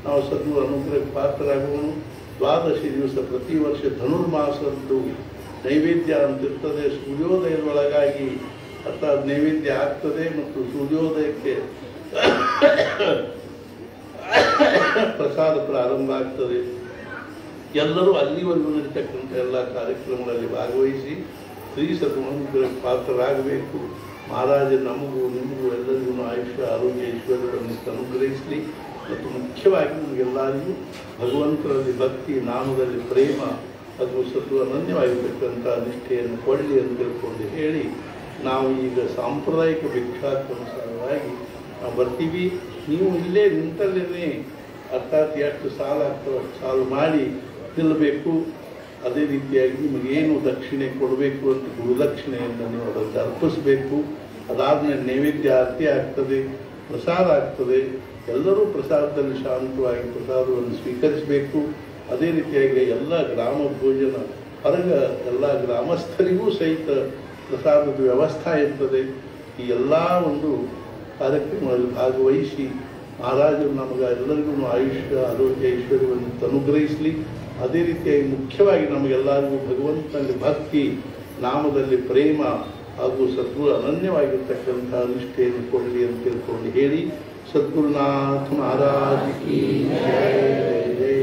ನಾವು ಸದ್ಗುರು ಅನುಗ್ರಹಕ್ಕೆ ಪಾತ್ರರಾಗುವನು. 12 ದಿವಸ ಪ್ರತಿ ವರ್ಷ ಧನುರ್ಮಾಸದ್ದು ನೈವೇದ್ಯ ಅಂತಿರ್ತದೆ. ಸೂರ್ಯೋದಯದೊಳಗಾಗಿ ಅರ್ಥಾತ್ ನೈವೇದ್ಯ ಆಗ್ತದೆ ಮತ್ತು ಸೂರ್ಯೋದಯಕ್ಕೆ ಪ್ರಸಾದ ಪ್ರಾರಂಭ ಆಗ್ತದೆ. ಎಲ್ಲರೂ ಅಲ್ಲಿವರೆಗೂ ನಡೀತಕ್ಕಂಥ ಎಲ್ಲ ಕಾರ್ಯಕ್ರಮಗಳಲ್ಲಿ ಭಾಗವಹಿಸಿ ಶ್ರೀ ಸದ್ಗುರುಗಳಿಗೆ ಪಾತ್ರರಾಗಬೇಕು. ಮಹಾರಾಜ ನಮಗೂ ನಿಮಗೂ ಎಲ್ಲರಿಗೂ ಆಯುಷ್ಯ ಆರೋಗ್ಯ ಐಶ್ವರ್ಯಗಳನ್ನು ಅನುಗ್ರಹಿಸಲಿ. ಮತ್ತು ಮುಖ್ಯವಾಗಿ ನಮಗೆಲ್ಲರಿಗೂ ಭಗವಂತರಲ್ಲಿ ಭಕ್ತಿ, ನಾಮದಲ್ಲಿ ಪ್ರೇಮ, ಅದು ಸತ್ತು ಅನನ್ಯವಾಗಿರ್ತಕ್ಕಂಥ ನಿಷ್ಠೆಯನ್ನು ಕೊಡಲಿ ಅಂತ ತಿಳ್ಕೊಂಡು ಹೇಳಿ ನಾವು ಈಗ ಸಾಂಪ್ರದಾಯಿಕ ಭಿಕ್ಷಾತ್ಮನುಸಾರವಾಗಿ ನಾವು ಬರ್ತೀವಿ. ನೀವು ಇಲ್ಲೇ ನಿಂತಲ್ಲೇ ಅರ್ಥಾತ್ ಎಷ್ಟು ಸಾಲ ಆಗ್ತವೆ ಅಷ್ಟು ಸಾಲು ಮಾಡಿ ನಿಲ್ಲಬೇಕು. ಅದೇ ರೀತಿಯಾಗಿ ನಿಮಗೇನು ದಕ್ಷಿಣೆ ಕೊಡಬೇಕು ಅಂತ ಗುರುದಕ್ಷಿಣೆಯನ್ನು ನೀವು ಅದನ್ನು ಅರ್ಪಿಸಬೇಕು. ಅದಾದಮೇಲೆ ನೈವೇದ್ಯ ಆರತಿ ಆಗ್ತದೆ, ಪ್ರಸಾದ ಆಗ್ತದೆ. ಎಲ್ಲರೂ ಪ್ರಸಾದದಲ್ಲಿ ಶಾಂತವಾಗಿ ಪ್ರಸಾದವನ್ನು ಸ್ವೀಕರಿಸಬೇಕು. ಅದೇ ರೀತಿಯಾಗಿ ಎಲ್ಲ ಗ್ರಾಮ ಭೋಜನ ಹೊರಗೆ ಎಲ್ಲ ಗ್ರಾಮಸ್ಥರಿಗೂ ಸಹಿತ ಪ್ರಸಾದದ ವ್ಯವಸ್ಥೆ ಇರ್ತದೆ. ಈ ಎಲ್ಲ ಒಂದು ಕಾರ್ಯಕ್ರಮಗಳಲ್ಲಿ ಭಾಗವಹಿಸಿ ಮಹಾರಾಜರು ನಮಗೆ ಎಲ್ಲರಿಗೂ ಆಯುಷ್ಯ ಆರೋಗ್ಯ ಐಶ್ವರ್ಯವನ್ನು ಅನುಗ್ರಹಿಸಲಿ. ಅದೇ ರೀತಿಯಾಗಿ ಮುಖ್ಯವಾಗಿ ನಮಗೆಲ್ಲರಿಗೂ ಭಗವಂತನಲ್ಲಿ ಭಕ್ತಿ, ನಾಮದಲ್ಲಿ ಪ್ರೇಮ ಹಾಗೂ ಸದ್ಗುರು ಅನನ್ಯವಾಗಿರ್ತಕ್ಕಂಥ ನಿಷ್ಠೆಯನ್ನು ಕೊಡಲಿ ಅಂತ ತಿಳ್ಕೊಂಡು ಹೇಳಿ ಸದ್ಗುರುನಾಥ ಮಹಾರಾಜ್ ಕಿ ಜೈ. ಜೈ